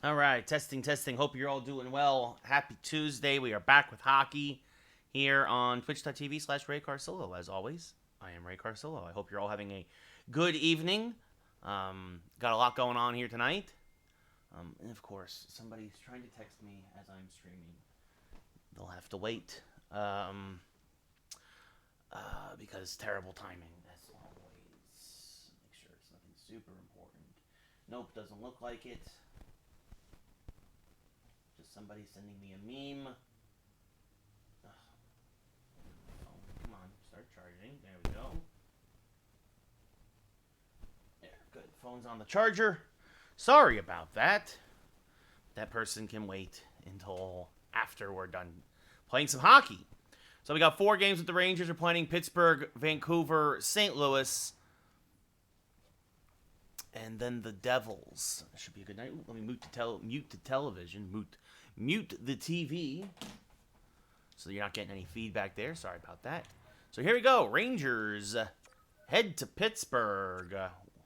All right, testing, testing. Hope you're all doing well. Happy Tuesday. We are back with hockey here on twitch.tv/Ray Carcillo. As always, I am Ray Carcillo. I hope you're all having a good evening. Got a lot going on here tonight. And of course, somebody's trying to text me as I'm streaming. They'll have to wait. Because terrible timing, as always. Make sure it's nothing super important. Nope, doesn't look like it. Just somebody sending me a meme. Oh, come on, start charging. There we go. There, good. Phone's on the charger. Sorry about that. That person can wait until after we're done playing some hockey. So we got 4 games with the Rangers. We're playing Pittsburgh, Vancouver, St. Louis, and then the Devils. Should be a good night. Ooh, let me mute the television. Mute the TV. So you're not getting any feedback there. Sorry about that. So here we go. Rangers head to Pittsburgh.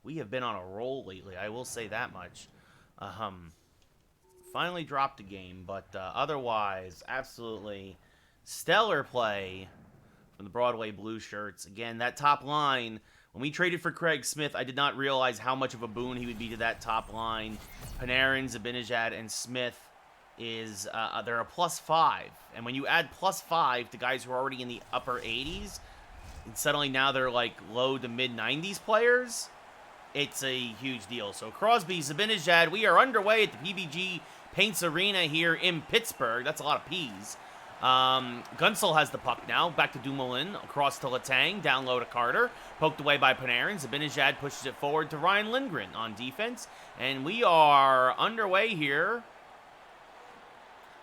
We have been on a roll lately. I will say that much. Finally dropped a game, but otherwise, absolutely stellar play from the Broadway Blue Shirts. Again, that top line, when we traded for Craig Smith, I did not realize how much of a boon he would be to that top line. Panarin, Zibanejad, and Smith is, they're a +5. And when you add +5 to guys who are already in the upper 80s, and suddenly now they're like low to mid-90s players, it's a huge deal. So Crosby, Zibanejad, we are underway at the PBG Paints Arena here in Pittsburgh. That's a lot of P's. Gunsel has the puck now. Back to Dumoulin. Across to Letang. Down low to Carter. Poked away by Panarin. Zibanejad pushes it forward to Ryan Lindgren on defense. And we are underway here.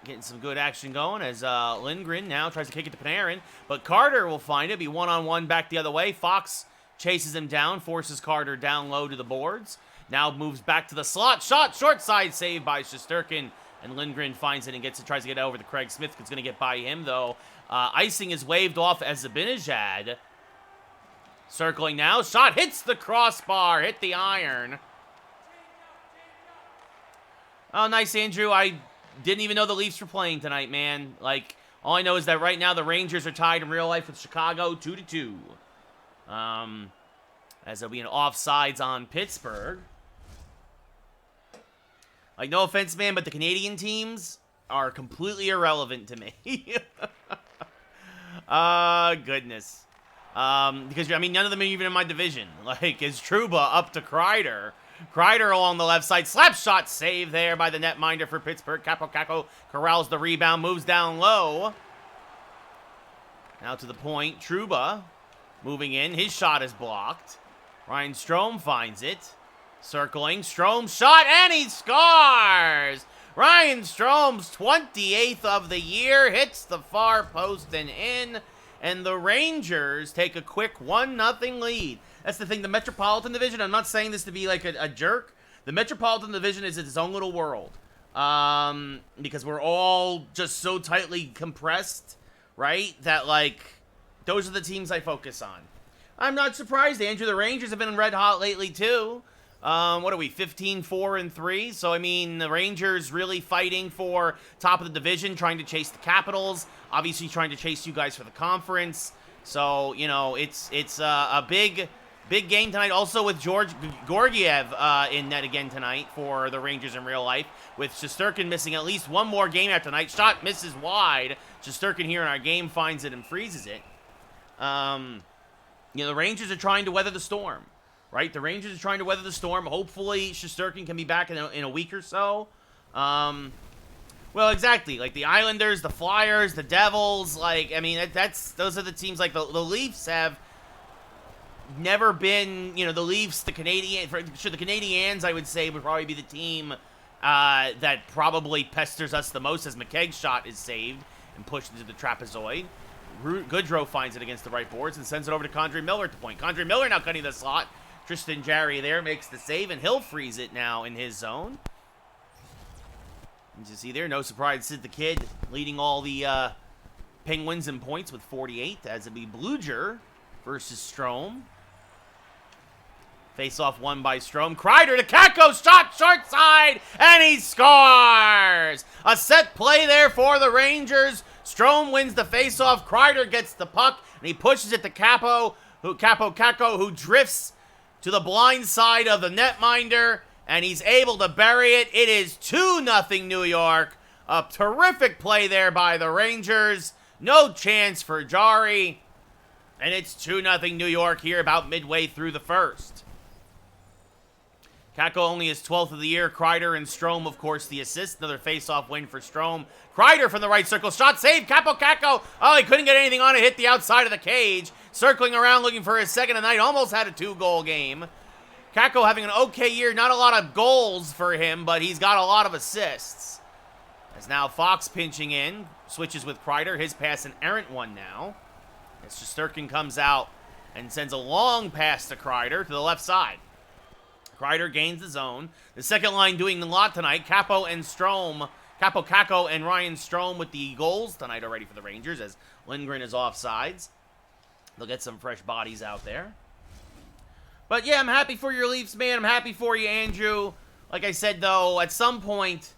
Getting some good action going as Lindgren now tries to kick it to Panarin. But Carter will find it. Be one-on-one back the other way. Fox chases him down. Forces Carter down low to the boards. Now moves back to the slot. Shot. Short side save by Shesterkin. And Lindgren finds it and tries to get over to Craig Smith. It's going to get by him, though. Icing is waved off as Zibanejad. Circling now. Shot hits the crossbar. Hit the iron. Oh, nice, Andrew. I didn't even know the Leafs were playing tonight, man. Like, all I know is that right now the Rangers are tied in real life with Chicago 2-2. As there'll be an offsides on Pittsburgh. Like, no offense, man, but the Canadian teams are completely irrelevant to me. Goodness. Because, I mean, none of them are even in my division. Like, is Trouba up to Kreider. Kreider along the left side. Slap shot save there by the netminder for Pittsburgh. Capo corrals the rebound, moves down low. Now to the point. Trouba moving in. His shot is blocked. Ryan Strome finds it. Circling, Strome shot, and he scores! Ryan Strome's 28th of the year, hits the far post and in, and the Rangers take a quick 1-0 lead. That's the thing, the Metropolitan Division, I'm not saying this to be like a jerk, the Metropolitan Division is its own little world. Because we're all just so tightly compressed, right, that, like, those are the teams I focus on. I'm not surprised, Andrew, the Rangers have been red hot lately, too. What are we, 15-4-3? So, I mean, the Rangers really fighting for top of the division, trying to chase the Capitals, obviously trying to chase you guys for the conference. So, you know, it's a big game tonight. Also with George Gorgiev in net again tonight for the Rangers in real life, with Shesterkin missing at least one more game after tonight. Shot misses wide. Shesterkin here in our game finds it and freezes it. You know, the Rangers are trying to weather the storm. Right, the Rangers are trying to weather the storm. Hopefully, Shesterkin can be back in a week or so. Well, exactly. Like the Islanders, the Flyers, the Devils. Like, I mean, those are the teams. Like the Leafs have never been. You know, the Leafs, the Canadian. The Canadiens, I would say, would probably be the team that probably pesters us the most, as McKegg's shot is saved and pushed into the trapezoid. Goodrow finds it against the right boards and sends it over to Condrey Miller at the point. Condrey Miller now cutting the slot. Tristan Jarry there makes the save, and he'll freeze it now in his zone. And you see there, no surprise, Sid the Kid leading all the Penguins in points with 48, as it'll be Bluger versus Strome. Face-off won by Strome. Kreider to Kakko, shot short side, and he scores! A set play there for the Rangers. Strome wins the face-off. Kreider gets the puck, and he pushes it to Kakko, who drifts to the blind side of the netminder, and he's able to bury it. It is 2-0 New York. A terrific play there by the Rangers. No chance for Jarry. And it's 2-0 New York here about midway through the first. Kakko only his 12th of the year. Kreider and Strome, of course, the assist. Another face-off win for Strome. Kreider from the right circle. Shot saved. Kakko. Oh, he couldn't get anything on it. Hit the outside of the cage. Circling around looking for his second of the night. Almost had a 2-goal game. Kakko having an okay year. Not a lot of goals for him, but he's got a lot of assists. As now Fox pinching in. Switches with Kreider. His pass an errant one now. As Shesterkin comes out and sends a long pass to Kreider to the left side. Kreider gains the zone. The second line doing a lot tonight. Kakko, Kakko, and Ryan Strome with the goals tonight already for the Rangers as Lindgren is offsides. They'll get some fresh bodies out there. But yeah, I'm happy for your Leafs, man. I'm happy for you, Andrew. Like I said, though, at some point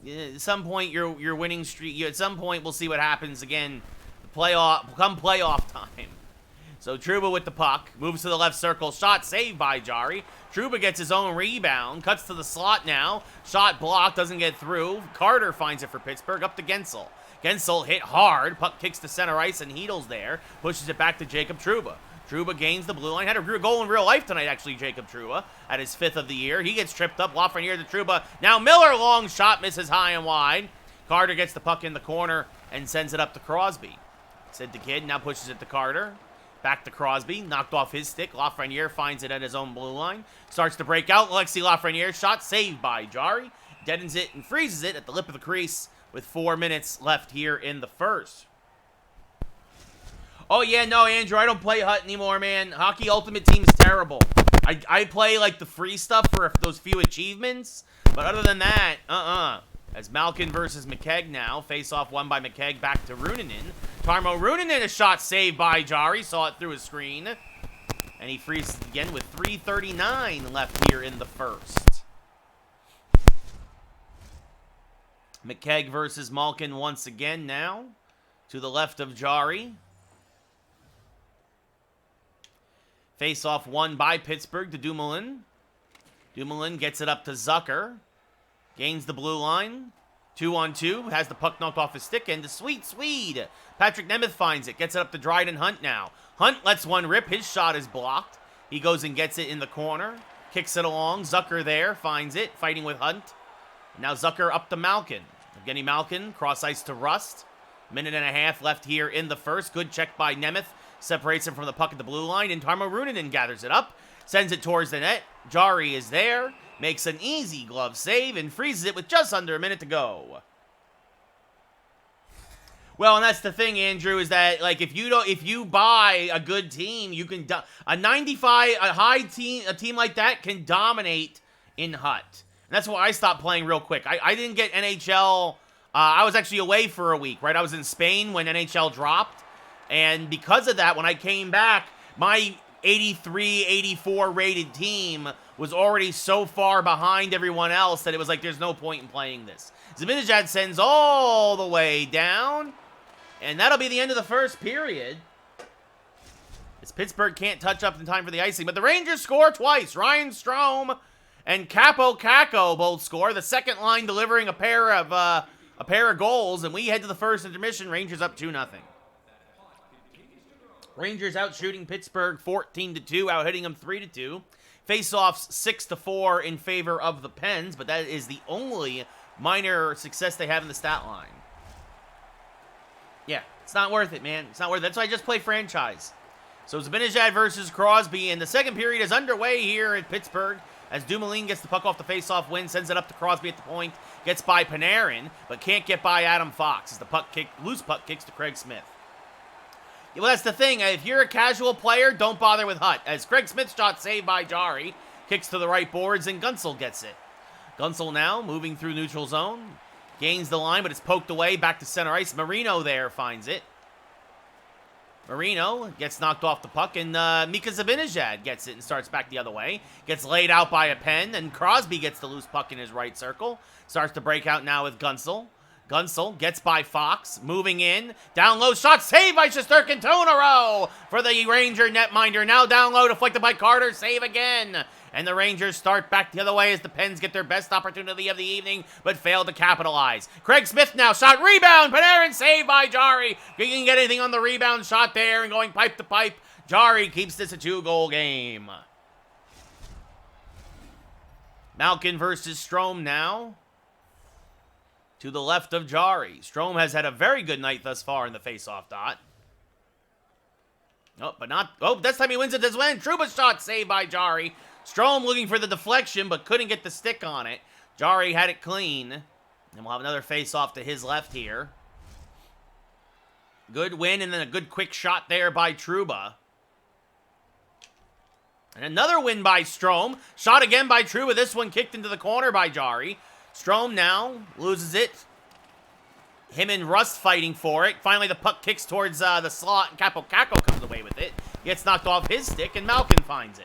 your winning streak. At some point, we'll see what happens again. Come playoff time. So Trouba with the puck, moves to the left circle, shot saved by Jarry. Trouba gets his own rebound, cuts to the slot now. Shot blocked, doesn't get through. Carter finds it for Pittsburgh, up to Gensel. Gensel hit hard, puck kicks to center ice, and Heedle's there. Pushes it back to Jacob Trouba. Trouba gains the blue line. Had a goal in real life tonight, actually, Jacob Trouba, at his 5th of the year. He gets tripped up, Lafreniere to Trouba. Now Miller, long shot, misses high and wide. Carter gets the puck in the corner and sends it up to Crosby. Sid the Kid now pushes it to Carter. Back to Crosby, knocked off his stick. Lafreniere finds it at his own blue line. Starts to break out. Alexi Lafreniere, shot saved by Jarry. Deadens it and freezes it at the lip of the crease with 4 minutes left here in the first. Oh, yeah, no, Andrew, I don't play Hut anymore, man. Hockey Ultimate Team is terrible. I play, like, the free stuff for those few achievements. But other than that, As Malkin versus McKegg now. Face-off won by McKegg, back to Ruunanen. Tarmo Ruunanen, a shot saved by Jarry. Saw it through his screen. And he freezes again with 3:39 left here in the first. McKegg versus Malkin once again now. To the left of Jarry. Face-off won by Pittsburgh to Dumoulin. Dumoulin gets it up to Zucker. Gains the blue line. 2-on-2. Has the puck knocked off his stick. And the sweet Swede. Patrick Nemeth finds it. Gets it up to Dryden Hunt now. Hunt lets one rip. His shot is blocked. He goes and gets it in the corner. Kicks it along. Zucker there. Finds it. Fighting with Hunt. Now Zucker up to Malkin. Evgeny Malkin. Cross ice to Rust. Minute and a half left here in the first. Good check by Nemeth. Separates him from the puck at the blue line. And Tarmo Ruunanen gathers it up. Sends it towards the net. Jarry is there. Makes an easy glove save and freezes it with just under a minute to go. Well, and that's the thing, Andrew, is that like if you buy a good team, you can a team like that can dominate in Hut. And that's why I stopped playing real quick. I didn't get NHL. I was actually away for a week, right? I was in Spain when NHL dropped, and because of that, when I came back, my 83, 84 rated team was already so far behind everyone else that it was like, there's no point in playing this. Zibanejad sends all the way down, and that'll be the end of the first period. As Pittsburgh can't touch up in time for the icing, but the Rangers score twice. Ryan Strome and Kakko both score. The second line delivering a pair of goals, and we head to the first intermission. Rangers up 2-0. Rangers out shooting Pittsburgh 14-2, out hitting them 3-2. Face-offs 6-4 in favor of the Pens, but that is the only minor success they have in the stat line. Yeah, it's not worth it, man. It's not worth it. That's why I just play franchise. So Zibanejad versus Crosby, and the second period is underway here at Pittsburgh as Dumoulin gets the puck off the face-off win, sends it up to Crosby at the point, gets by Panarin, but can't get by Adam Fox as the loose puck kicks to Craig Smith. Well, that's the thing. If you're a casual player, don't bother with Hut. As Craig Smith's shot saved by Jarry, kicks to the right boards, and Gunsel gets it. Gunsel now moving through neutral zone. Gains the line, but it's poked away back to center ice. Marino there finds it. Marino gets knocked off the puck, and Mika Zibanejad gets it and starts back the other way. Gets laid out by a pen, and Crosby gets the loose puck in his right circle. Starts to break out now with Gunsel. Gunsel gets by Fox, moving in. Down low, shot saved by Shesterkin. 2 in a row for the Ranger netminder. Now down low, deflected by Carter. Save again. And the Rangers start back the other way as the Pens get their best opportunity of the evening, but fail to capitalize. Craig Smith now, shot, rebound, Panarin saved by Jari. You can get anything on the rebound shot there and going pipe to pipe. Jari keeps this a 2-goal game. Malkin versus Strome now. To the left of Jari. Strome has had a very good night thus far in the face-off dot. Oh, but not... Oh, this time he wins it as well. Trouba shot saved by Jari. Strome looking for the deflection, but couldn't get the stick on it. Jari had it clean. And we'll have another face-off to his left here. Good win, and then a good quick shot there by Trouba. And another win by Strome. Shot again by Trouba. This one kicked into the corner by Jari. Strome now loses it. Him and Rust fighting for it. Finally, the puck kicks towards the slot, and Capo comes away with it. Gets knocked off his stick, and Malkin finds it.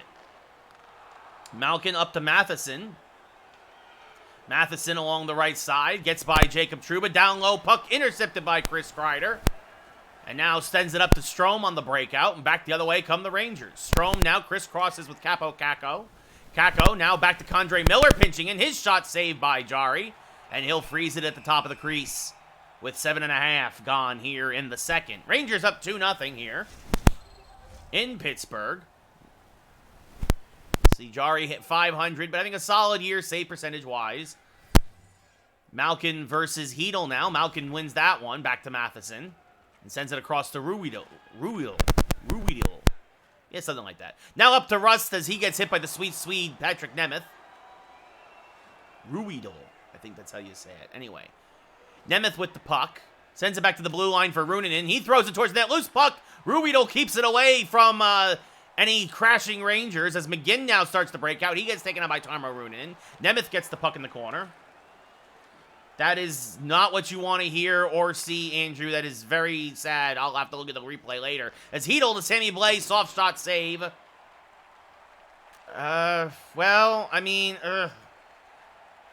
Malkin up to Matheson. Matheson along the right side. Gets by Jacob Trouba. Down low, puck intercepted by Chris Kreider. And now sends it up to Strome on the breakout. And back the other way come the Rangers. Strome now crisscrosses with Capo. Kako now back to Condre Miller pinching in. His shot saved by Jari. And he'll freeze it at the top of the crease with 7.5 gone here in the second. Rangers up 2-0 here in Pittsburgh. See, Jari hit 500, but I think a solid year save percentage-wise. Malkin versus Hedel now. Malkin wins that one. Back to Matheson. And sends it across to Ruidel. Yeah, something like that. Now up to Rust as he gets hit by the sweet Swede, Patrick Nemeth. Ruidel. I think that's how you say it. Anyway. Nemeth with the puck. Sends it back to the blue line for Ruunanen. He throws it towards that loose puck. Ruidel keeps it away from any crashing Rangers as McGinn now starts to break out. He gets taken out by Tarmo Ruunanen. Nemeth gets the puck in the corner. That is not what you want to hear or see, Andrew. That is very sad. I'll have to look at the replay later. As Hedel to Sammy Blais, soft shot save. Well, I mean,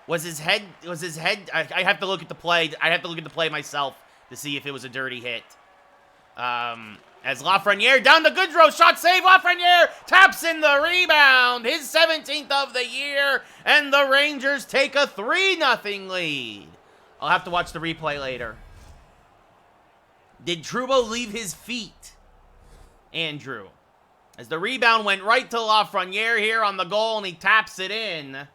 was his head, I have to look at the play. I have to look at the play myself to see if it was a dirty hit. As Lafreniere down to Goodrow, shot save, Lafreniere taps in the rebound, his 17th of the year, and the Rangers take a 3-0 lead. I'll have to watch the replay later. Did Trouba leave his feet, Andrew? As the rebound went right to Lafreniere here on the goal, and he taps it in.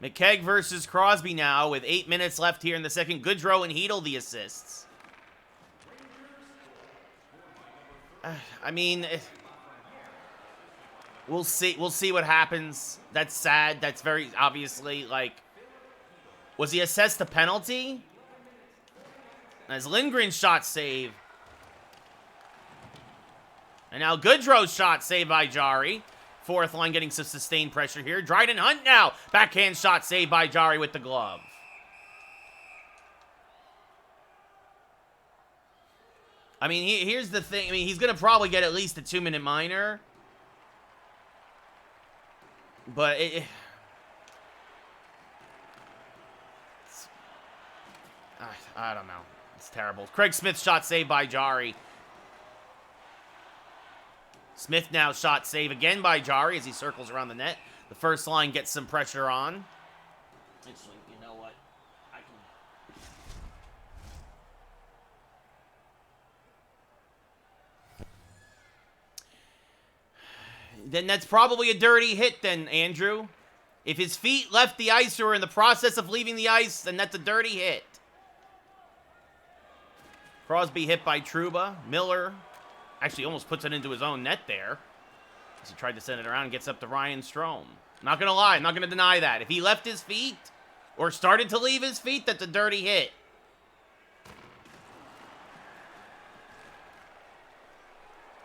McKegg versus Crosby now with 8 minutes left here in the second. Goodrow and Hedel the assists. I mean, we'll see. We'll see what happens. That's sad. That's very obviously like. Was he assessed a penalty? As Lindgren's shot save. And now Goodrow's shot saved by Jari. Fourth line getting some sustained pressure here. Dryden Hunt now. Backhand shot saved by Jari with the glove. I mean, here's the thing. I mean, he's going to probably get at least a 2-minute minor. But I don't know. It's terrible. Craig Smith shot saved by Jari. Smith now shot save again by Jari as he circles around the net. The first line gets some pressure on. Actually, you know what? I can... Then that's probably a dirty hit then, Andrew. If his feet left the ice or were in the process of leaving the ice, then that's a dirty hit. Crosby hit by Trouba. Miller actually almost puts it into his own net there. As he tried to send it around and gets up to Ryan Strome. Not going to lie. I'm not going to deny that. If he left his feet or started to leave his feet, that's a dirty hit.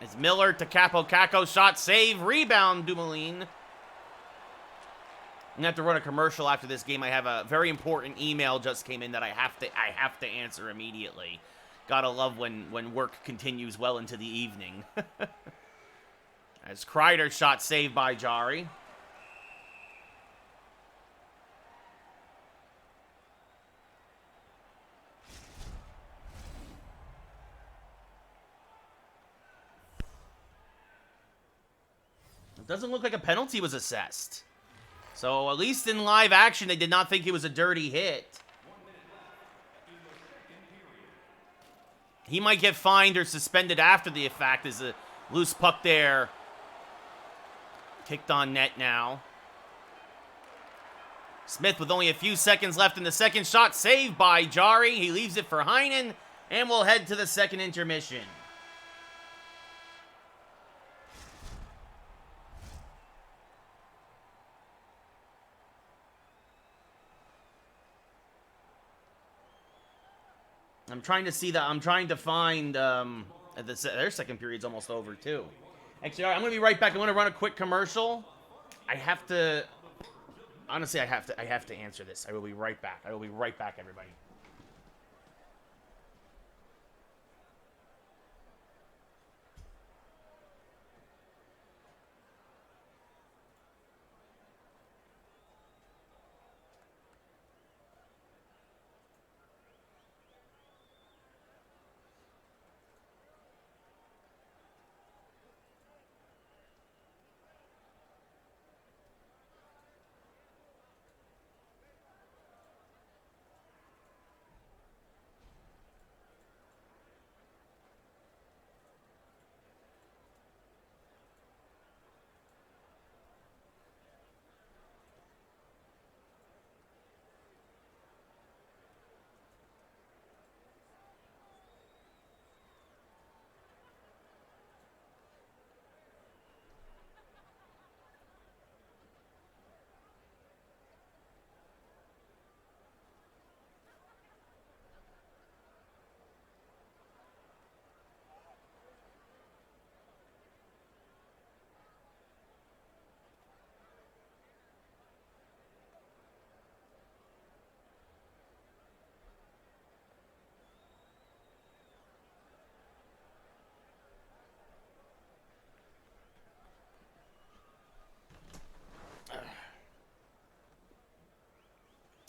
It's Miller to Capo. Shot save. Rebound, Dumoulin. gonna have to run a commercial after this game. I have a very important email just came in that I have to answer immediately. Gotta love when work continues well into the evening. As Kreider shot saved by Jari. It doesn't look like a penalty was assessed. So at least in live action, they did not think it was a dirty hit. He might get fined or suspended after the fact as a loose puck there. Kicked on net now. Smith with only a few seconds left in the second shot. Saved by Jari. He leaves it for Heinen. And we'll head to the second intermission. I'm trying to see that. I'm trying to find their second period's almost over too. Actually, all right, I'm gonna be right back. I'm gonna run a quick commercial. I have to. Honestly, I have to answer this. I will be right back. I will be right back, everybody.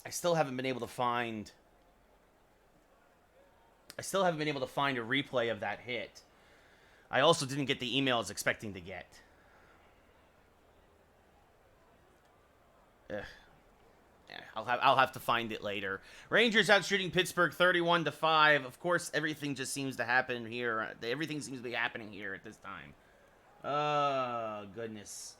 I still haven't been able to find a replay of that hit. I also didn't get the email I was expecting to get. Ugh. Yeah, I'll have to find it later. Rangers out shooting Pittsburgh 31-5. Of course, everything just seems to happen here. Everything seems to be happening here at this time. Oh, goodness.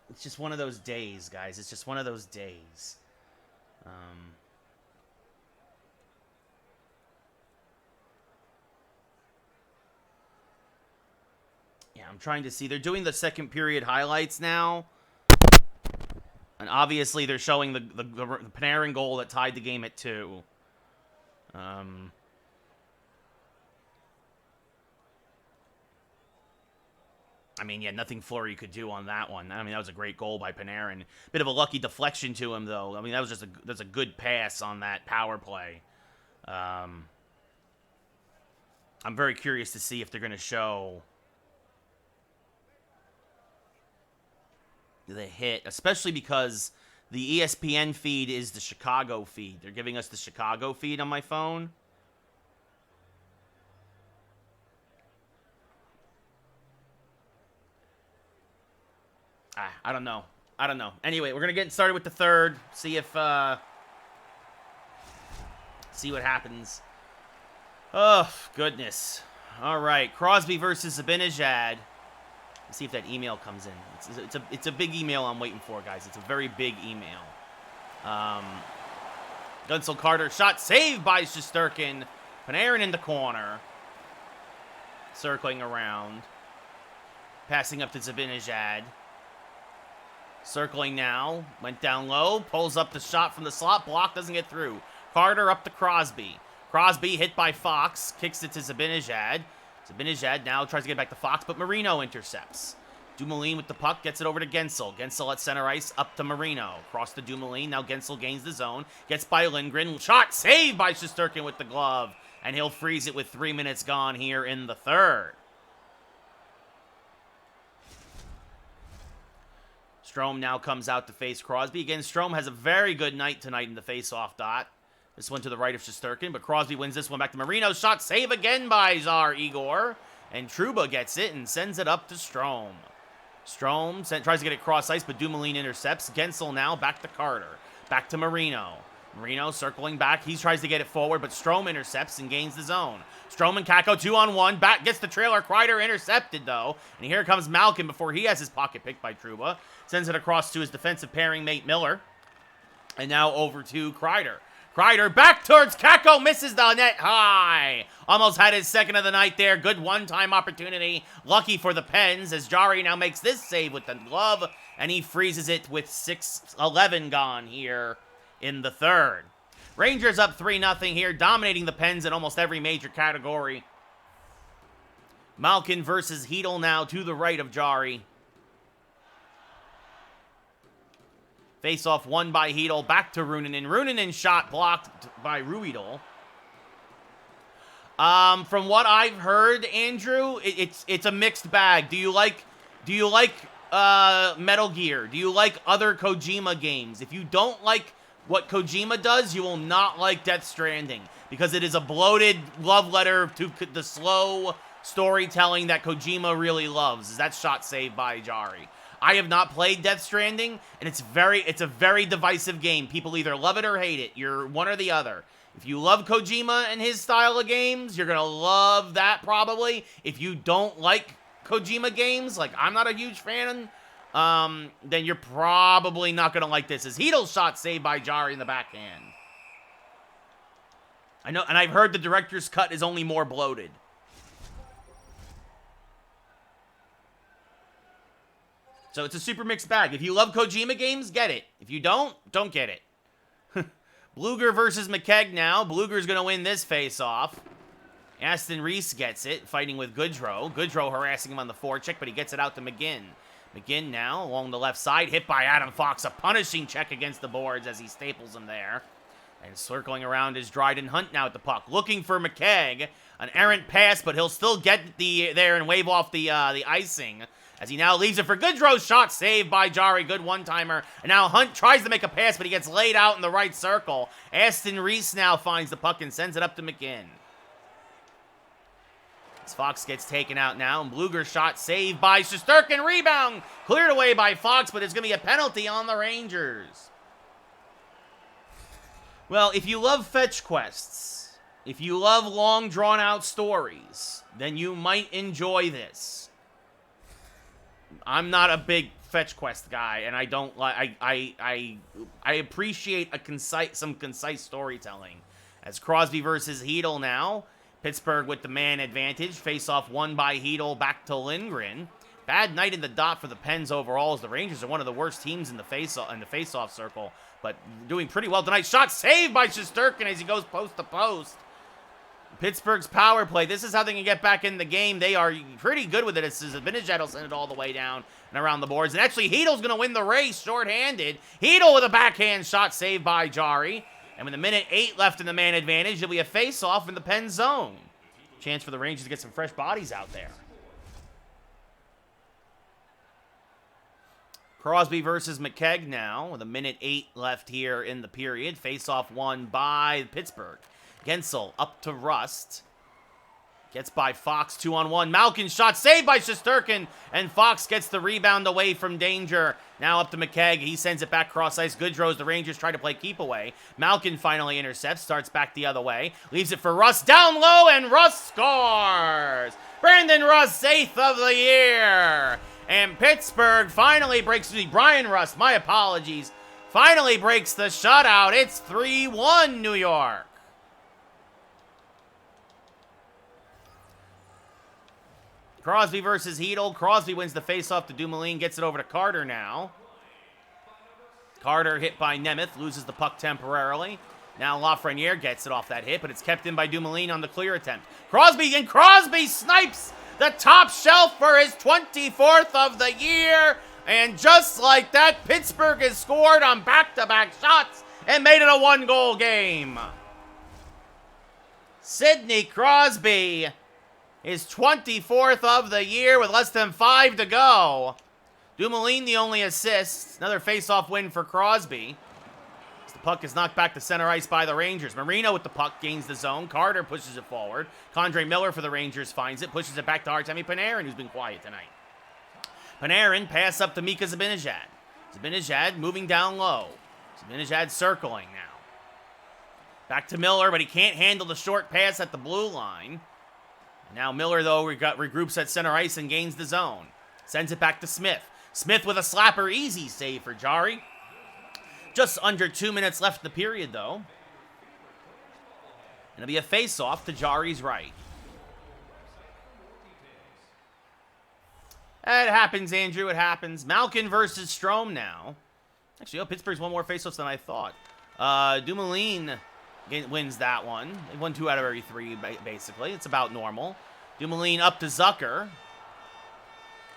It's just one of those days, guys. It's just one of those days. Yeah, I'm trying to see. They're doing the second period highlights now. And obviously they're showing the Panarin goal that tied the game at 2. I mean, yeah, nothing Fleury could do on that one. I mean, that was a great goal by Panarin. Bit of a lucky deflection to him, though. I mean, that was just that's a good pass on that power play. I'm very curious to see if they're going to show the hit, especially because the ESPN feed is the Chicago feed. They're giving us the Chicago feed on my phone. I don't know. Anyway, we're going to get started with the third. See if, see what happens. Oh, goodness. All right. Crosby versus Zibanejad. Let's see if that email comes in. It's a big email I'm waiting for, guys. It's a very big email. Gunsel Carter shot saved by Shesterkin. Panarin in the corner. Circling around. Passing up to Zibanejad. Circling now. Went down low. Pulls up the shot from the slot. Block doesn't get through. Carter up to Crosby. Crosby hit by Fox. Kicks it to Zibanejad. Zibanejad now tries to get back to Fox, but Marino intercepts. Dumoulin with the puck, gets it over to Gensel. Gensel at center ice, up to Marino. Across to Dumoulin, now Gensel gains the zone. Gets by Lindgren, shot saved by Shesterkin with the glove. And he'll freeze it with 3 minutes gone here in the third. Strome now comes out to face Crosby. Again, Strome has a very good night tonight in the face-off dot. This one to the right of Shesterkin, but Crosby wins this one back to Marino. Shot save again by Tsar Igor. And Trouba gets it and sends it up to Strome. Strome tries to get it cross ice, but Dumoulin intercepts. Gensel now back to Carter. Back to Marino. Marino circling back. He tries to get it forward, but Strome intercepts and gains the zone. Strome and Kakko 2-on-1. Back gets the trailer. Kreider intercepted, though. And here comes Malkin before he has his pocket picked by Trouba. Sends it across to his defensive pairing mate, Miller. And now over to Kreider. Kreider back towards Kakko, misses the net high. Almost had his second of the night there. Good one-time opportunity. Lucky for the Pens as Jari now makes this save with the glove. And he freezes it with 6:11 gone here in the third. Rangers up 3-0 here, dominating the Pens in almost every major category. Malkin versus Hedel now to the right of Jari. Face-off won by Hedel, back to Ruunanen. Ruunanen shot blocked by Ruhwedel. From what I've heard, Andrew, it's a mixed bag. Do you like Metal Gear? Do you like other Kojima games? If you don't like what Kojima does, you will not like Death Stranding, because it is a bloated love letter to the slow storytelling that Kojima really loves. That shot saved by Jari. I have not played Death Stranding, and it's a very divisive game. People either love it or hate it. You're one or the other. If you love Kojima and his style of games, you're going to love that probably. If you don't like Kojima games, like I'm not a huge fan, then you're probably not going to like this. As Hedel's shot saved by Jari in the backhand. I know, and I've heard the director's cut is only more bloated. So it's a super mixed bag. If you love Kojima games, get it. If you don't get it. Bluger versus McKegg now. Bluger's going to win this face-off. Aston Reese gets it, fighting with Goodrow. Goodrow harassing him on the forecheck, but he gets it out to McGinn. McGinn now along the left side, hit by Adam Fox. A punishing check against the boards as he staples him there. And circling around is Dryden Hunt now at the puck. Looking for McKegg. An errant pass, but he'll still get there and wave off the icing. As he now leaves it for Goodrow's shot, saved by Jari. Good one-timer. And now Hunt tries to make a pass, but he gets laid out in the right circle. Aston Reese now finds the puck and sends it up to McGinn. As Fox gets taken out now, and Bluger's shot saved by Shesterkin. Rebound cleared away by Fox, but it's going to be a penalty on the Rangers. Well, if you love fetch quests, if you love long drawn-out stories, then you might enjoy this. I'm not a big fetch quest guy, and I don't like. I appreciate some concise storytelling. As Crosby versus Hedel now, Pittsburgh with the man advantage. Face-off won by Hedel, back to Lindgren. Bad night in the dot for the Pens overall, as the Rangers are one of the worst teams in the face-off circle, but doing pretty well tonight. Shot saved by Shesterkin as he goes post to post. Pittsburgh's power play. This is how they can get back in the game. They are pretty good with it. It's Zibanejad will send it all the way down and around the boards. And actually, Hedel's going to win the race short-handed. Hedel with a backhand shot saved by Jari. And with a minute 8 left in the man advantage, it'll be a face-off in the Pen zone. Chance for the Rangers to get some fresh bodies out there. Crosby versus McKegg now with a minute 8 left here in the period. Face-off won by Pittsburgh. Gensel up to Rust. Gets by Fox, 2-on-1. Malkin shot saved by Shesterkin. And Fox gets the rebound away from danger. Now up to McKegg. He sends it back cross ice. Goodrow, the Rangers try to play keep away. Malkin finally intercepts. Starts back the other way. Leaves it for Rust down low. And Rust scores. Brandon Rust's 8th of the year. And Pittsburgh finally breaks. Brian Rust, my apologies. Finally breaks the shutout. It's 3-1 New York. Crosby versus Hedel. Crosby wins the faceoff to Dumoulin. Gets it over to Carter now. Carter hit by Nemeth. Loses the puck temporarily. Now Lafreniere gets it off that hit, but it's kept in by Dumoulin on the clear attempt. Crosby snipes the top shelf for his 24th of the year. And just like that, Pittsburgh has scored on back-to-back shots and made it a one-goal game. Sidney Crosby, his 24th of the year with less than 5 to go. Dumoulin the only assist. Another face-off win for Crosby. Puck is knocked back to center ice by the Rangers. Marino with the puck gains the zone. Carter pushes it forward. Condre Miller for the Rangers finds it. Pushes it back to Artemi Panarin, who's been quiet tonight. Panarin pass up to Mika Zibanejad. Zibanejad moving down low. Zibanejad circling now. Back to Miller, but he can't handle the short pass at the blue line. Now Miller, though, regroups at center ice and gains the zone. Sends it back to Smith. Smith with a slapper. Easy save for Jari. Just under 2 minutes left in the period, though. And it'll be a face-off to Jari's right. It happens, Andrew. It happens. Malkin versus Strome now. Actually, Pittsburgh's won more face-offs than I thought. Dumoulin wins that one. They won 2 out of every 3, basically. It's about normal. Dumoulin up to Zucker.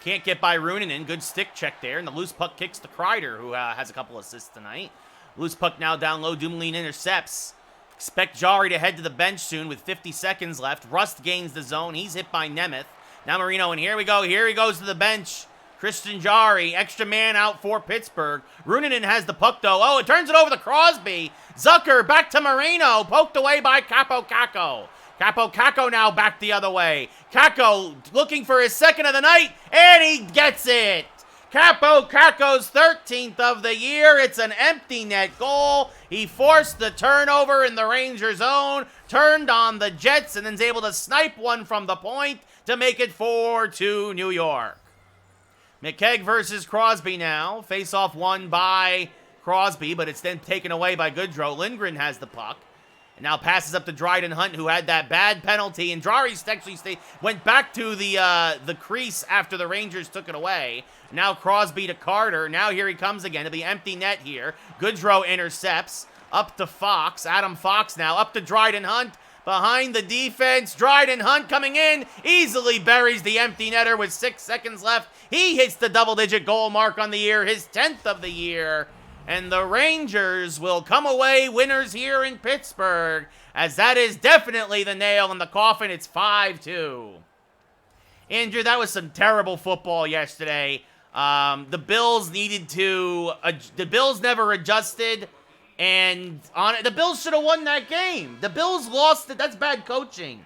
Can't get by Runanen. Good stick check there. And the loose puck kicks to Kreider, who has a couple assists tonight. Loose puck now down low. Dumoulin intercepts. Expect Jari to head to the bench soon with 50 seconds left. Rust gains the zone. He's hit by Nemeth. Now Marino, and here we go. Here he goes to the bench. Christian Jari, extra man out for Pittsburgh. Runanen has the puck, though. Oh, it turns it over to Crosby. Zucker back to Marino. Poked away by Capo Caco. Capo Caco now back the other way. Caco looking for his second of the night, and he gets it. Capo Caco's 13th of the year. It's an empty net goal. He forced the turnover in the Rangers' zone, turned on the Jets, and then's able to snipe one from the point to make it 4-2 New York. McKegg versus Crosby now. Face-off won by Crosby, but it's then taken away by Goodrow. Lindgren has the puck. And now passes up to Dryden Hunt, who had that bad penalty. And Jari actually went back to the crease after the Rangers took it away. Now Crosby to Carter. Now here he comes again. It'll be empty net here. Goodrow intercepts. Up to Fox. Adam Fox now. Up to Dryden Hunt. Behind the defense. Dryden Hunt coming in. Easily buries the empty netter with 6 seconds left. He hits the double-digit goal mark on the year. His 10th of the year. And the Rangers will come away winners here in Pittsburgh, as that is definitely the nail in the coffin. It's 5-2. Andrew, that was some terrible football yesterday. The Bills the Bills never adjusted, and the Bills should have won that game. The Bills lost it. That's bad coaching.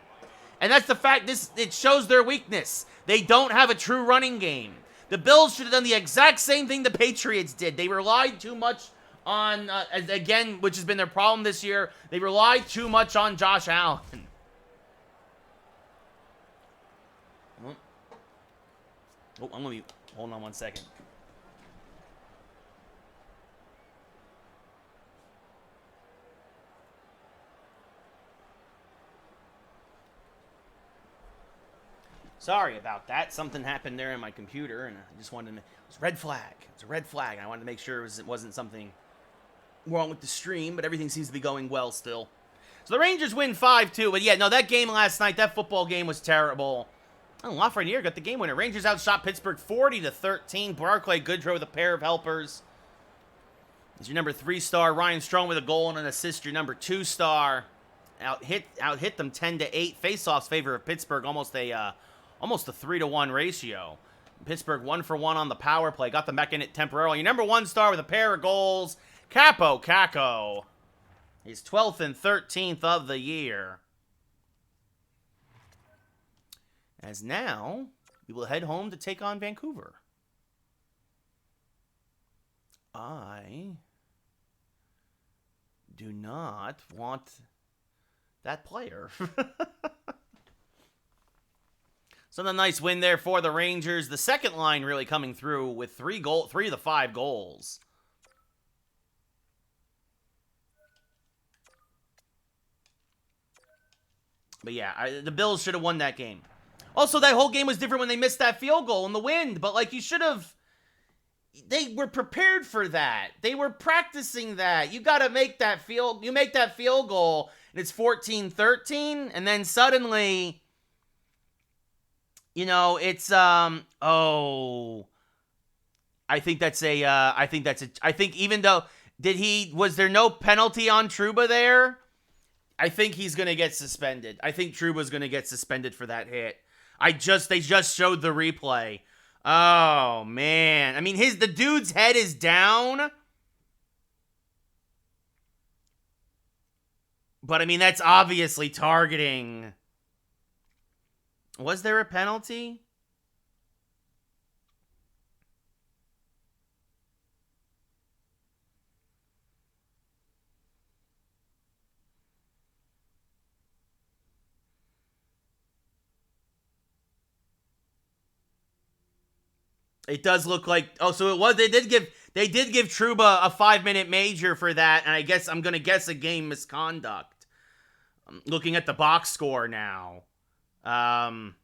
And that's the fact. It shows their weakness. They don't have a true running game. The Bills should have done the exact same thing the Patriots did. They relied too much on, again, which has been their problem this year, they relied too much on Josh Allen. Oh, I'm going to be, hold on 1 second. Sorry about that. Something happened there in my computer, and I just wanted to... It was a red flag. It's a red flag. I wanted to make sure it wasn't something wrong with the stream, but everything seems to be going well still. So the Rangers win 5-2, but yeah, no, that game last night, that football game was terrible. Oh, Lafreniere got the game winner. Rangers outshot Pittsburgh 40-13. Barclay Goodrow with a pair of helpers. Is your number 3-star. Ryan Strome with a goal and an assist. Your number 2-star. Out hit them 10-8. Faceoffs favor of Pittsburgh, almost a 3-to-1 ratio. Pittsburgh 1-for-1 on the power play. Got them back in it temporarily. Your number 1-star with a pair of goals, Capo Caco. He's 12th and 13th of the year. As now, we will head home to take on Vancouver. I do not want that player. So a nice win there for the Rangers. The second line really coming through with 3 of the 5 goals. But yeah, the Bills should have won that game. Also, that whole game was different when they missed that field goal in the wind. But like, you should have... they were prepared for that. They were practicing that. You got to make that field. You make that field goal, and it's 14-13, and then suddenly, it's oh, I think that's a. I think even though was there no penalty on Trouba there? I think he's gonna get suspended. I think Trouba's gonna get suspended for that hit. They just showed the replay. Oh man. I mean the dude's head is down. But I mean that's obviously targeting. Was there a penalty? It does look like so it was they did give Trouba a 5-minute major for that, and I guess I'm gonna guess a game misconduct. I'm looking at the box score now. I'm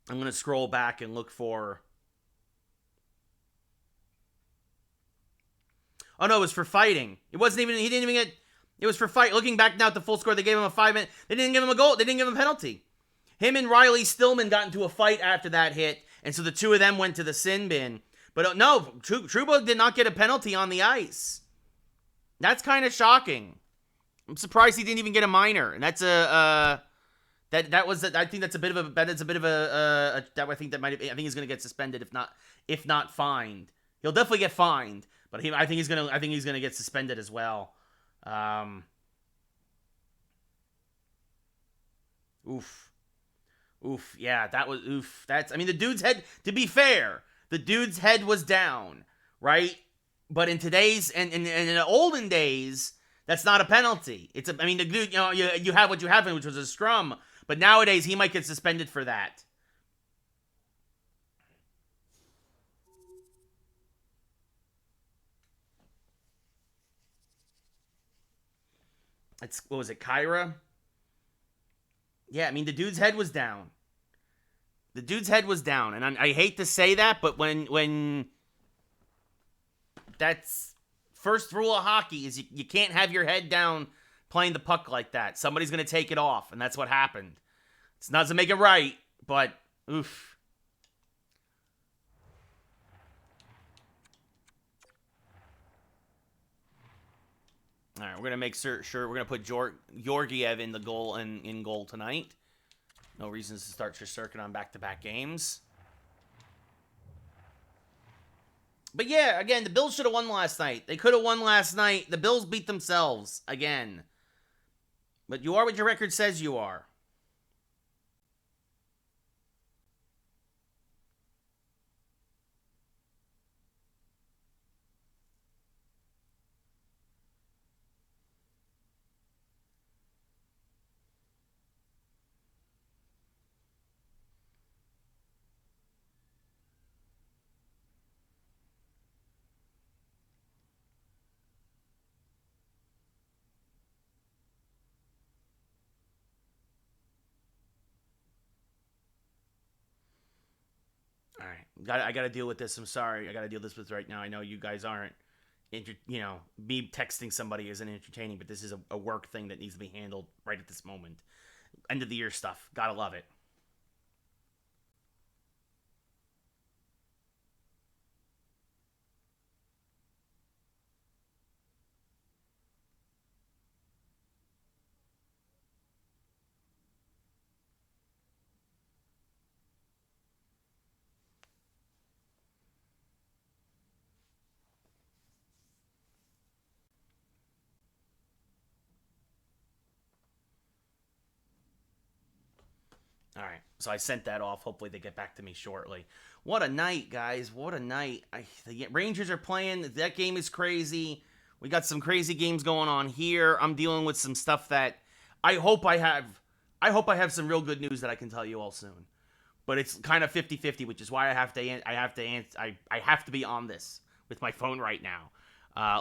gonna scroll back and look for. Oh no, it was for fighting. It wasn't even. He didn't even get. It was for fight. Looking back now at the full score, they gave him a 5-minute. They didn't give him a goal. They didn't give him a penalty. Him and Riley Stillman got into a fight after that hit, and so the two of them went to the sin bin. But no, Trouba did not get a penalty on the ice. That's kind of shocking. I'm surprised he didn't even get a minor, and that's I think that's a bit of a I think he's gonna get suspended if not fined. He'll definitely get fined, but I think he's gonna get suspended as well. Oof, yeah, that was oof. I mean, the dude's head, to be fair, the dude's head was down, right? But in today's and in the olden days, that's not a penalty. I mean, the dude, you have what you have, which was a scrum. But nowadays, he might get suspended for that. What was it, Kyra? Yeah, I mean, the dude's head was down. The dude's head was down, and I hate to say that, but when that's first rule of hockey is you can't have your head down playing the puck like that. Somebody's going to take it off, and that's what happened. It doesn't make it right, but oof. All right, we're gonna make sure we're gonna put Georgiev in the goal and in goal tonight. No reasons to start your circuit on back-to-back games. But yeah, again, the Bills should have won last night. They could have won last night. The Bills beat themselves again. But you are what your record says you are. All right, I got to deal with this. I'm sorry, I got to deal with this right now. I know you guys aren't, me texting somebody isn't entertaining, but this is a work thing that needs to be handled right at this moment. End of the year stuff, gotta love it. All right, so I sent that off. Hopefully they get back to me shortly. What a night, guys. What a night. The Rangers are playing. That game is crazy. We got some crazy games going on here. I'm dealing with some stuff that I hope I have some real good news that I can tell you all soon. But it's kind of 50-50, which is why I have to be on this with my phone right now.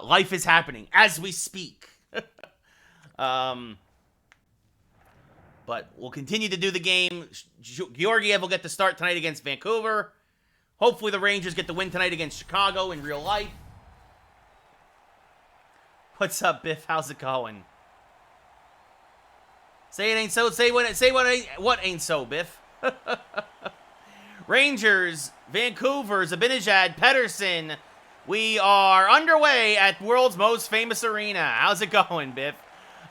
Life is happening as we speak. But we'll continue to do the game. Georgiev will get the start tonight against Vancouver. Hopefully the Rangers get the win tonight against Chicago in real life. What's up, Biff? How's it going? Say it ain't so. Say what ain't so, Biff. Rangers, Vancouver, Zibanejad, Pettersson. We are underway at world's most famous arena. How's it going, Biff?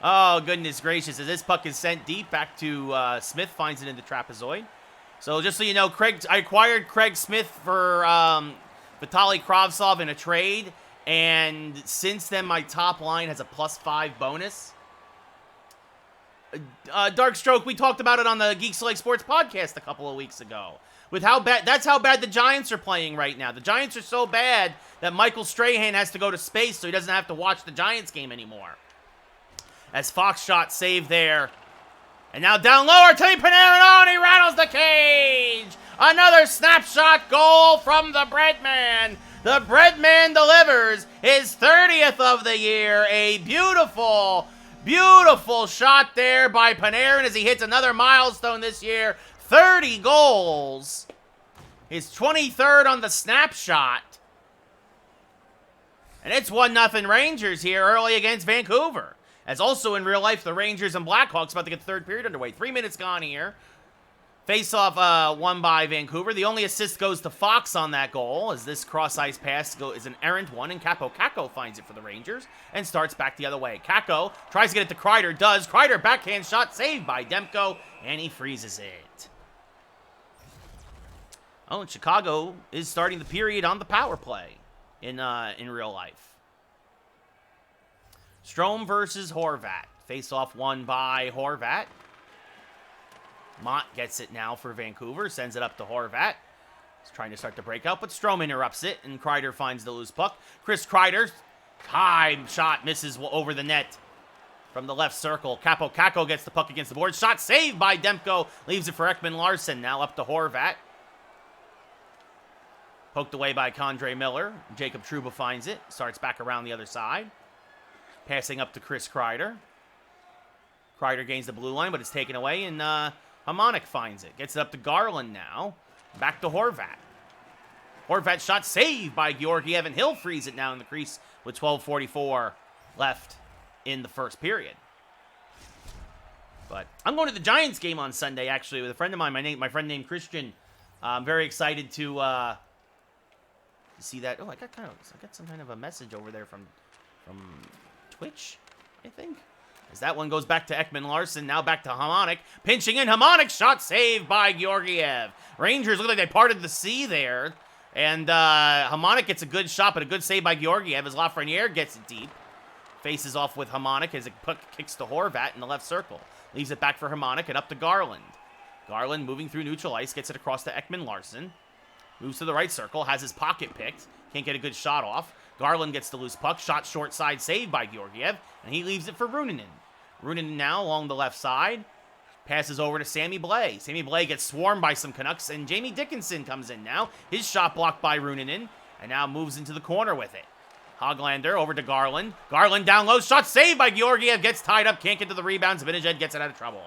Oh, goodness gracious. As this puck is sent deep back to Smith, finds it in the trapezoid. So just so you know, I acquired Craig Smith for Vitaly Kravtsov in a trade. And since then, my top line has a +5 bonus. Darkstroke, we talked about it on the Geeks Like Sports podcast a couple of weeks ago. With how bad, that's how bad the Giants are playing right now. The Giants are so bad that Michael Strahan has to go to space so he doesn't have to watch the Giants game anymore. As Fox shot saved there. And now down low, Artemi Panarin, and he rattles the cage! Another snapshot goal from the Breadman. The Breadman delivers his 30th of the year. A beautiful, beautiful shot there by Panarin as he hits another milestone this year. 30 goals. His 23rd on the snapshot. And it's 1-0 Rangers here early against Vancouver. As also in real life, the Rangers and Blackhawks about to get the third period underway. 3 minutes gone here. Face-off won by Vancouver. The only assist goes to Fox on that goal, as this cross-ice pass is an errant one, and Kako finds it for the Rangers and starts back the other way. Kako tries to get it to Kreider, does. Kreider backhand shot saved by Demko, and he freezes it. Oh, and Chicago is starting the period on the power play in real life. Strome versus Horvat. Face-off won by Horvat. Mott gets it now for Vancouver. Sends it up to Horvat. He's trying to start the breakout, but Strome interrupts it, and Kreider finds the loose puck. Chris Kreider, time shot, misses over the net from the left circle. Kako gets the puck against the board. Shot saved by Demko. Leaves it for Ekman-Larsson. Now up to Horvat. Poked away by K'Andre Miller. Jacob Trouba finds it. Starts back around the other side. Passing up to Chris Kreider. Kreider gains the blue line, but it's taken away, and Hamonic finds it. Gets it up to Garland now. Back to Horvat. Horvat shot saved by Georgiev, and he'll freeze it now in the crease with 12:44 left in the first period. But I'm going to the Giants game on Sunday, actually, with a friend of mine, my friend named Christian. I'm very excited to see that. Oh, I got some kind of a message over there from Twitch, I think. As that one goes back to Ekman-Larsson, now back to Hamonic. Pinching in, Hamonic, shot saved by Georgiev. Rangers look like they parted the sea there. And Hamonic gets a good shot, but a good save by Georgiev as Lafreniere gets it deep. Faces off with Hamonic as it kicks to Horvat in the left circle. Leaves it back for Hamonic and up to Garland. Garland moving through neutral ice, gets it across to Ekman-Larsson. Moves to the right circle, has his pocket picked. Can't get a good shot off. Garland gets the loose puck. Shot short side saved by Georgiev. And he leaves it for Runinen. Runinen now along the left side. Passes over to Sammy Blais. Sammy Blais gets swarmed by some Canucks. And Jamie Dickinson comes in now. His shot blocked by Runinen. And now moves into the corner with it. Hoglander over to Garland. Garland down low. Shot saved by Georgiev. Gets tied up. Can't get to the rebound. Zibanejad gets it out of trouble.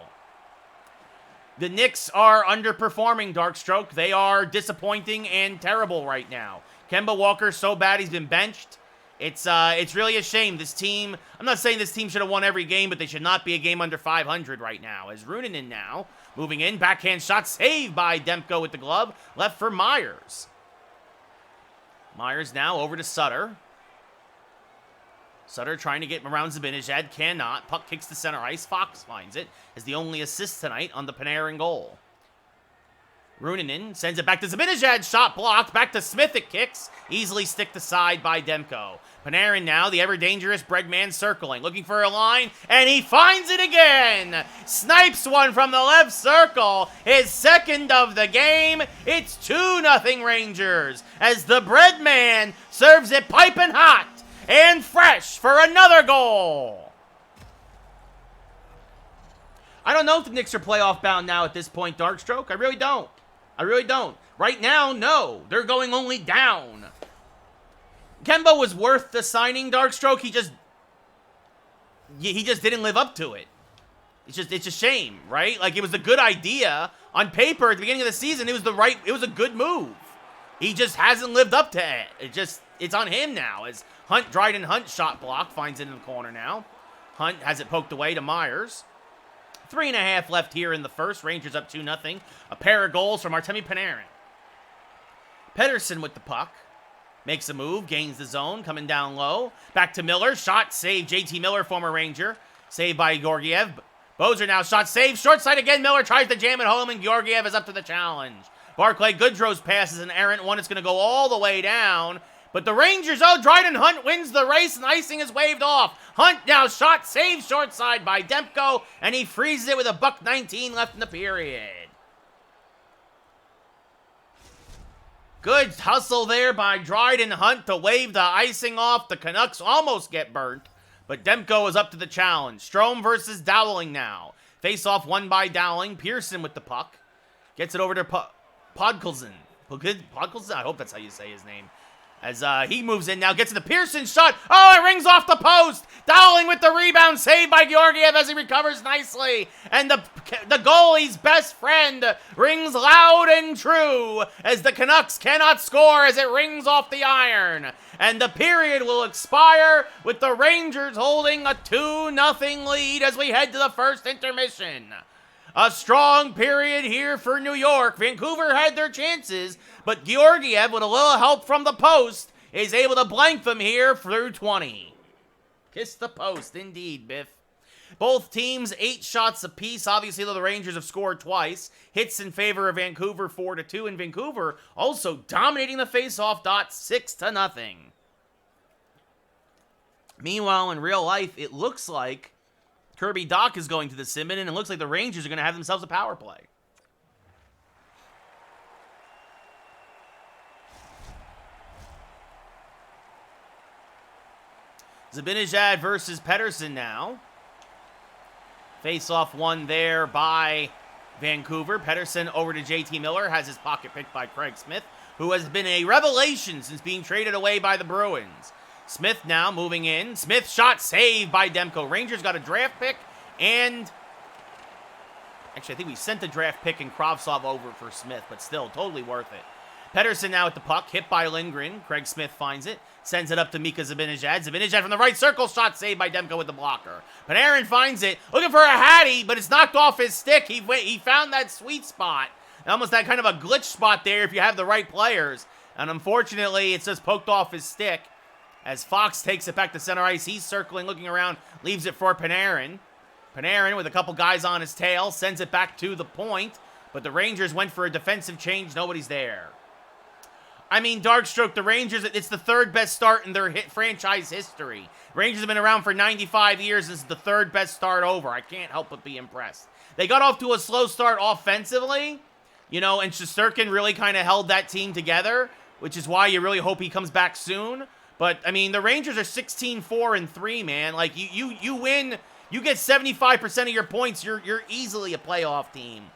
The Knicks are underperforming, Darkstroke. They are disappointing and terrible right now. Kemba Walker so bad he's been benched. It's really a shame. This team, I'm not saying this team should have won every game, but they should not be a game under 500 right now. As Runinen now, moving in, backhand shot saved by Demko with the glove. Left for Myers. Myers now over to Sutter. Sutter trying to get around Zibanejad, cannot. Puck kicks to center ice. Fox finds it as the only assist tonight on the Panarin goal. Runinen sends it back to Zibanejad. Shot blocked. Back to Smith. It kicks. Easily sticked aside by Demko. Panarin now, the ever-dangerous Bregman circling. Looking for a line, and he finds it again. Snipes one from the left circle. His second of the game. It's 2-0 Rangers as the Breadman serves it piping hot and fresh for another goal. I don't know if the Knicks are playoff bound now at this point, Darkstroke. I really don't. Right now, no. They're going only down. Kemba was worth the signing, Darkstroke. He just didn't live up to it. It's a shame, right? Like, it was a good idea. On paper, at the beginning of the season, it was a good move. He just hasn't lived up to it. It's on him now, as Dryden Hunt shot block, finds it in the corner now. Hunt has it poked away to Myers. 3.5 left here in the first. Rangers up 2-0. A pair of goals from Artemi Panarin. Pettersson with the puck. Makes a move, gains the zone, coming down low. Back to Miller, shot, save, JT Miller, former Ranger. Saved by Georgiev. Bozer now, shot, save, short side again. Miller tries to jam it home, and Georgiev is up to the challenge. Barclay Goodrow's pass is an errant one. It's going to go all the way down. But the Rangers, Dryden Hunt wins the race, and icing is waved off. Hunt now, shot, save, short side by Demko, and he freezes it with $1:19 left in the period. Good hustle there by Dryden Hunt to wave the icing off. The Canucks almost get burnt, but Demko is up to the challenge. Strome versus Dowling now. Face-off won by Dowling. Pearson with the puck. Gets it over to Podkolzin. Podkolzin? I hope that's how you say his name. As he moves in now, gets to the Pearson shot. Oh, it rings off the post. Dowling with the rebound, saved by Georgiev as he recovers nicely. And the goalie's best friend rings loud and true as the Canucks cannot score as it rings off the iron. And the period will expire with the Rangers holding a 2-0 lead as we head to the first intermission. A strong period here for New York. Vancouver had their chances, but Georgiev, with a little help from the post, is able to blank them here through 20. Kiss the post, indeed, Biff. Both teams 8 shots apiece. Obviously, though, the Rangers have scored twice. Hits in favor of Vancouver 4-2, and Vancouver also dominating the face-off dot 6-0. Meanwhile, in real life, it looks like Kirby Dach is going to the Simon, and it looks like the Rangers are going to have themselves a power play. Zibanejad versus Pettersson now. Face-off won there by Vancouver. Pettersson over to JT Miller, has his pocket picked by Craig Smith, who has been a revelation since being traded away by the Bruins. Smith now moving in. Smith shot saved by Demko. Rangers got a draft pick, and actually I think we sent the draft pick and Kravtsov over for Smith, but still totally worth it. Pettersson now at the puck, hit by Lindgren. Craig Smith finds it, sends it up to Mika Zibanejad. Zibanejad from the right circle, shot saved by Demko with the blocker. Panarin finds it, looking for a hattie, but it's knocked off his stick. He found that sweet spot, almost that kind of a glitch spot there if you have the right players, and unfortunately it's just poked off his stick. As Fox takes it back to center ice, he's circling, looking around, leaves it for Panarin. Panarin with a couple guys on his tail, sends it back to the point, but the Rangers went for a defensive change. Nobody's there. I mean, Darkstroke, the Rangers, it's the third best start in their franchise history. Rangers have been around for 95 years. This is the third best start over. I can't help but be impressed. They got off to a slow start offensively, and Shesterkin really kind of held that team together, which is why you really hope he comes back soon. But, I mean, the Rangers are 16-4-3, man. Like, you win, you get 75% of your points, you're easily a playoff team.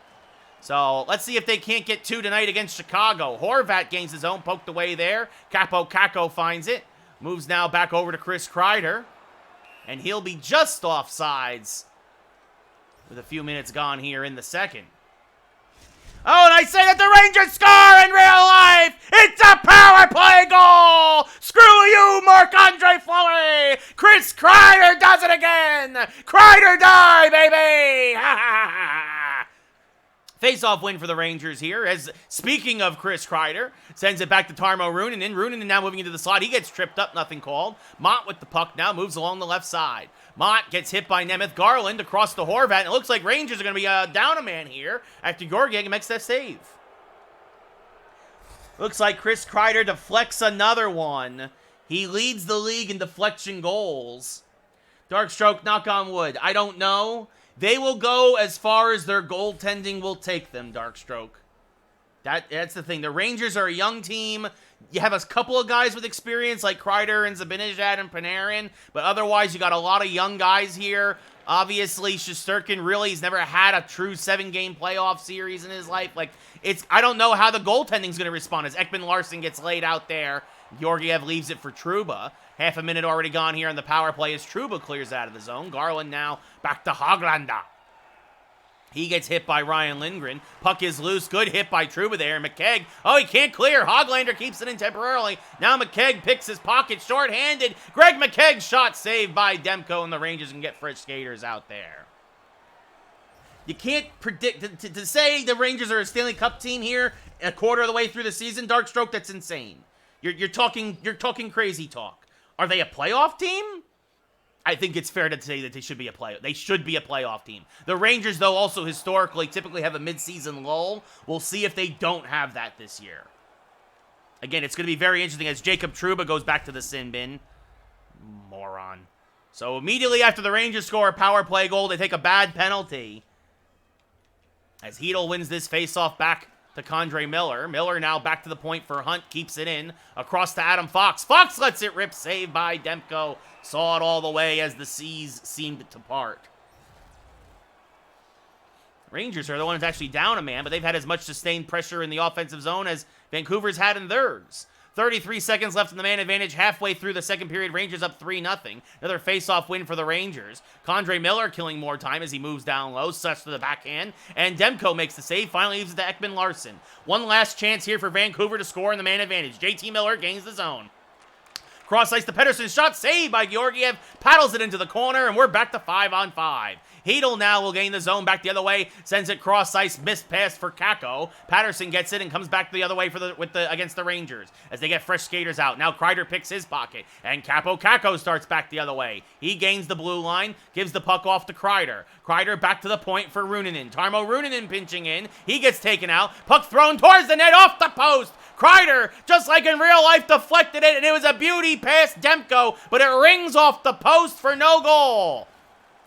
So, let's see if they can't get 2 tonight against Chicago. Horvat gains his own, poked away there. Kako finds it. Moves now back over to Chris Kreider. And he'll be just offsides with a few minutes gone here in the second. Oh, and I say that the Rangers score in real life! It's a power play goal! Screw you, Marc-Andre Fleury! Chris Kreider does it again! Kreider die, baby! Ha ha ha! Face-off win for the Rangers here, as, speaking of Chris Kreider, sends it back to Tarmo Reunanen, and Reunanen now moving into the slot. He gets tripped up, nothing called. Mott with the puck now, moves along the left side. Mott gets hit by Nemeth Garland across the Horvat, and it looks like Rangers are going to be down a man here after Georgiev makes that save. Looks like Chris Kreider deflects another one. He leads the league in deflection goals. Darkstroke, knock on wood. I don't know. They will go as far as their goaltending will take them, Darkstroke. That's the thing. The Rangers are a young team. You have a couple of guys with experience like Kreider and Zibanejad and Panarin, but otherwise you got a lot of young guys here. Obviously, Shesterkin really has never had a true 7-game playoff series in his life. I don't know how the goaltending's going to respond as Ekman Larsson gets laid out there. Georgiev leaves it for Trouba. Half a minute already gone here on the power play as Trouba clears out of the zone. Garland now back to Hoglander. He gets hit by Ryan Lindgren. Puck is loose. Good hit by Trouba there. McKegg. Oh, he can't clear. Hoglander keeps it in temporarily. Now McKegg picks his pocket short-handed. Greg McKegg shot saved by Demko, and the Rangers can get fresh skaters out there. You can't predict. To say the Rangers are a Stanley Cup team here a quarter of the way through the season, Darkstroke, that's insane. You're talking crazy talk. Are they a playoff team? I think it's fair to say that they should be a playoff team. The Rangers, though, also historically typically have a midseason lull. We'll see if they don't have that this year. Again, it's going to be very interesting as Jacob Trouba goes back to the sin bin. Moron. So immediately after the Rangers score a power play goal, they take a bad penalty. As Hedel wins this faceoff back to Condre Miller. Miller now back to the point for Hunt. Keeps it in. Across to Adam Fox. Fox lets it rip. Saved by Demko. Saw it all the way as the seas seemed to part. Rangers are the ones actually down a man, but they've had as much sustained pressure in the offensive zone as Vancouver's had in theirs. 33 seconds left in the man advantage. Halfway through the second period, Rangers up 3-0. Another face-off win for the Rangers. Condre Miller killing more time as he moves down low. Such to the backhand. And Demko makes the save. Finally leaves it to Ekman Larsson. One last chance here for Vancouver to score in the man advantage. JT Miller gains the zone. Cross ice to Pettersson. Shot saved by Georgiev. Paddles it into the corner, and we're back to 5-on-5. Hedel now will gain the zone back the other way. Sends it cross ice. Missed pass for Kakko. Patterson gets it and comes back the other way against the Rangers as they get fresh skaters out. Now Kreider picks his pocket, and Kakko starts back the other way. He gains the blue line, gives the puck off to Kreider. Kreider back to the point for Ruunanen. Tarmo Ruunanen pinching in. He gets taken out. Puck thrown towards the net off the post. Kreider, just like in real life, deflected it, and it was a beauty past Demko, but it rings off the post for no goal.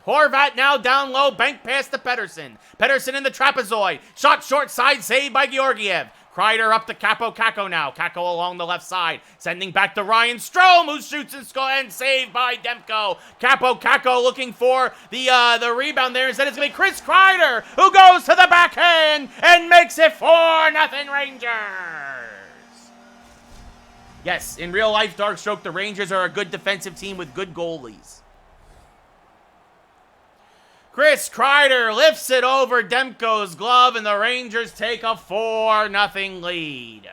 Horvat now down low, bank pass to Pettersson. Pettersson in the trapezoid. Shot short side, saved by Georgiev. Kreider up to Kakko now. Kakko along the left side. Sending back to Ryan Strome, who shoots and saved by Demko. Kakko looking for the rebound there. Instead, it's going to be Chris Kreider, who goes to the backhand and makes it 4-0 Rangers. Yes, in real life, Darkstroke, the Rangers are a good defensive team with good goalies. Chris Kreider lifts it over Demko's glove, and the Rangers take a 4-0 lead.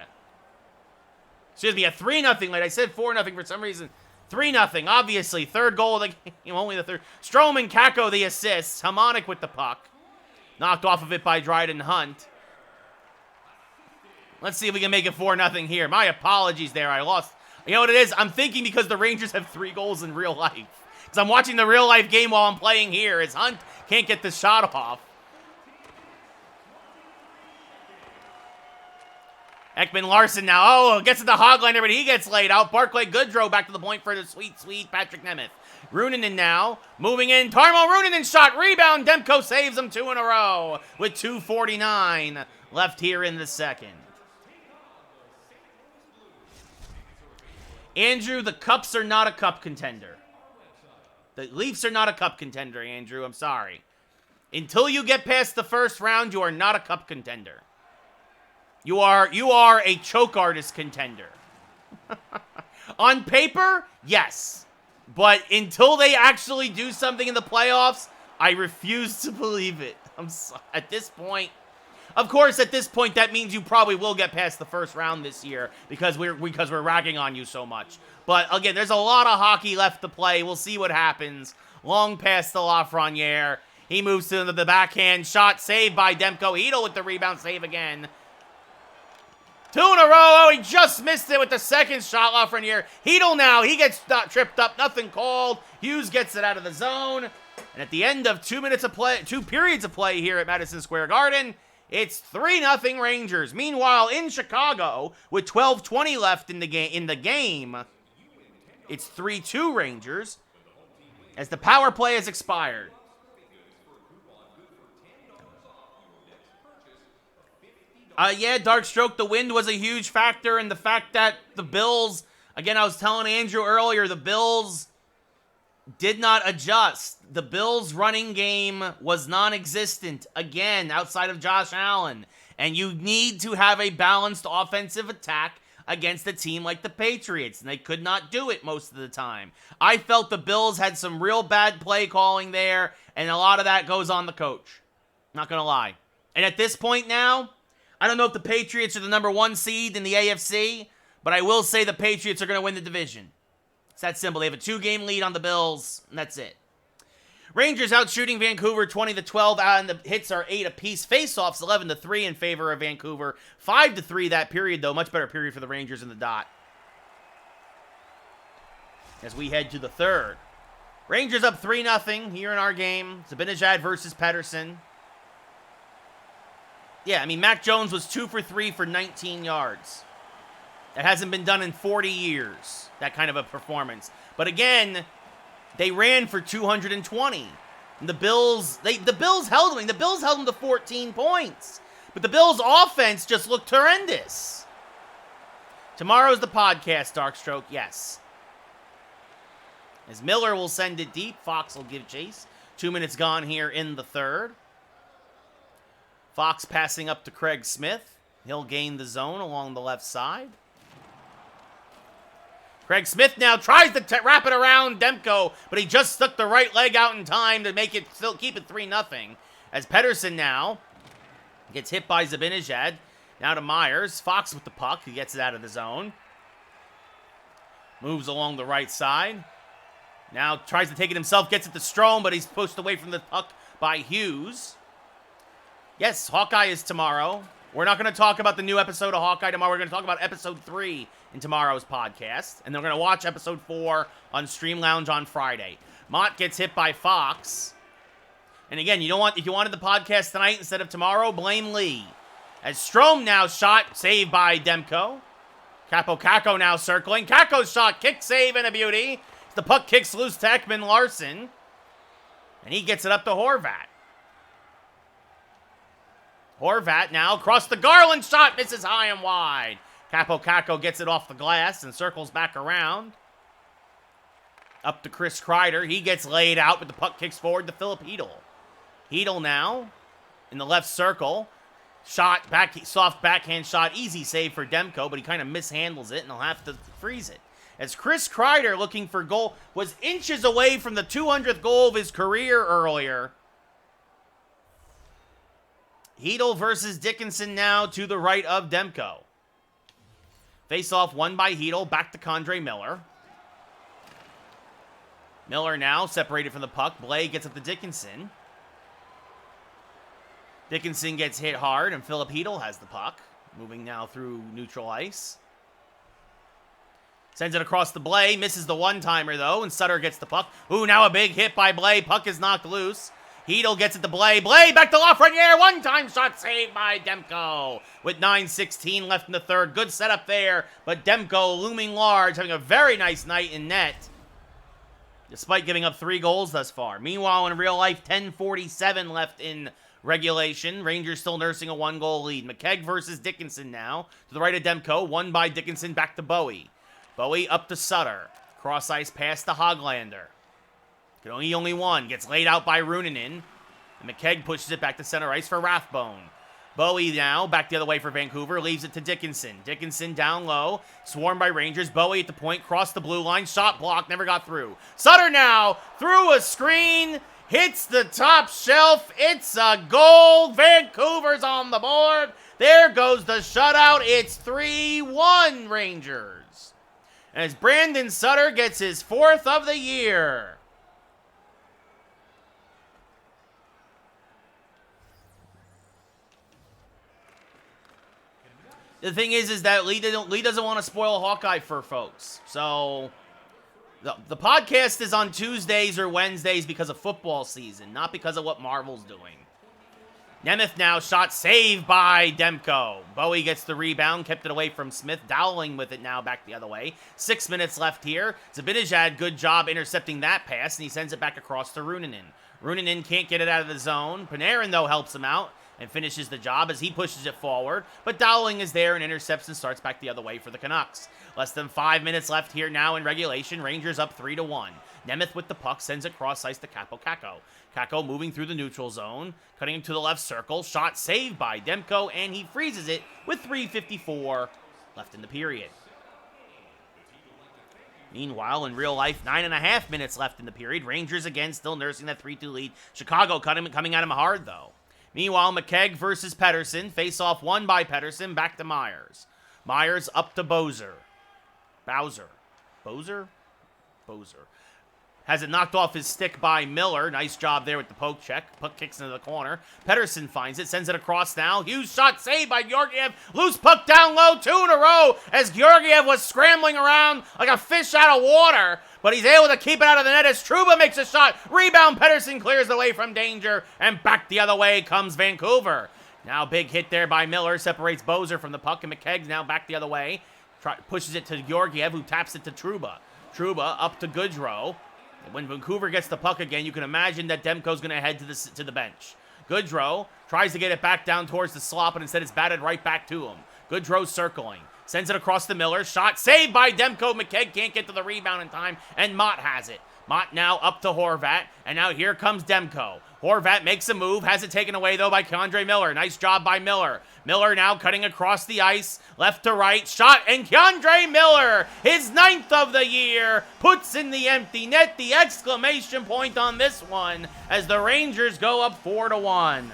Excuse me, a 3-0 lead. I said 4-0 for some reason. 3-0, obviously. Third goal of the game, only the third. Strome and Kakko the assists. Hamonic with the puck. Knocked off of it by Dryden Hunt. Let's see if we can make it 4-0 here. My apologies there. I lost. You know what it is? I'm thinking because the Rangers have 3 goals in real life. Because I'm watching the real life game while I'm playing here as Hunt can't get the shot off. Ekman Larsson now. Gets it to Hoglander, but he gets laid out. Barclay Goodrow back to the point for the sweet Patrick Nemeth. Ruunanen now. Moving in. Tarmo Ruunanen shot. Rebound. Demko saves him 2 in a row with 2:49 left here in the second. Andrew, the Cups are not a cup contender. The Leafs are not a cup contender, Andrew. I'm sorry. Until you get past the first round, you are not a cup contender. You are a choke artist contender. On paper, yes. But until they actually do something in the playoffs, I refuse to believe it. At this point, of course, at this point, that means you probably will get past the first round this year because we're ragging on you so much. But again, there's a lot of hockey left to play. We'll see what happens. Long pass to Lafreniere. He moves to the backhand shot, saved by Demko. Hedel with the rebound, save again. 2 in a row. Oh, he just missed it with the second shot, Lafreniere. Hedel now. He gets tripped up. Nothing called. Hughes gets it out of the zone. And at the end of 2 minutes of play, 2 periods of play here at Madison Square Garden, it's 3-0 Rangers. Meanwhile, in Chicago, with 12:20 left in the game, it's 3-2 Rangers as the power play has expired. Yeah, Darkstroke, the wind was a huge factor, and the fact that the Bills, again, I was telling Andrew earlier, the Bills did not adjust. The Bills' running game was non-existent, again, outside of Josh Allen. And you need to have a balanced offensive attack against a team like the Patriots, and they could not do it most of the time. I felt the Bills had some real bad play calling there, and a lot of that goes on the coach. Not going to lie. And at this point now, I don't know if the Patriots are the number 1 seed in the AFC, but I will say the Patriots are going to win the division. It's that simple. They have a 2-game lead on the Bills, and that's it. Rangers out shooting Vancouver 20-12, and the hits are 8 apiece. Faceoffs 11-3 in favor of Vancouver. 5-3 that period, though. Much better period for the Rangers in the dot. As we head to the third. Rangers up 3-0 here in our game. Zibanejad versus Pettersson. Yeah, I mean, Mac Jones was 2 for 3 for 19 yards. That hasn't been done in 40 years, that kind of a performance. But again, they ran for 220. And the Bills held them. The Bills held them to 14 points. But the Bills' offense just looked horrendous. Tomorrow's the podcast, Darkstroke, yes. As Miller will send it deep, Fox will give chase. 2 minutes gone here in the third. Fox passing up to Craig Smith. He'll gain the zone along the left side. Craig Smith now tries to wrap it around Demko, but he just stuck the right leg out in time to make it still keep it 3-0. As Pettersson now gets hit by Zibanejad. Now to Myers. Fox with the puck. He gets it out of the zone. Moves along the right side. Now tries to take it himself. Gets it to Strome, but he's pushed away from the puck by Hughes. Yes, Hawkeye is tomorrow. We're not going to talk about the new episode of Hawkeye tomorrow. We're going to talk about episode 3 in tomorrow's podcast. And they're going to watch episode 4 on Stream Lounge on Friday. Mott gets hit by Fox. And again, if you wanted the podcast tonight instead of tomorrow, blame Lee. As Strome now shot, saved by Demko. Kako now circling. Kako's shot, kick save, and a beauty. The puck kicks loose to Ekman Larson. And he gets it up to Horvat. Horvat now across the Garland shot, misses high and wide. Kako gets it off the glass and circles back around. Up to Chris Kreider. He gets laid out, but the puck kicks forward to Philip Hedl. Hedl now in the left circle. Shot, soft backhand shot, easy save for Demko, but he kind of mishandles it and he'll have to freeze it. As Chris Kreider, looking for goal, was inches away from the 200th goal of his career earlier. Hedl versus Dickinson now to the right of Demko. Face-off won by Hedl, back to Condre Miller. Miller now separated from the puck. Blay gets up to Dickinson. Dickinson gets hit hard, and Philip Hedl has the puck. Moving now through neutral ice. Sends it across the Blay, misses the one-timer, though, and Sutter gets the puck. Ooh, now a big hit by Blay. Puck is knocked loose. Hedl gets it to Blay. Blay back to Lafreniere. One-time shot saved by Demko. With 9:16 left in the third. Good setup there, but Demko looming large, having a very nice night in net, despite giving up 3 goals thus far. Meanwhile, in real life, 10:47 left in regulation. Rangers still nursing a 1-goal lead. McKegg versus Dickinson now. To the right of Demko. Won by Dickinson. Back to Bowie. Bowie up to Sutter. Cross ice pass to Hoglander. Only one. Gets laid out by Runanen. And McKegg pushes it back to center ice for Rathbone. Bowie now back the other way for Vancouver. Leaves it to Dickinson. Dickinson down low. Swarmed by Rangers. Bowie at the point. Crossed the blue line. Shot blocked. Never got through. Sutter now through a screen. Hits the top shelf. It's a goal. Vancouver's on the board. There goes the shutout. It's 3-1 Rangers. As Brandon Sutter gets his 4th of the year. The thing is that Lee doesn't want to spoil Hawkeye for folks. So the podcast is on Tuesdays or Wednesdays because of football season, not because of what Marvel's doing. Nemeth now shot saved by Demko. Bowie gets the rebound, kept it away from Smith. Dowling with it now back the other way. 6 minutes left here. Zibanejad, good job intercepting that pass, and he sends it back across to Runanen. Runanen can't get it out of the zone. Panarin, though, helps him out and finishes the job as he pushes it forward. But Dowling is there and intercepts and starts back the other way for the Canucks. Less than 5 minutes left here now in regulation. Rangers up 3-1. Nemeth with the puck sends it cross ice to Kako. Kako moving through the neutral zone, cutting him to the left circle. Shot saved by Demko, and he freezes it with 3:54 left in the period. Meanwhile, in real life, 9.5 minutes left in the period. Rangers again still nursing that 3-2 lead. Chicago coming at him hard, though. Meanwhile, McKegg versus Pedersen. Face-off won by Pedersen. Back to Myers. Myers up to Bowser. Bowser. Bowser? Bowser. Has it knocked off his stick by Miller. Nice job there with the poke check. Puck kicks into the corner. Pedersen finds it. Sends it across now. Huge shot saved by Georgiev. Loose puck down low. 2 in a row as Georgiev was scrambling around like a fish out of water. But he's able to keep it out of the net as Trouba makes a shot. Rebound. Pedersen clears away from danger. And back the other way comes Vancouver. Now big hit there by Miller. Separates Bowser from the puck. And McKegg's now back the other way. Pushes it to Georgiev, who taps it to Trouba. Trouba up to Goodrow. When Vancouver gets the puck again, you can imagine that Demko's going to head to the bench. Goodrow tries to get it back down towards the slot, but instead it's batted right back to him. Goodrow circling. Sends it across to Miller. Shot saved by Demko. McKegg can't get to the rebound in time, and Mott has it. Mott now up to Horvat, and now here comes Demko. Horvat makes a move, has it taken away, though, by K'Andre Miller. Nice job by Miller. Miller now cutting across the ice, left to right, shot, and K'Andre Miller, his 9th of the year, puts in the empty net. The exclamation point on this one as the Rangers go up 4-1.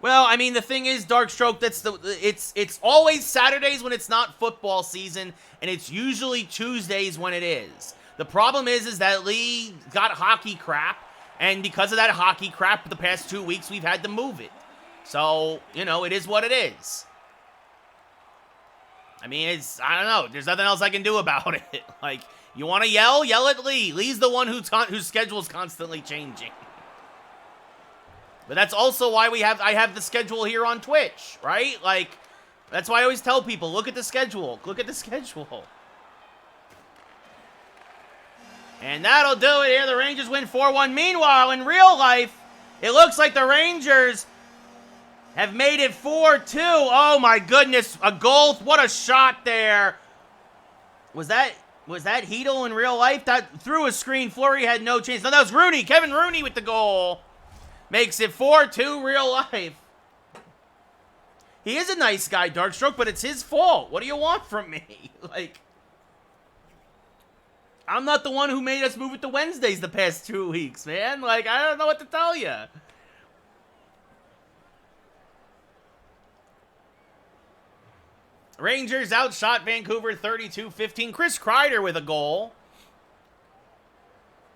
Well, I mean, the thing is, Darkstroke, it's always Saturdays when it's not football season, and it's usually Tuesdays when it is. The problem is that Lee got hockey crap, and because of that hockey crap, the past 2 weeks, we've had to move it. So, you know, it is what it is. I mean, I don't know. There's nothing else I can do about it. Like, you want to yell? Yell at Lee. Lee's the one whose schedule is constantly changing. But that's also why I have the schedule here on Twitch, right? Like, that's why I always tell people, look at the schedule. Look at the schedule. And that'll do it here. The Rangers win 4-1. Meanwhile, in real life, it looks like the Rangers have made it 4-2. Oh, my goodness. A goal. What a shot there. Was that Hedel in real life? That threw a screen. Fleury had no chance. No, that was Rooney. Kevin Rooney with the goal. Makes it 4-2 real life. He is a nice guy, Darkstroke, but it's his fault. What do you want from me? Like, I'm not the one who made us move it to Wednesdays the past 2 weeks, man. Like, I don't know what to tell you. Rangers outshot Vancouver 32-15. Chris Kreider with a goal.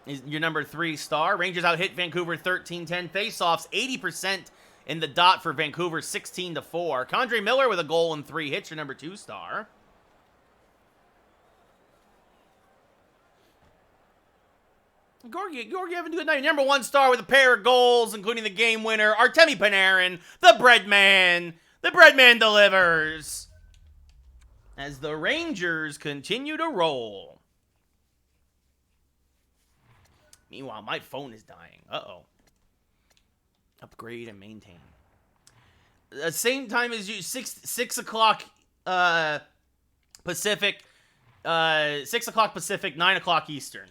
Is your number 3 star. Rangers out hit Vancouver 13-10. Faceoffs 80% in the dot for Vancouver 16-4. K'Andre Miller with a goal and 3 hits, your number 2 star. Georgiev having a good night. Number 1 star with a pair of goals, including the game winner, Artemi Panarin, the bread man. The bread man delivers. As the Rangers continue to roll. Meanwhile, my phone is dying. Uh-oh. Upgrade and maintain. The same time as you, 6 o'clock Pacific. 6 o'clock Pacific, 9 o'clock Eastern.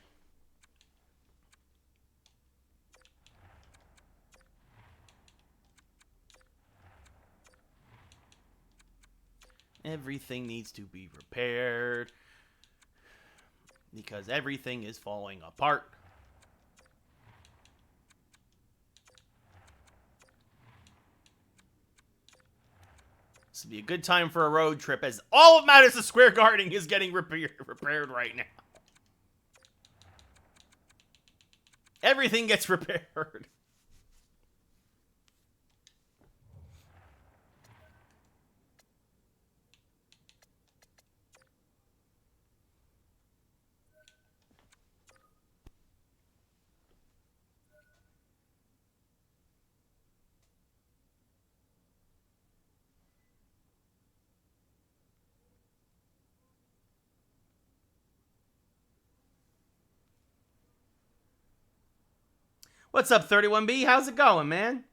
Everything needs to be repaired. Because everything is falling apart. This would be a good time for a road trip, as all of Madison Square Garden is getting repaired right now. Everything gets repaired. What's up, 31B? How's it going, man?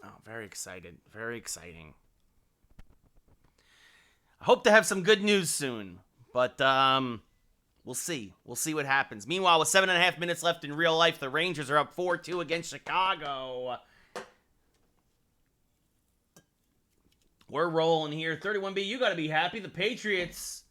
Oh, very excited. Very exciting. I hope to have some good news soon. But, We'll see. We'll see what happens. Meanwhile, with 7.5 minutes left in real life, the Rangers are up 4-2 against Chicago. We're rolling here. 31B, you got to be happy. The Patriots.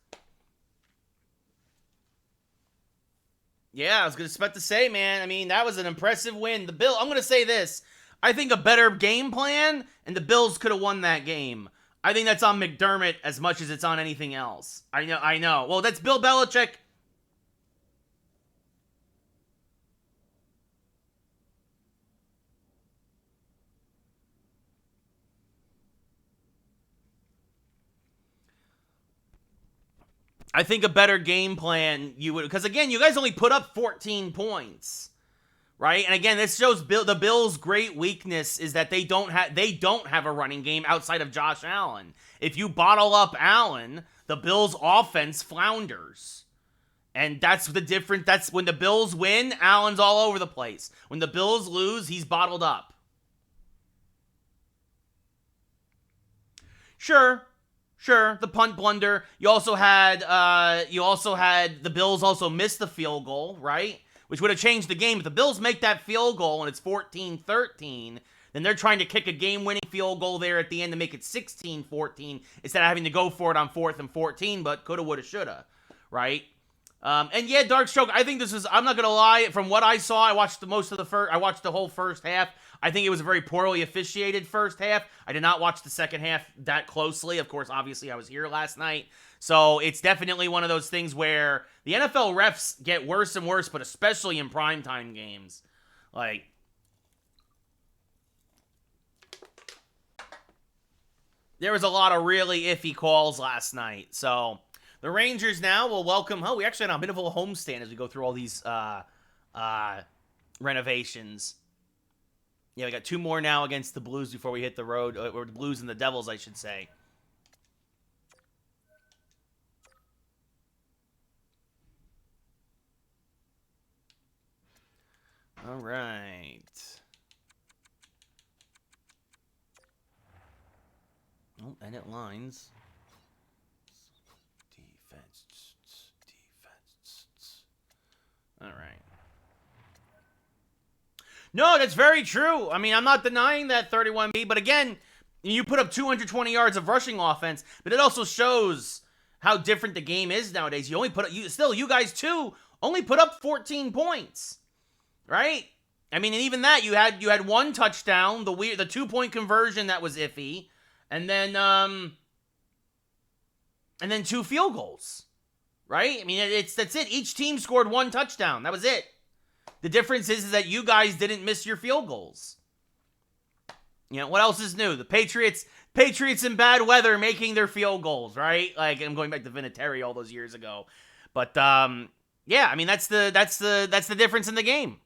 Yeah, I was going to say, man. I mean, that was an impressive win. I'm going to say this. I think a better game plan, and the Bills could have won that game. I think that's on McDermott as much as it's on anything else. I know. Well, that's Bill Belichick. I think a better game plan you would, because again, you guys only put up 14 points, right? And again, this shows the Bills' great weakness is that they don't have a running game outside of Josh Allen. If you bottle up Allen, the Bills' offense flounders, and that's the difference. That's when the Bills win, Allen's all over the place. When the Bills lose, he's bottled up. Sure, the punt blunder. You also had the Bills also miss the field goal, right? Which would have changed the game. If the Bills make that field goal and it's 14-13, then they're trying to kick a game-winning field goal there at the end to make it 16-14 instead of having to go for it on 4th and 14, but coulda, woulda, shoulda, right? And yeah, Darkstroke, I think this is, I'm not going to lie, from what I saw, I watched the whole first half. I think it was a very poorly officiated first half. I did not watch the second half that closely. Of course, obviously, I was here last night. So it's definitely one of those things where the NFL refs get worse and worse, but especially in primetime games. Like, there was a lot of really iffy calls last night. So the Rangers now will welcome, we actually had a bit of a homestand as we go through all these renovations. Yeah, we got 2 more now against the Blues before we hit the road, or the Blues and the Devils, I should say. All right. Oh, edit lines. Defense. All right. No, that's very true. I mean, I'm not denying that 31B, but again, you put up 220 yards of rushing offense, but it also shows how different the game is nowadays. You guys too only put up 14 points, right? I mean, and even that you had 1 touchdown, the 2-point conversion that was iffy, and then 2 field goals, right? I mean, that's it. Each team scored 1 touchdown. That was it. The difference is that you guys didn't miss your field goals. You know, what else is new? The Patriots in bad weather making their field goals, right? Like, I'm going back to Vinatieri all those years ago. But, yeah, I mean, that's the difference in the game.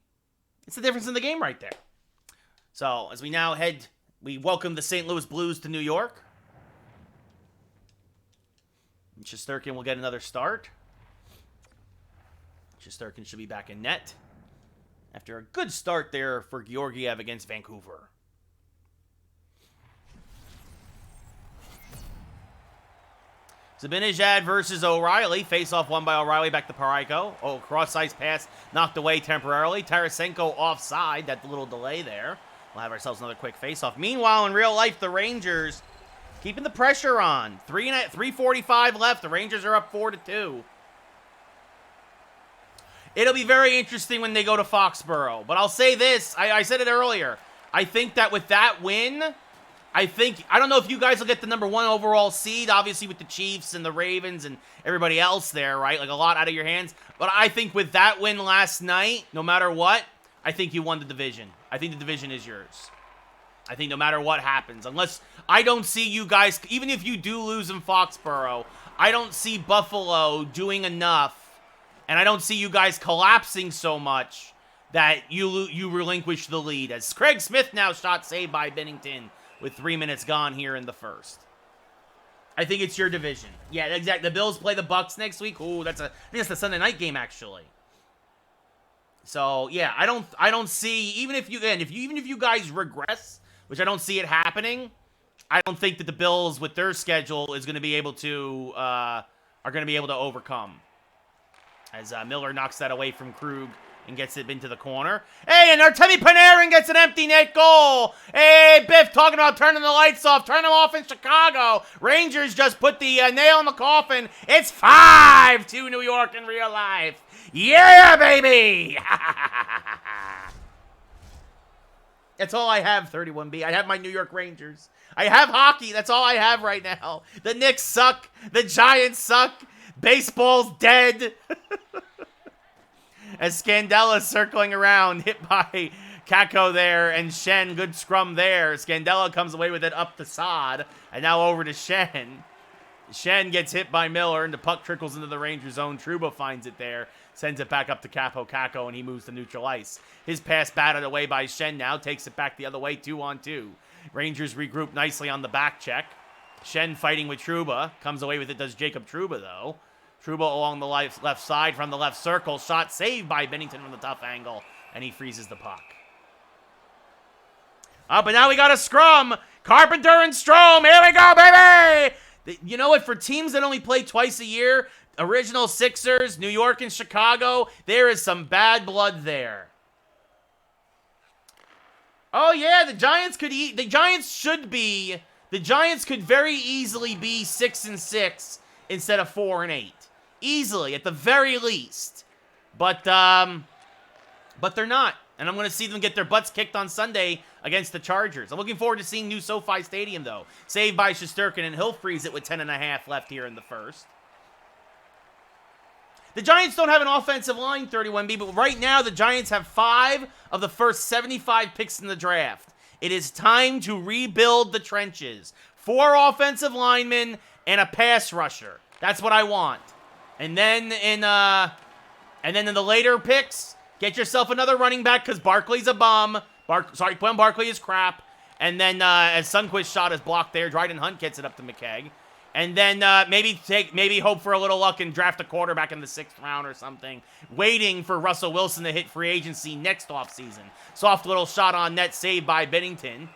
It's the difference in the game right there. So, as we now we welcome the St. Louis Blues to New York. Shesterkin will get another start. Shesterkin should be back in net after a good start there for Georgiev against Vancouver. Zibanejad versus O'Reilly. Face-off won by O'Reilly, back to Parayko. Oh, cross-ice pass knocked away temporarily. Tarasenko offside. That little delay there. We'll have ourselves another quick face-off. Meanwhile, in real life, the Rangers keeping the pressure on. 3:45 left. The Rangers are up 4-2. It'll be very interesting when they go to Foxborough. But I'll say this. I said it earlier. I think that with that win, I don't know if you guys will get the number 1 overall seed, obviously with the Chiefs and the Ravens and everybody else there, right? Like, a lot out of your hands. But I think with that win last night, no matter what, I think you won the division. I think the division is yours. I think no matter what happens, unless I don't see you guys, even if you do lose in Foxborough, I don't see Buffalo doing enough. And I don't see you guys collapsing so much that you relinquish the lead. As Craig Smith now shot saved by Bennington with 3 minutes gone here in the first. I think it's your division. Yeah, exactly. The Bills play the Bucks next week. Ooh, I think that's the Sunday night game actually. So yeah, I don't see, even if you guys regress, which I don't see it happening, I don't think that the Bills with their schedule are going to be able to overcome. As Miller knocks that away from Krug and gets it into the corner. Hey, and Artemi Panarin gets an empty net goal. Hey, Biff talking about turning the lights off. Turn them off in Chicago. Rangers just put the nail in the coffin. It's 5-2 New York in real life. Yeah, baby! That's all I have, 31B. I have my New York Rangers. I have hockey. That's all I have right now. The Knicks suck. The Giants suck. Baseball's dead. As Scandella's circling around, hit by Kakko there, and Schenn, good scrum there. Scandella comes away with it up the sod, and now over to Schenn. Schenn gets hit by Miller, and the puck trickles into the Ranger zone. Trouba finds it there, sends it back up to Kakko, and he moves to neutral ice. His pass batted away by Schenn now, takes it back the other way, 2-on-2. Rangers regroup nicely on the back check. Schenn fighting with Trouba, comes away with it, does Jacob Trouba, though. Trouba along the left side from the left circle. Shot saved by Bennington from the tough angle, and he freezes the puck. Oh, but now we got a scrum. Carpenter and Strome. Here we go, baby! You know what? For teams that only play twice a year, original Sixers, New York and Chicago, there is some bad blood there. Oh, yeah, the Giants could eat. The Giants could very easily be 6-6 instead of 4-8. Easily, at the very least. But they're not. And I'm going to see them get their butts kicked on Sunday against the Chargers. I'm looking forward to seeing new SoFi Stadium, though. Saved by Shesterkin, and he'll freeze it with 10.5 left here in the first. The Giants don't have an offensive line, 31B, but right now the Giants have 5 of the first 75 picks in the draft. It is time to rebuild the trenches. 4 offensive linemen and a pass rusher. That's what I want. And then in the later picks, get yourself another running back because Barkley's a bum. Quinn Barkley is crap. And then as Sundqvist's shot is blocked there, Dryden Hunt gets it up to McKegg. And then maybe hope for a little luck and draft a quarterback in the 6th round or something. Waiting for Russell Wilson to hit free agency next offseason. Soft little shot on net saved by Bennington.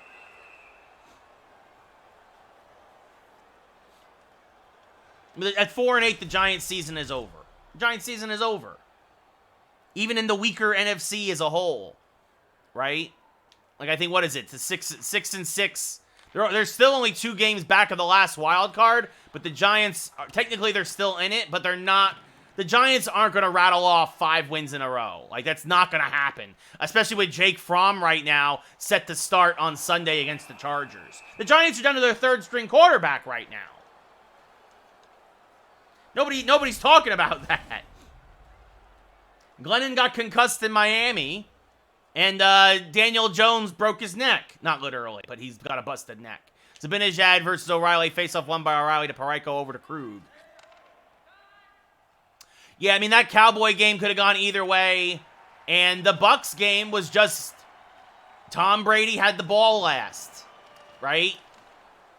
At 4-8, the Giants season is over. The Giants season is over. Even in the weaker NFC as a whole. Right? Like, I think, what is it? The 6-6. There's still only 2 games back of the last wild card, but the Giants, technically they're still in it, but they're not. The Giants aren't going to rattle off 5 wins in a row. Like, that's not going to happen. Especially with Jake Fromm right now set to start on Sunday against the Chargers. The Giants are down to their 3rd-string quarterback right now. Nobody's talking about that. Glennon got concussed in Miami, and Daniel Jones broke his neck. Not literally, but he's got a busted neck. Zibanejad versus O'Reilly. Face-off won by O'Reilly to Parayko over to Krug. Yeah, I mean, that Cowboy game could have gone either way, and the Bucks game was just Tom Brady had the ball last, right?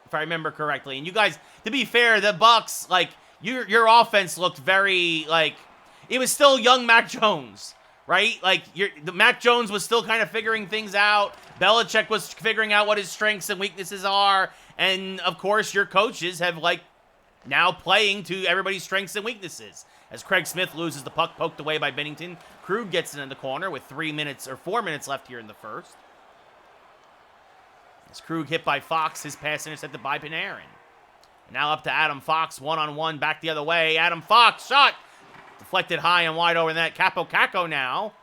If I remember correctly. And you guys, to be fair, the Bucks, like, your offense looked very, like, it was still young Mac Jones, right? Like, the Mac Jones was still kind of figuring things out. Belichick was figuring out what his strengths and weaknesses are. And, of course, your coaches have, like, now playing to everybody's strengths and weaknesses. As Craig Smith loses the puck, poked away by Bennington. Krug gets it in the corner with 4 minutes left here in the first. As Krug hit by Fox, his pass intercepted by Panarin. Now up to Adam Fox, one-on-one, back the other way. Adam Fox, shot! Deflected high and wide over the net. Kakko now.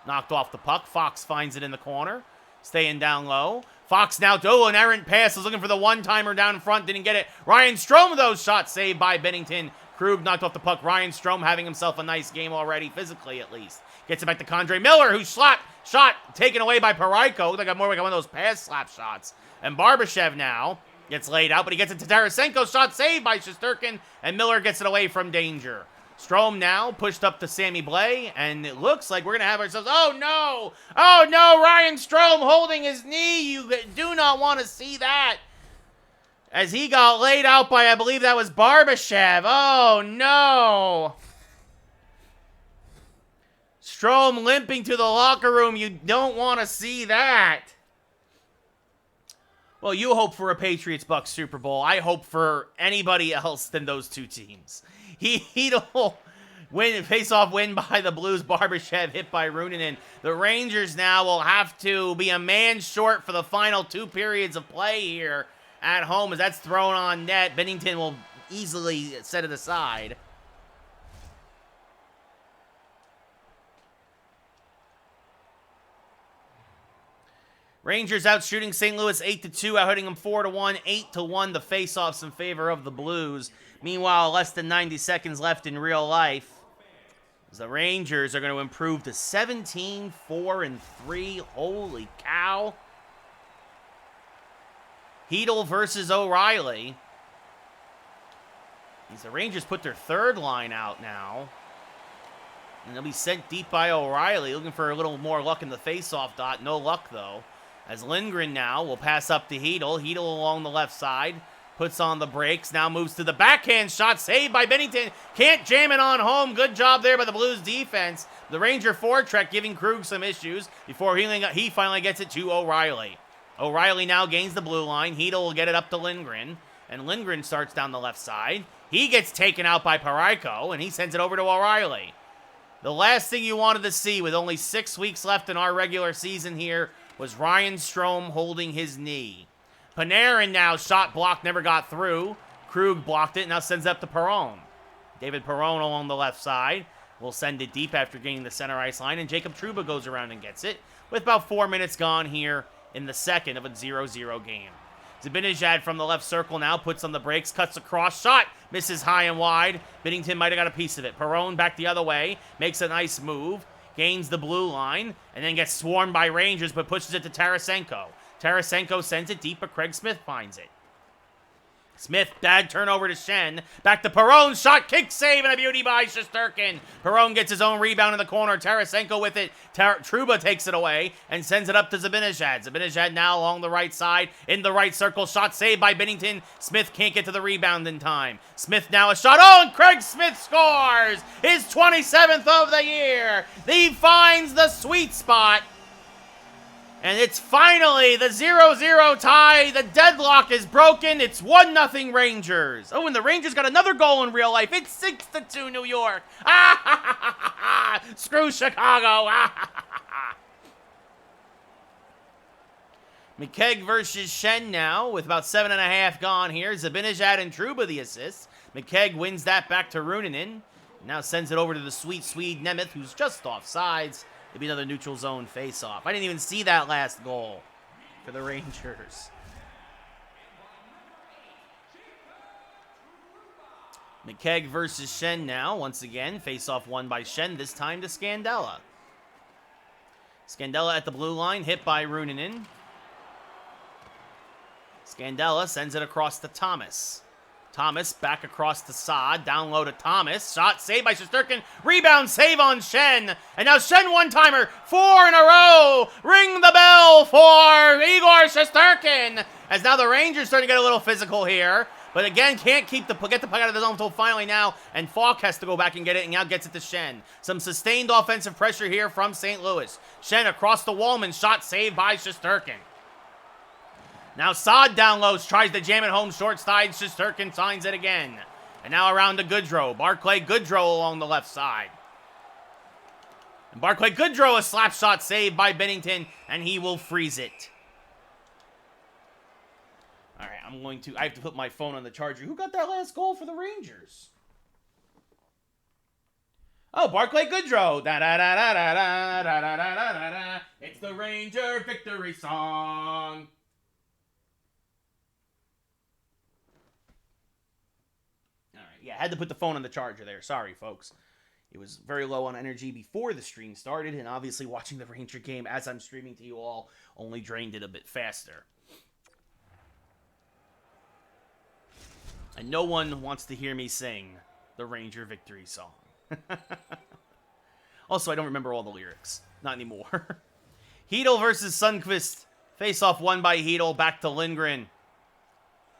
Knocked off the puck. Fox finds it in the corner. Staying down low. Fox now, an errant pass. Was looking for the one-timer down in front. Didn't get it. Ryan Strome, though, shot saved by Bennington. Krug knocked off the puck. Ryan Strome having himself a nice game already, physically at least. Gets it back to Condre Miller, who shot taken away by Parayko. Looked like more like one of those pass slap shots. And Barbashev now gets laid out, but he gets it to Tarasenko. Shot saved by Shesterkin, and Miller gets it away from danger. Strome now pushed up to Sammy Blais, and it looks like we're going to have ourselves... Oh, no! Oh, no! Ryan Strome holding his knee! You do not want to see that! As he got laid out by, I believe that was Barbashev. Oh, no! Strome limping to the locker room. You don't want to see that. Well, you hope for a Patriots-Bucks Super Bowl. I hope for anybody else than those two teams. Face-off win by the Blues. Barbashev hit by Runanen. The Rangers now will have to be a man short for the final 2 periods of play here at home as that's thrown on net. Bennington will easily set it aside. Rangers out shooting St. Louis 8-2, out hitting them 4-1, 8-1. The face-offs in favor of the Blues. Meanwhile, less than 90 seconds left in real life. As the Rangers are going to improve to 17-4-3. Holy cow. Hedel versus O'Reilly. As the Rangers put their third line out now. And they'll be sent deep by O'Reilly, looking for a little more luck in the face-off dot. No luck, though. As Lindgren now will pass up to Hedel. Hedel along the left side. Puts on the brakes. Now moves to the backhand shot. Saved by Bennington. Can't jam it on home. Good job there by the Blues defense. The Ranger forecheck giving Krug some issues before he finally gets it to O'Reilly. O'Reilly now gains the blue line. Hedel will get it up to Lindgren. And Lindgren starts down the left side. He gets taken out by Parayko. And he sends it over to O'Reilly. The last thing you wanted to see with only 6 weeks left in our regular season here was Ryan Strome holding his knee. Panarin now, shot blocked, never got through. Krug blocked it, now sends it up to Perron. David Perron along the left side will send it deep after gaining the center ice line, and Jacob Trouba goes around and gets it with about 4 minutes gone here in the second of a 0-0 game. Zibanejad from the left circle now puts on the brakes, cuts across, shot, misses high and wide. Binnington might have got a piece of it. Perron back the other way, makes a nice move, gains the blue line, and then gets swarmed by Rangers, but pushes it to Tarasenko. Tarasenko sends it deep, but Craig Smith finds it. Smith, bad turnover to Shen. Back to Perron, shot, kick, save, and a beauty by Shesterkin. Perron gets his own rebound in the corner. Tarasenko with it. Trouba takes it away and sends it up to Zibanejad. Zibanejad now along the right side, in the right circle. Shot saved by Binnington. Smith can't get to the rebound in time. Smith now a shot. Oh, and Craig Smith scores! His 27th of the year. He finds the sweet spot. And it's finally the 0-0 tie. The deadlock is broken. It's 1-0 Rangers. Oh, and the Rangers got another goal in real life. It's 6-2 New York. Screw Chicago. McKegg versus Shen now with about 7.5 gone here. Zibanejad and Trouba the assists. McKegg wins that back to Runanen. Now sends it over to the sweet Swede Nemeth, who's just off sides. It'll be another neutral zone face-off. I didn't even see that last goal for the Rangers. McKegg versus Shen now. Once again, face-off won by Shen, this time to Scandella. Scandella at the blue line, hit by Runanen. Scandella sends it across to Thomas. Thomas back across to Saad, down low to Thomas. Shot saved by Shesterkin. Rebound save on Shen. And now Shen one-timer. 4 in a row. Ring the bell for Igor Shesterkin. As now the Rangers starting to get a little physical here. But again, can't get the puck out of the zone until finally now. And Falk has to go back and get it, and now gets it to Shen. Some sustained offensive pressure here from St. Louis. Shen across the Wallman. Shot saved by Shesterkin. Now Saad down low, tries to jam it home short side. Shesterkin signs it again. And now around to Goodrow. Barclay Goodrow along the left side. And Barclay Goodrow, a slap shot saved by Binnington, and he will freeze it. All right, I have to put my phone on the charger. Who got that last goal for the Rangers? Oh, Barclay Goodrow. Da da da da da da da da da da da. It's the Ranger victory song. Yeah, I had to put the phone on the charger there. Sorry, folks. It was very low on energy before the stream started, and obviously watching the Ranger game as I'm streaming to you all only drained it a bit faster. And no one wants to hear me sing the Ranger victory song. Also, I don't remember all the lyrics. Not anymore. Hedel versus Sundqvist. Face-off won by Hedel. Back to Lindgren.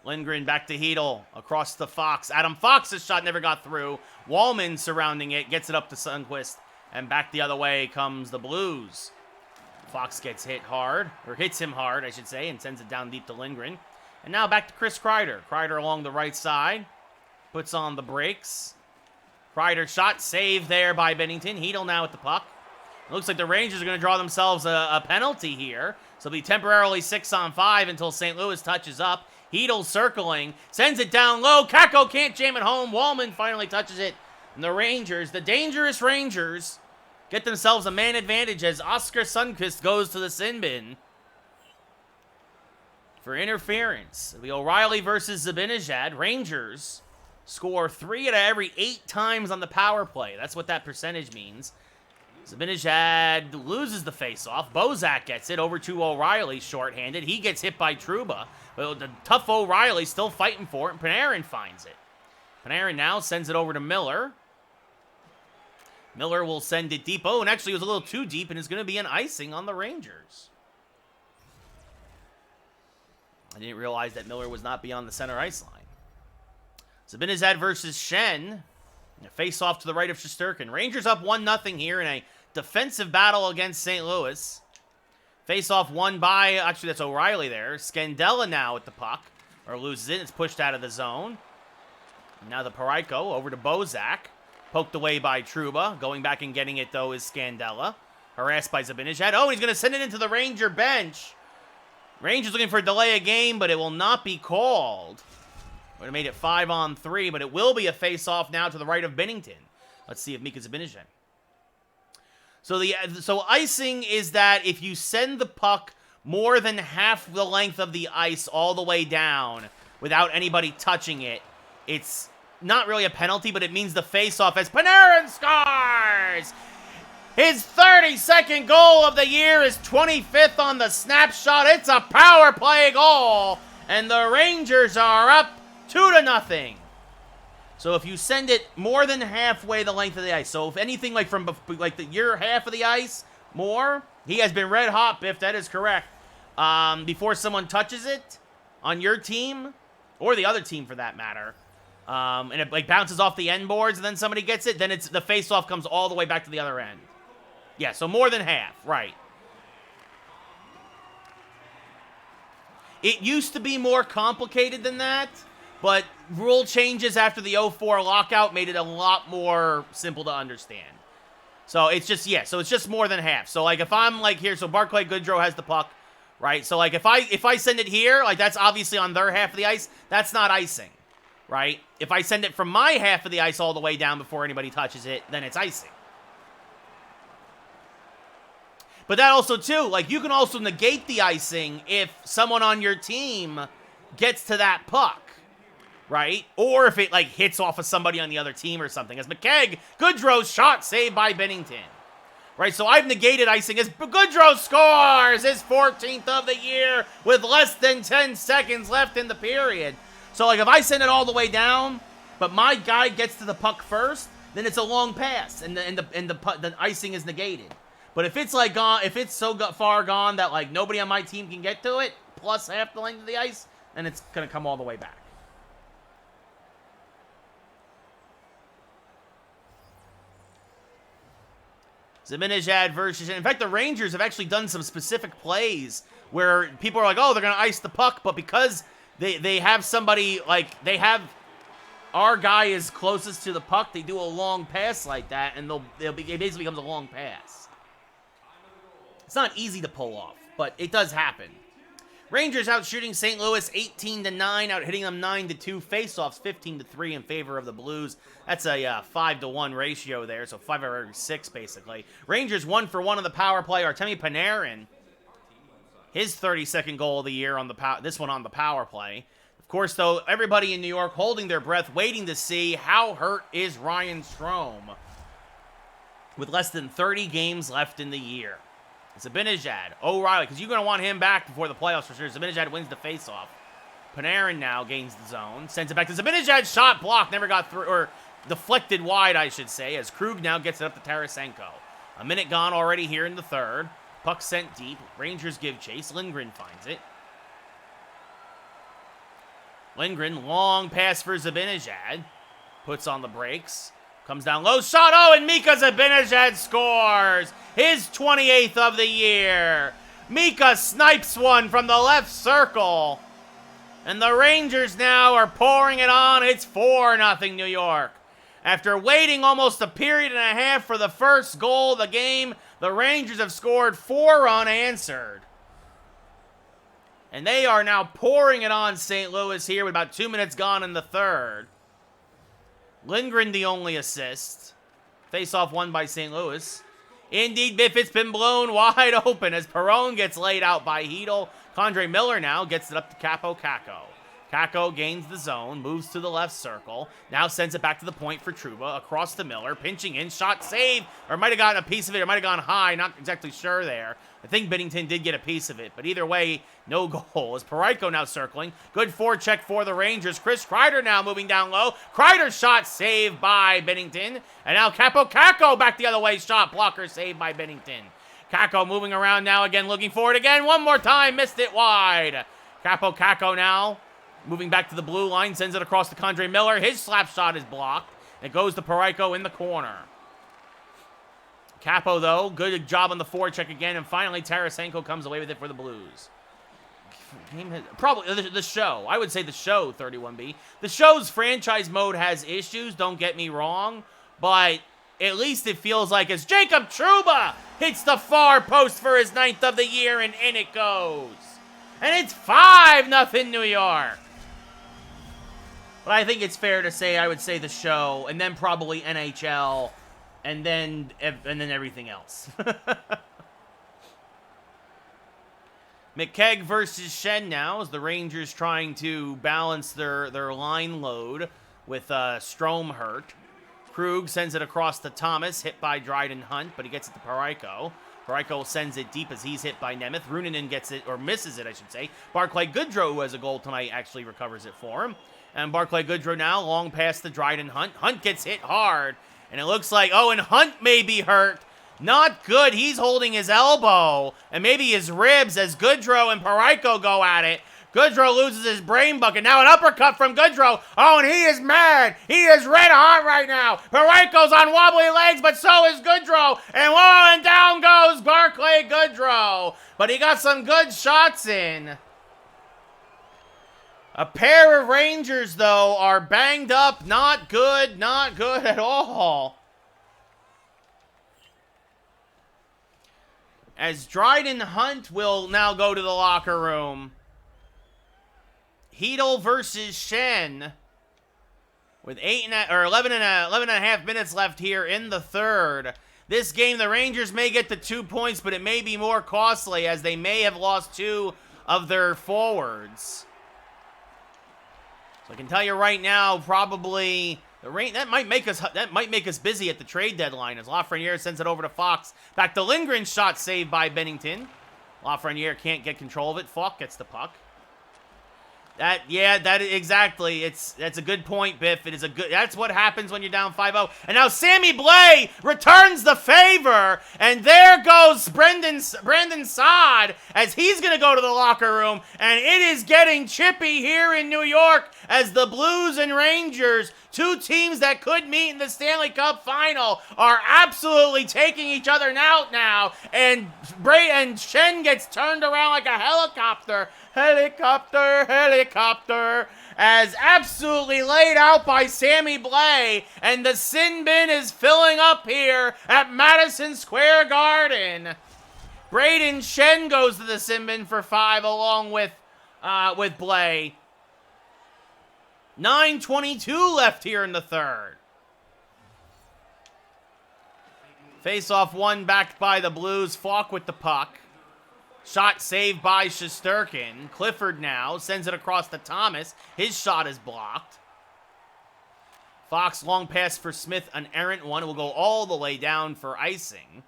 Lindgren back to Hedel, across to Fox. Adam Fox's shot never got through. Wallman surrounding it, gets it up to Sundqvist. And back the other way comes the Blues. Fox gets hit hard, or hits him hard, I should say, and sends it down deep to Lindgren. And now back to Chris Kreider. Kreider along the right side, puts on the brakes. Kreider shot saved there by Binnington. Hedel now at the puck. It looks like the Rangers are going to draw themselves a penalty here. So it'll be temporarily 6-on-5 until St. Louis touches up. Hedel circling, sends it down low. Kakko can't jam it home. Wallman finally touches it. And the Rangers, the dangerous Rangers, get themselves a man advantage as Oscar Sundqvist goes to the sin bin for interference. It'll be O'Reilly versus Zibanejad. Rangers score 3 out of every 8 times on the power play. That's what that percentage means. Zibanejad loses the faceoff. Bozak gets it over to O'Reilly, shorthanded. He gets hit by Trouba. But the tough O'Reilly still fighting for it, and Panarin finds it. Panarin now sends it over to Miller. Miller will send it deep. Oh, and actually it was a little too deep, and it's going to be an icing on the Rangers. I didn't realize that Miller was not beyond the center ice line. Zibanejad versus Shen. A face-off to the right of Shesterkin. Rangers up 1-0 here in a defensive battle against St. Louis. Face-off won by, actually that's O'Reilly there. Scandella now at the puck. Or loses it. It's pushed out of the zone. Now the Parayko over to Bozak. Poked away by Trouba. Going back and getting it, though, is Scandella. Harassed by Zibanejad. Oh, he's going to send it into the Ranger bench. Rangers looking for a delay of game, but it will not be called. Would have made it 5-on-3, but it will be a face-off now to the right of Binnington. Let's see if Mika Zibanejad. So icing is that if you send the puck more than half the length of the ice all the way down without anybody touching it, it's not really a penalty, but it means the face-off as Panarin scores! His 32nd goal of the year is 25th on the snapshot. It's a power play goal, and the Rangers are up 2-0. So if you send it more than halfway the length of the ice, so if anything like from your half of the ice more, he has been red hot, Biff, that is correct. Before someone touches it on your team, or the other team for that matter, and it like bounces off the end boards and then somebody gets it, then it's the face-off comes all the way back to the other end. Yeah, so more than half, right. It used to be more complicated than that, but rule changes after the 04 lockout made it a lot more simple to understand. So it's just, yeah, so it's just more than half. So like if I'm like here, so Barclay Goodrow has the puck, right? So like if I send it here, like that's obviously on their half of the ice, that's not icing, right? If I send it from my half of the ice all the way down before anybody touches it, then it's icing. But that also, too, like, you can also negate the icing if someone on your team gets to that puck, right? Or if it, like, hits off of somebody on the other team or something. As McKegg, Goodrow's shot saved by Binnington, right? So I've negated icing as Goodrow scores his 14th of the year with less than 10 seconds left in the period. So, like, if I send it all the way down, but my guy gets to the puck first, then it's a long pass, and the icing is negated. But if it's like gone, if it's so far gone that like nobody on my team can get to it, plus half the length of the ice, then it's gonna come all the way back. Zibanejad versus, in fact, the Rangers have actually done some specific plays where people are like, oh, they're gonna ice the puck, but because they have somebody like they have our guy is closest to the puck, they do a long pass like that, and it basically becomes a long pass. It's not easy to pull off, but it does happen. Rangers out shooting St. Louis 18-9, out hitting them 9-2. Faceoffs 15-3 in favor of the Blues. That's a 5-1 ratio there, so 5 out of every 6 basically. Rangers 1 for 1 on the power play. Artemi Panarin, his 32nd goal of the year on this one on the power play. Of course, though, everybody in New York holding their breath, waiting to see how hurt is Ryan Strome with less than 30 games left in the year. Zibanejad, O'Reilly, because you're going to want him back before the playoffs for sure. Zibanejad wins the faceoff. Panarin now gains the zone. Sends it back to Zibanejad. Shot blocked. Never got through, or deflected wide, I should say, as Krug now gets it up to Tarasenko. A minute gone already here in the third. Puck sent deep. Rangers give chase. Lindgren finds it. Lindgren, long pass for Zibanejad. Puts on the brakes. Comes down low, shot, oh, and Mika Zibanejad scores his 28th of the year. Mika snipes one from the left circle. And the Rangers now are pouring it on. It's 4-0 New York. After waiting almost a period and a half for the first goal of the game, the Rangers have scored 4 unanswered. And they are now pouring it on St. Louis here with about 2 minutes gone in the third. Lindgren the only assist. Face-off won by St. Louis. Indeed, Biff, it's been blown wide open as Perron gets laid out by Hedel. Condre Miller now gets it up to Capo Caco. Caco gains the zone, moves to the left circle, now sends it back to the point for Trouba, across to Miller, pinching in, shot save, or might have gotten a piece of it, or might have gone high, not exactly sure there. I think Binnington did get a piece of it, but either way, no goal. As Parayko now circling, good forecheck for the Rangers. Chris Kreider now moving down low. Kreider shot saved by Binnington, and now Capo Caco back the other way, shot blocker saved by Binnington. Caco moving around now again, looking for it again, one more time, missed it wide. Capo Caco now moving back to the blue line, sends it across to Condre Miller. His slap shot is blocked. It goes to Parayko in the corner. Capo, though, good job on the forecheck again, and finally Tarasenko comes away with it for the Blues. Probably the show. I would say the show, 31B. The show's franchise mode has issues, don't get me wrong, but at least it feels like as Jacob Trouba hits the far post for his 9th of the year, and in it goes. And it's 5-0 New York. But I think it's fair to say, I would say the show, and then probably NHL, and then everything else. McKegg versus Schenn now, as the Rangers trying to balance their line load with Strome hurt. Krug sends it across to Thomas, hit by Dryden Hunt, but he gets it to Parayko. Parayko sends it deep as he's hit by Nemeth. Runanen gets it, or misses it, I should say. Barclay Goodrow, who has a goal tonight, actually recovers it for him. And Barclay Goodrow now, long past the Dryden Hunt. Hunt gets hit hard, and it looks like, oh, and Hunt may be hurt. Not good. He's holding his elbow, and maybe his ribs as Goodrow and Parayko go at it. Goodrow loses his brain bucket. Now an uppercut from Goodrow. Oh, and he is mad. He is red hot right now. Parayko's on wobbly legs, but so is Goodrow. And whoa, and down goes Barclay Goodrow. But he got some good shots in. A pair of Rangers, though, are banged up. Not good at all. As Dryden Hunt will now go to the locker room. Hedel versus Schenn. With 11 and a half minutes left here in the third. This game, the Rangers may get the 2 points, but it may be more costly as they may have lost 2 of their forwards. So I can tell you right now, probably that might make us busy at the trade deadline as Lafreniere sends it over to Fox. Back to Lindgren, shot saved by Binnington. Lafreniere can't get control of it. Falk gets the puck. Exactly. That's a good point, Biff. That's what happens when you're down 5-0. And now Sammy Blais returns the favor, and there goes Brandon Saad as he's going to go to the locker room, and it is getting chippy here in New York as the Blues and Rangers, 2 teams that could meet in the Stanley Cup final, are absolutely taking each other out now, and Schenn gets turned around like a helicopter, as absolutely laid out by Sammy Blais, and the sin bin is filling up here at Madison Square Garden. Braden Schenn goes to the sin bin for 5 along with Blais. 9:22 left here in the third. Face-off won back by the Blues. Falk with the puck. Shot saved by Shesterkin. Clifford now sends it across to Thomas. His shot is blocked. Fox long pass for Smith, an errant one. It will go all the way down for icing.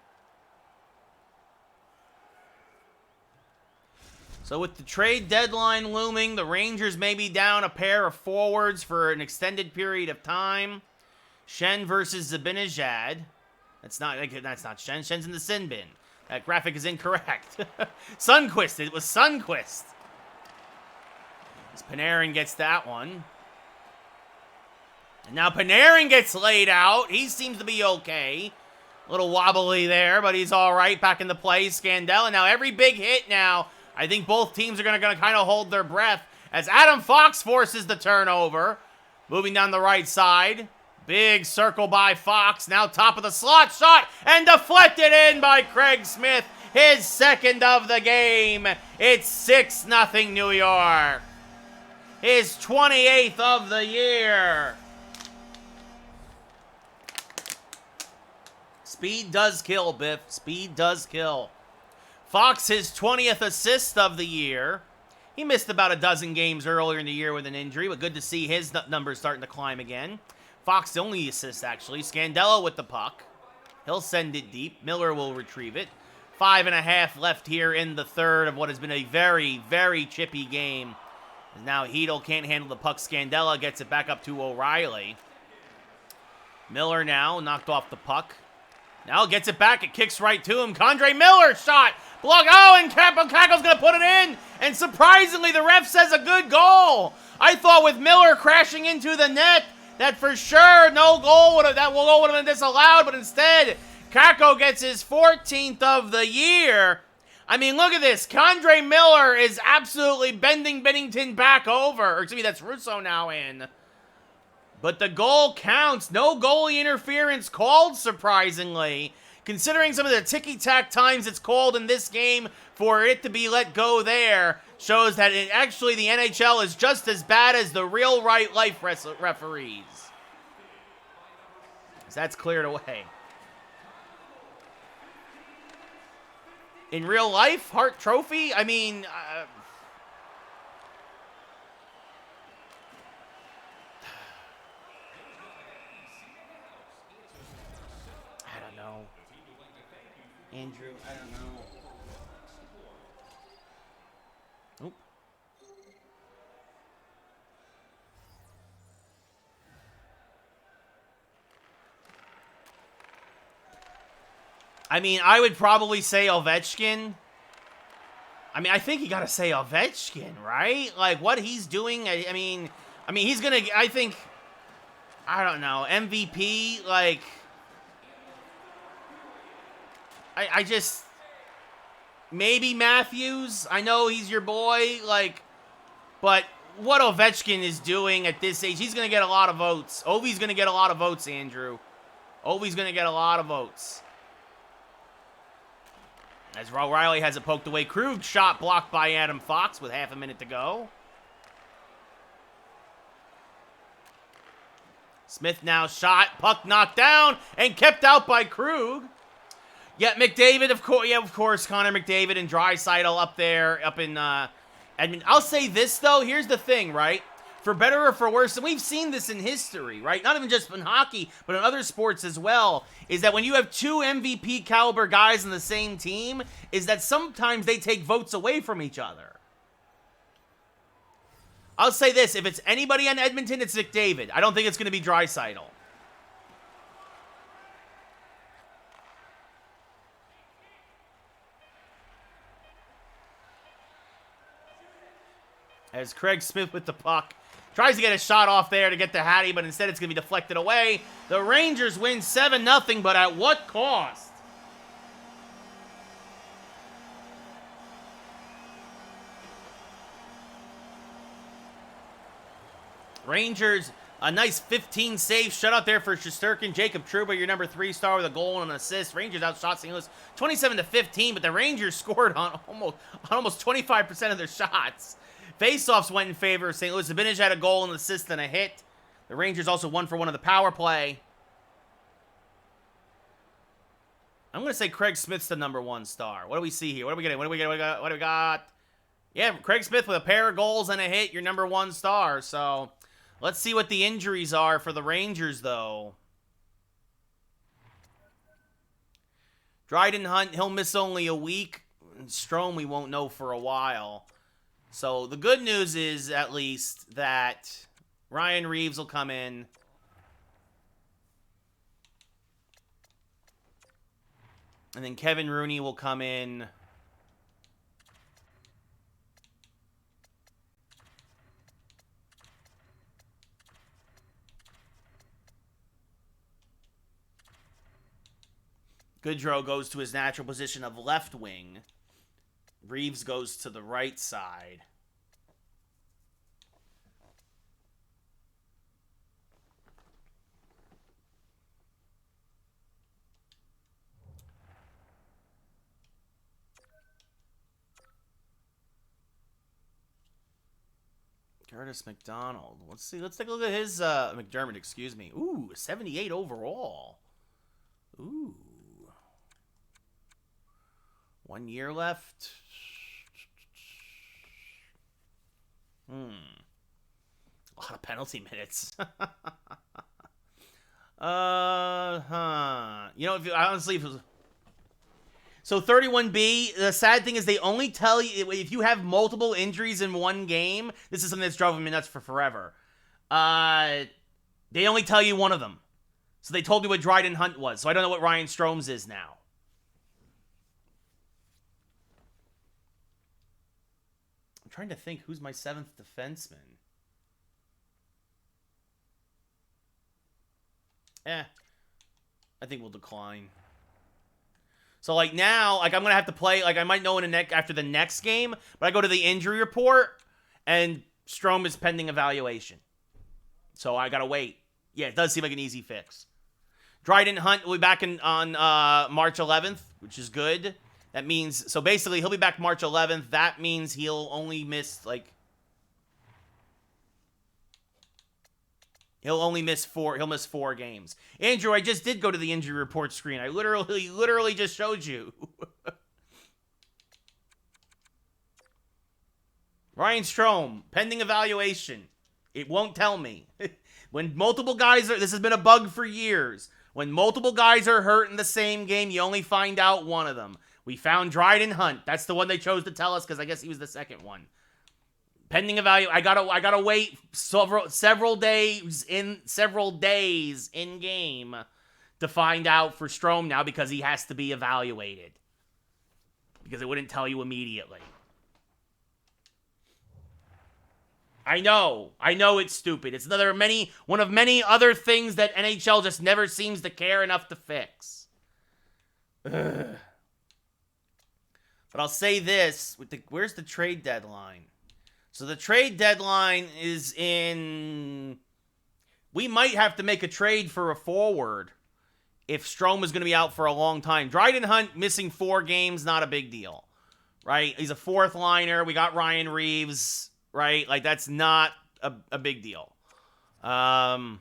So with the trade deadline looming, the Rangers may be down a pair of forwards for an extended period of time. Schenn versus Zibanejad. That's not Schenn. Schenn's in the sin bin. That graphic is incorrect. Sundqvist. It was Sundqvist. As Panarin gets that one. And now Panarin gets laid out. He seems to be okay. A little wobbly there, but he's all right. Back in the play. Scandella. Now every big hit now. I think both teams are going to kind of hold their breath as Adam Fox forces the turnover. Moving down the right side. Big circle by Fox. Now top of the slot. Shot and deflected in by Craig Smith. His second of the game. It's 6-0 New York. His 28th of the year. Speed does kill, Biff. Speed does kill. Fox, his 20th assist of the year. He missed about a dozen games earlier in the year with an injury, but good to see his numbers starting to climb again. Fox, the only assist, actually. Scandella with the puck. He'll send it deep. Miller will retrieve it. 5.5 left here in the third of what has been a very, very chippy game. Now Hedel can't handle the puck. Scandella gets it back up to O'Reilly. Miller now knocked off the puck. Now gets it back. It kicks right to him. Condre Miller shot. Block. Oh, and Capocaco's going to put it in. And surprisingly, the ref says a good goal. I thought with Miller crashing into the net that for sure no goal would have been disallowed. But instead, Kako gets his 14th of the year. I mean, look at this. Condre Miller is absolutely bending Bennington back over. Or excuse me, that's Russo now in. But the goal counts. No goalie interference called, surprisingly. Considering some of the ticky-tack times it's called in this game, for it to be let go there shows that actually the NHL is just as bad as the real life referees. So that's cleared away. In real life, Hart Trophy, I mean... Andrew, I don't know. Oop. I mean, I would probably say Ovechkin. I mean, I think you gotta say Ovechkin, right? Like, what he's doing, I mean, he's gonna, I think, I don't know, MVP, like... I just, maybe Matthews. I know he's your boy, like, but what Ovechkin is doing at this age, he's going to get a lot of votes. Ovi's going to get a lot of votes, Andrew. Ovi's going to get a lot of votes. As O'Reilly has it poked away. Krug shot blocked by Adam Fox with half a minute to go. Smith now shot, puck knocked down, and kept out by Krug. Yeah, McDavid, of course, Connor McDavid and Draisaitl up there, up in Edmonton. I'll say this, though. Here's the thing, right? For better or for worse, and we've seen this in history, right? Not even just in hockey, but in other sports as well, is that when you have two MVP caliber guys on the same team, is that sometimes they take votes away from each other. I'll say this. If it's anybody on Edmonton, it's McDavid. I don't think it's going to be Draisaitl. As Craig Smith with the puck. Tries to get a shot off there to get the Hattie, but instead it's going to be deflected away. The Rangers win 7-0, but at what cost? Rangers, a nice 15-save shutout there for Shesterkin. Jacob Trouba, your number 3 star with a goal and an assist. Rangers outshot St. Louis 27-15, but the Rangers scored on almost 25% of their shots. Faceoffs went in favor of St. Louis. Zabinaj had a goal, an assist, and a hit. The Rangers also 1-for-1 of the power play. I'm going to say Craig Smith's the number 1 star. What do we see here? What are we getting? What do we got? Yeah, Craig Smith with a pair of goals and a hit, your number 1 star. So, let's see what the injuries are for the Rangers, though. Dryden Hunt, he'll miss only a week. Strome, we won't know for a while. So, the good news is, at least, that Ryan Reeves will come in. And then Kevin Rooney will come in. Goodrow goes to his natural position of left wing. Reeves goes to the right side. Curtis McDonald. Let's see. Let's take a look at his McDermott. Excuse me. Ooh, 78 overall. Ooh. 1 year left. A lot of penalty minutes. You know, if you, honestly, if it was, so 31B, the sad thing is they only tell you if you have multiple injuries in one game. This is something that's driving me nuts for forever. They only tell you one of them. So they told me what Dryden Hunt was. So I don't know what Ryan Strome's is now. I'm trying to think who's my 7th defenseman. I think we'll decline. So, like, now, like, I'm going to have to play, like, I might know after the next game, but I go to the injury report, and Strome is pending evaluation. So, I got to wait. Yeah, it does seem like an easy fix. Dryden Hunt will be back on March 11th, which is good. That means, so basically, he'll be back March 11th. That means he'll only miss, like, he'll miss 4 games. Andrew, I just did go to the injury report screen. I literally just showed you. Ryan Strome, pending evaluation. It won't tell me. When multiple guys this has been a bug for years. When multiple guys are hurt in the same game, you only find out one of them. We found Dryden Hunt. That's the one they chose to tell us because I guess he was the second one. Pending evaluation. I gotta wait several days in game to find out for Strome now because he has to be evaluated. Because it wouldn't tell you immediately. I know it's stupid. It's one of many other things that NHL just never seems to care enough to fix. Ugh. But I'll say this, where's the trade deadline? So the trade deadline is in... We might have to make a trade for a forward if Strome is going to be out for a long time. Dryden Hunt missing 4 games, not a big deal. Right? He's a 4th liner. We got Ryan Reeves. Right? Like, that's not a big deal. Oh.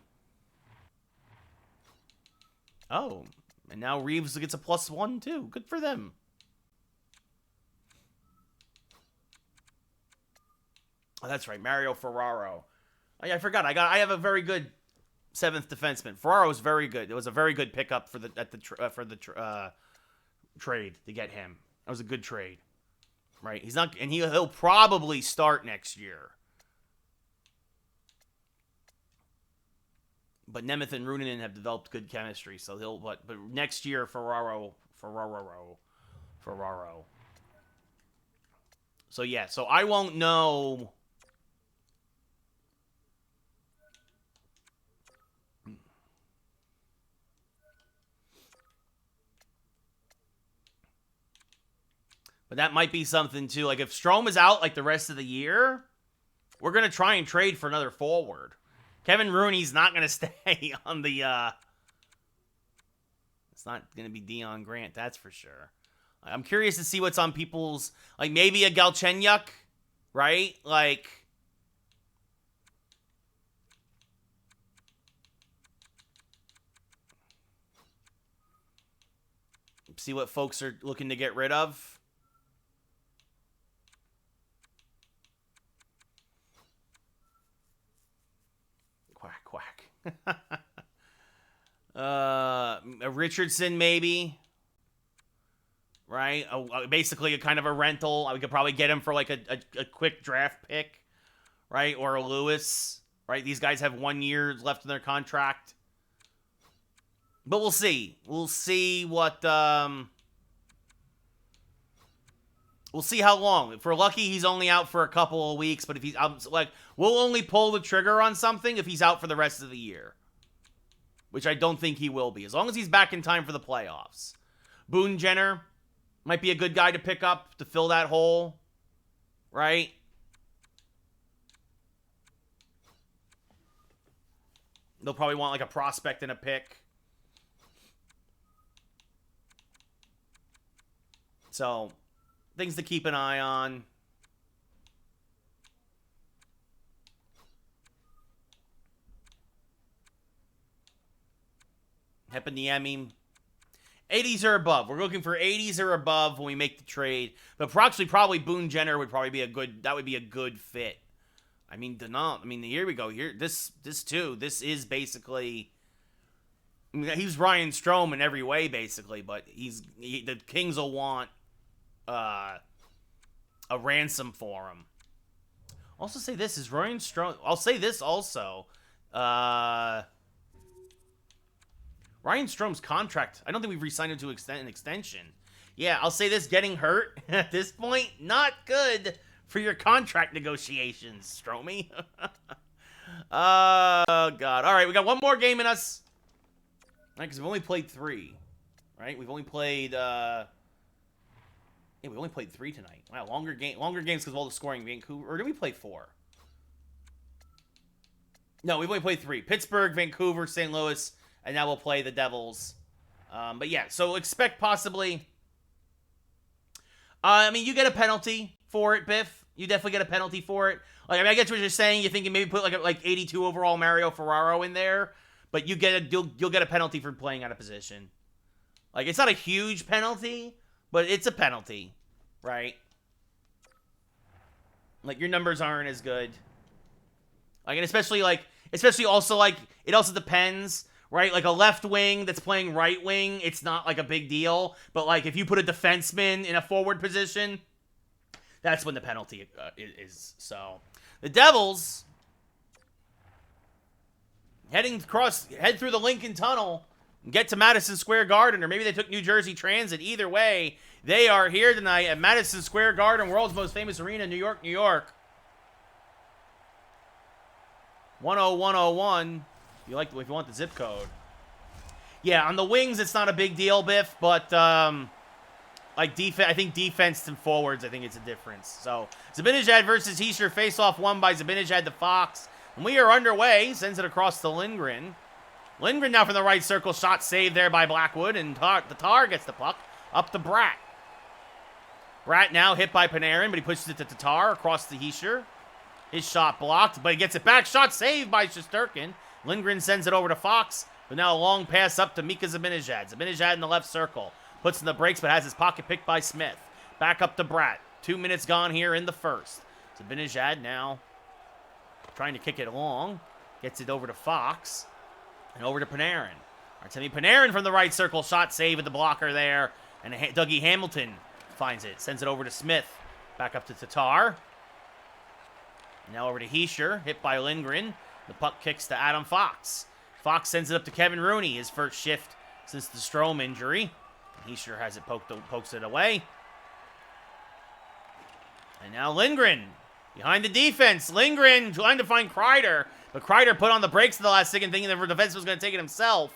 And now Reeves gets a +1, too. Good for them. Oh, that's right. Mario Ferraro. I forgot. I have a very good 7th defenseman. Ferraro is very good. It was a very good pickup for the trade to get him. That was a good trade. Right? He's not, and he'll probably start next year. But Nemeth and Runanen have developed good chemistry, so but next year Ferraro. So yeah, so I won't know. But that might be something, too. Like, if Strome is out, like, the rest of the year, we're going to try and trade for another forward. Kevin Rooney's not going to stay on the, It's not going to be Dion Grant, that's for sure. I'm curious to see what's on people's... Like, maybe a Galchenyuk, right? Like... See what folks are looking to get rid of. Quack. Richardson, maybe. Right? Basically a kind of a rental. We could probably get him for like a quick draft pick. Right? Or a Lewis. Right? These guys have 1 year left in their contract. But we'll see. We'll see what... We'll see how long. If we're lucky, he's only out for a couple of weeks. But if he's we'll only pull the trigger on something if he's out for the rest of the year, which I don't think he will be. As long as he's back in time for the playoffs, Boone Jenner might be a good guy to pick up to fill that hole, right? They'll probably want like a prospect and a pick. So. Things to keep an eye on. Heponiemi. 80s or above. We're looking for 80s or above when we make the trade. But probably Boone Jenner would probably be a good fit. I mean, here we go. This too. This is basically, he's Ryan Strome in every way, basically. But the Kings will want a ransom for him. Also say this is Ryan Strome. I'll say this also. Ryan Strome's contract, I don't think we've re-signed him to an extension. Yeah, I'll say this, getting hurt at this point, not good for your contract negotiations, Stromey. Oh, God. All right, we got one more game in us. Right, because we've only played 3. Right? We've only played, we only played 3 tonight. Wow, longer games because of all the scoring. Vancouver, or did we play 4? No, we've only played 3. Pittsburgh, Vancouver, St. Louis, and now we'll play the Devils. But yeah, so expect possibly... you get a penalty for it, Biff. You definitely get a penalty for it. I get what you're saying. You're thinking maybe put like 82 overall Mario Ferraro in there, but you'll get a penalty for playing out of position. It's not a huge penalty, but it's a penalty, right? Your numbers aren't as good. And especially also it also depends, right? A left wing that's playing right wing, it's not a big deal. But if you put a defenseman in a forward position, that's when the penalty is. So the Devils head through the Lincoln Tunnel and get to Madison Square Garden, or maybe they took New Jersey Transit. Either way, they are here tonight at Madison Square Garden, world's most famous arena, New York, New York. 10101. If you want the zip code. Yeah, on the wings, it's not a big deal, Biff, but defense, I think defense and forwards, I think it's a difference. So Zibanejad versus Hischier, face-off won by Zibanejad to Fox. And we are underway. Sends it across to Lindgren. Lindgren now from the right circle. Shot saved there by Blackwood. And Tatar gets the puck up to Bratt. Bratt now hit by Panarin, but he pushes it to Tatar across to Hischier. His shot blocked, but he gets it back. Shot saved by Shesterkin. Lindgren sends it over to Fox. But now a long pass up to Mika Zibanejad. Zibanejad in the left circle. Puts in the brakes, but has his pocket picked by Smith. Back up to Bratt. 2 minutes gone here in the first. Zibanejad now trying to kick it along. Gets it over to Fox. And over to Panarin. Artemi Panarin from the right circle. Shot save with the blocker there. And Dougie Hamilton finds it. Sends it over to Smith. Back up to Tatar. Now over to Hischier. Hit by Lindgren. The puck kicks to Adam Fox. Fox sends it up to Kevin Rooney. His first shift since the Strome injury. Hischier has it pokes it away. And now Lindgren behind the defense. Lindgren trying to find Kreider. But Kreider put on the brakes at the last second, thinking the defense was going to take it himself.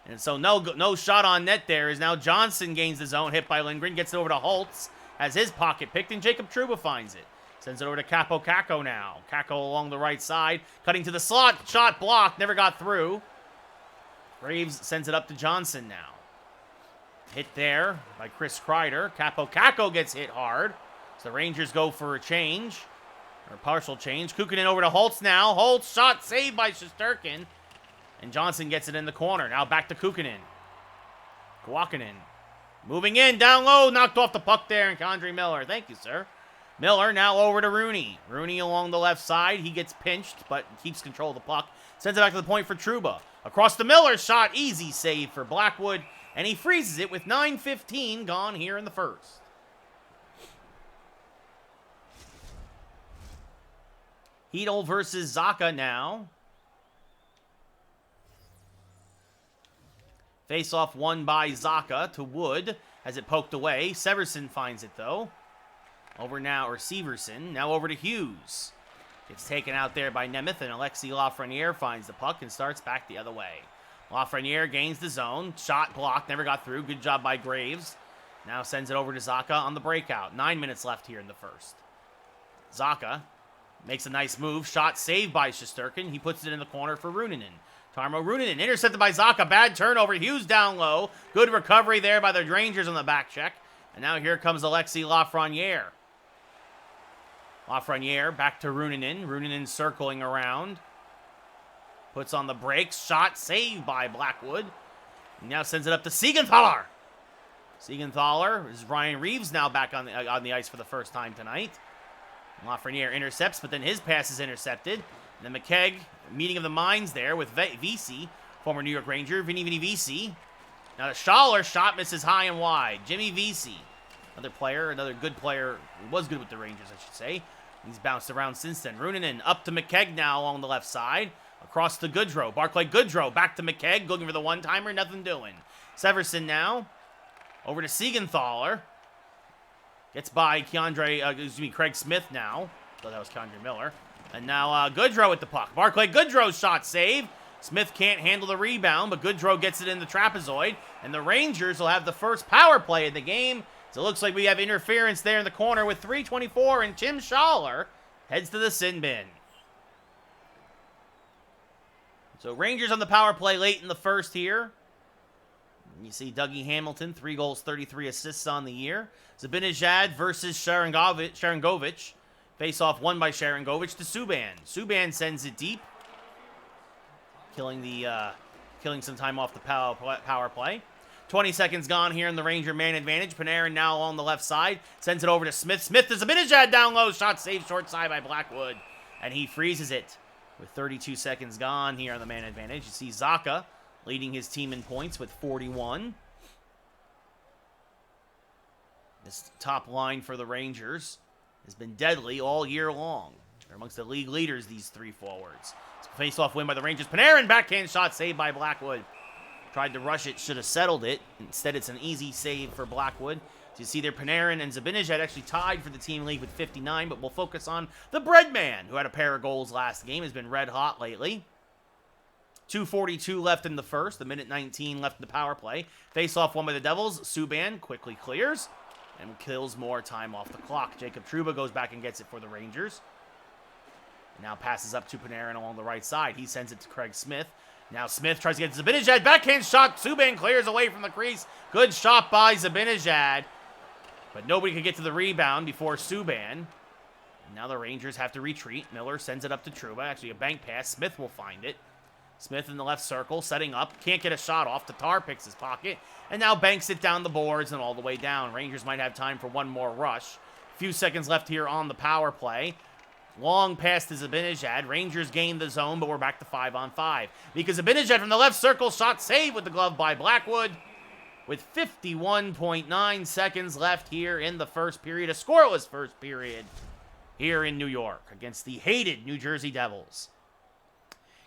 And so no shot on net there. Is now Johnson gains the zone. Hit by Lindgren. Gets it over to Holtz. Has his pocket picked, and Jacob Trouba finds it. Sends it over to Capo Caco now. Caco along the right side. Cutting to the slot. Shot blocked. Never got through. Graves sends it up to Johnson now. Hit there by Chris Kreider. Capo Caco gets hit hard. So the Rangers go for a change. Or partial change. Kukunen over to Holtz now. Holtz shot saved by Shesterkin. And Johnson gets it in the corner. Now back to Kukunen. Kuokkanen. Moving in. Down low. Knocked off the puck there. And Condrey Miller. Thank you, sir. Miller now over to Rooney. Rooney along the left side. He gets pinched, but keeps control of the puck. Sends it back to the point for Trouba. Across the Miller shot. Easy save for Blackwood. And he freezes it with 9:15 gone here in the first. Hedel versus Zacha now. Face-off won by Zacha to Wood. Has it poked away. Severson finds it, though. Over now, or Severson. Now over to Hughes. Gets taken out there by Nemeth, and Alexis Lafreniere finds the puck and starts back the other way. Lafreniere gains the zone. Shot blocked. Never got through. Good job by Graves. Now sends it over to Zacha on the breakout. 9 minutes left here in the first. Zacha makes a nice move. Shot saved by Shesterkin. He puts it in the corner for Ruunanen. Tarmo Ruunanen intercepted by Zacha. Bad turnover. Hughes down low. Good recovery there by the Rangers on the back check. And now here comes Alexis Lafreniere. Lafreniere back to Ruunanen. Ruunanen circling around. Puts on the brakes. Shot saved by Blackwood. He now sends it up to Siegenthaler. Siegenthaler is Ryan Reeves now back on the ice for the first time tonight. Lafreniere intercepts, but then his pass is intercepted. And then McKegg, meeting of the minds there with Vesey, former New York Ranger, Vinny Vesey. Now the Schaller shot misses high and wide. Jimmy Vesey, another player, another good player, who was good with the Rangers, I should say. He's bounced around since then. Runanen up to McKegg now along the left side. Across to Goodrow. Barclay Goodrow back to McKegg, looking for the one-timer, nothing doing. Severson now over to Siegenthaler. Gets by Craig Smith now. Thought that was Keandre Miller. And now Goodrow with the puck. Barclay Goodrow's shot save. Smith can't handle the rebound, but Goodrow gets it in the trapezoid. And the Rangers will have the first power play of the game. So it looks like we have interference there in the corner with 3:24, and Tim Schaller heads to the sin bin. So Rangers on the power play late in the first here. You see Dougie Hamilton, 3 goals, 33 assists on the year. Zibanejad versus Sharangovich. Face-off won by Sharangovich to Subban. Subban sends it deep, killing some time off the power play. 20 seconds gone here in the Ranger man advantage. Panarin now along the left side. Sends it over to Smith. Smith to Zibanejad down low. Shot saved short side by Blackwood. And he freezes it with 32 seconds gone here on the man advantage. You see Zacha leading his team in points with 41. This top line for the Rangers has been deadly all year long. They're amongst the league leaders, these 3 forwards. Face-off win by the Rangers. Panarin, backhand shot saved by Blackwood. Tried to rush it, should have settled it. Instead, it's an easy save for Blackwood. So you see there, Panarin and Zibanejad actually tied for the team lead with 59, but we'll focus on the Breadman, who had a pair of goals last game, has been red hot lately. 2:42 left in the first, a minute 19 left in the power play. Face-off won by the Devils. Subban quickly clears and kills more time off the clock. Jacob Trouba goes back and gets it for the Rangers. Now passes up to Panarin along the right side. He sends it to Craig Smith. Now Smith tries to get Zibanejad. Backhand shot. Subban clears away from the crease. Good shot by Zibanejad. But nobody could get to the rebound before Subban. Now the Rangers have to retreat. Miller sends it up to Trouba. Actually, a bank pass. Smith will find it. Smith in the left circle, setting up. Can't get a shot off. Tatar picks his pocket. And now banks it down the boards and all the way down. Rangers might have time for one more rush. A few seconds left here on the power play. Long pass to Zibanejad. Rangers gain the zone, but we're back to 5-on-5. Because Zibanejad from the left circle, shot saved with the glove by Blackwood. With 51.9 seconds left here in the first period. A scoreless first period here in New York against the hated New Jersey Devils.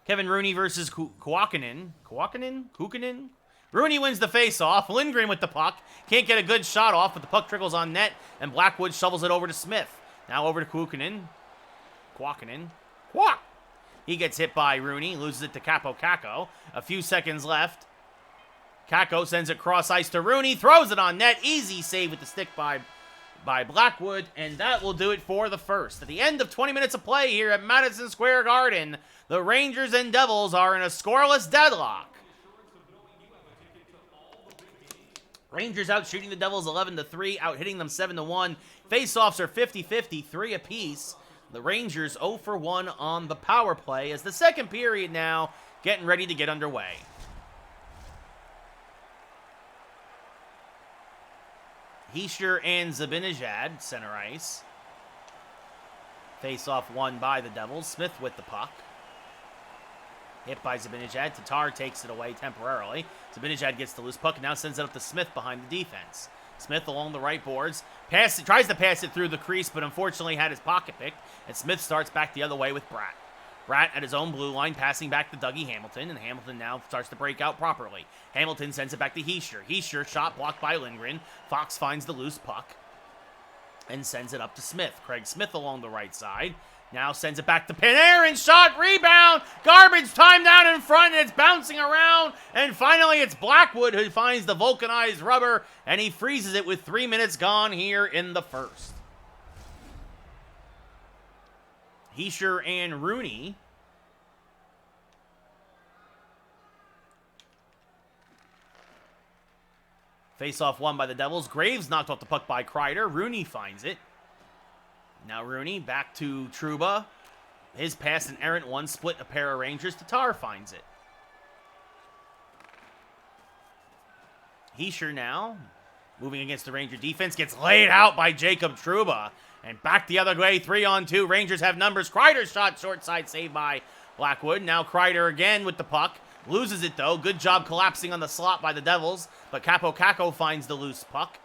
Kevin Rooney versus Kuokkanen. Kuokkanen? Rooney wins the face-off. Lindgren with the puck. Can't get a good shot off, but the puck trickles on net, and Blackwood shovels it over to Smith. Now over to Kuokkanen. Kwok! He gets hit by Rooney, loses it to Kako. A few seconds left. Kako sends it cross ice to Rooney, throws it on net. Easy save with the stick by Blackwood, and that will do it for the first. At the end of 20 minutes of play here at Madison Square Garden, the Rangers and Devils are in a scoreless deadlock. Rangers out shooting the Devils 11-3, out hitting them 7-1. Face-offs are 50-50, 3 apiece. The Rangers 0 for 1 on the power play as the second period now getting ready to get underway. Hischier and Zibanejad, center ice. Face-off won by the Devils. Smith with the puck. Hit by Zibanejad. Tatar takes it away temporarily. Zibanejad gets the loose puck and now sends it up to Smith behind the defense. Smith along the right boards. Tries to pass it through the crease, but unfortunately had his pocket picked. And Smith starts back the other way with Bratt. Bratt at his own blue line, passing back to Dougie Hamilton, and Hamilton now starts to break out properly. Hamilton sends it back to Hischier. Hischier, shot blocked by Lindgren. Fox finds the loose puck and sends it up to Smith. Craig Smith along the right side. Now sends it back to Panarin. Shot, rebound, garbage time down in front, and it's bouncing around. And finally, it's Blackwood who finds the vulcanized rubber, and he freezes it with 3 minutes gone here in the first. Hischier and Rooney. Face-off won by the Devils. Graves knocked off the puck by Kreider. Rooney finds it. Now Rooney back to Trouba. His pass, an errant one, split a pair of Rangers. Tatar finds it. Heischer now, moving against the Ranger defense, gets laid out by Jacob Trouba. And back the other way, 3-on-2. Rangers have numbers. Kreider's shot, short side, saved by Blackwood. Now Kreider again with the puck. Loses it, though. Good job collapsing on the slot by the Devils. But Capo finds the loose puck.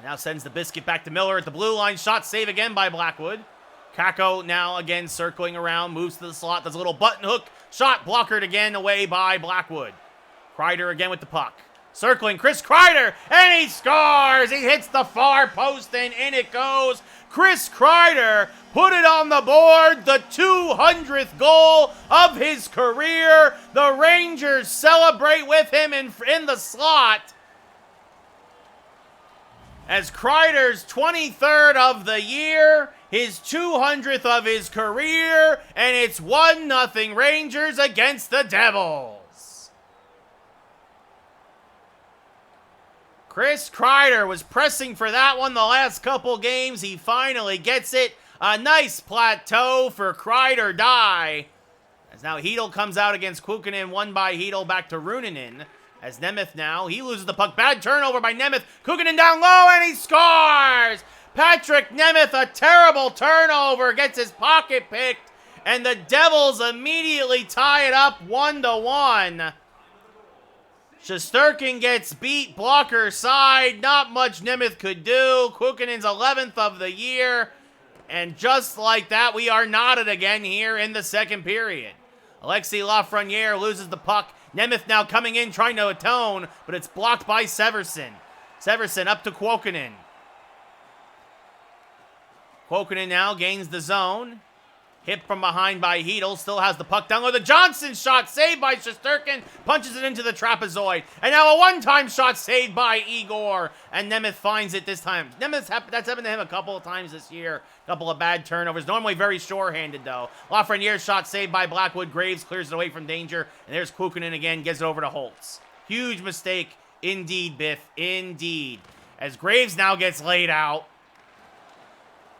Now sends the biscuit back to Miller at the blue line. Shot save again by Blackwood. Kako now again circling around. Moves to the slot. Does a little button hook. Shot blockered again away by Blackwood. Kreider again with the puck. Circling Chris Kreider, and he scores! He hits the far post, and in it goes. Chris Kreider put it on the board, the 200th goal of his career. The Rangers celebrate with him in the slot. As Kreider's 23rd of the year, his 200th of his career, and it's 1-0 Rangers against the Devils. Chris Kreider was pressing for that one the last couple games. He finally gets it. A nice plateau for Kreider die. As now Hedel comes out against Kuukkanen, won by Hedel, back to Ruunanen. As Nemeth now, he loses the puck. Bad turnover by Nemeth. Kuukkanen down low, and he scores! Patrick Nemeth, a terrible turnover, gets his pocket picked, and the Devils immediately tie it up 1-1. Shesterkin gets beat, blocker side. Not much Nemeth could do. Kuukkanen's 11th of the year. And just like that, we are knotted again here in the second period. Alexis Lafreniere loses the puck. Nemeth now coming in, trying to atone, but it's blocked by Severson. Severson up to Kuukkanen. Kuukkanen now gains the zone. Hit from behind by Hedel. Still has the puck down low. The Johnson shot saved by Shesterkin. Punches it into the trapezoid. And now a one-time shot saved by Igor. And Nemeth finds it this time. Nemeth, that's happened to him a couple of times this year. A couple of bad turnovers. Normally very sure-handed, though. Lafreniere's shot saved by Blackwood. Graves clears it away from danger. And there's Kuukkanen again. Gets it over to Holtz. Huge mistake. Indeed, Biff. Indeed. As Graves now gets laid out.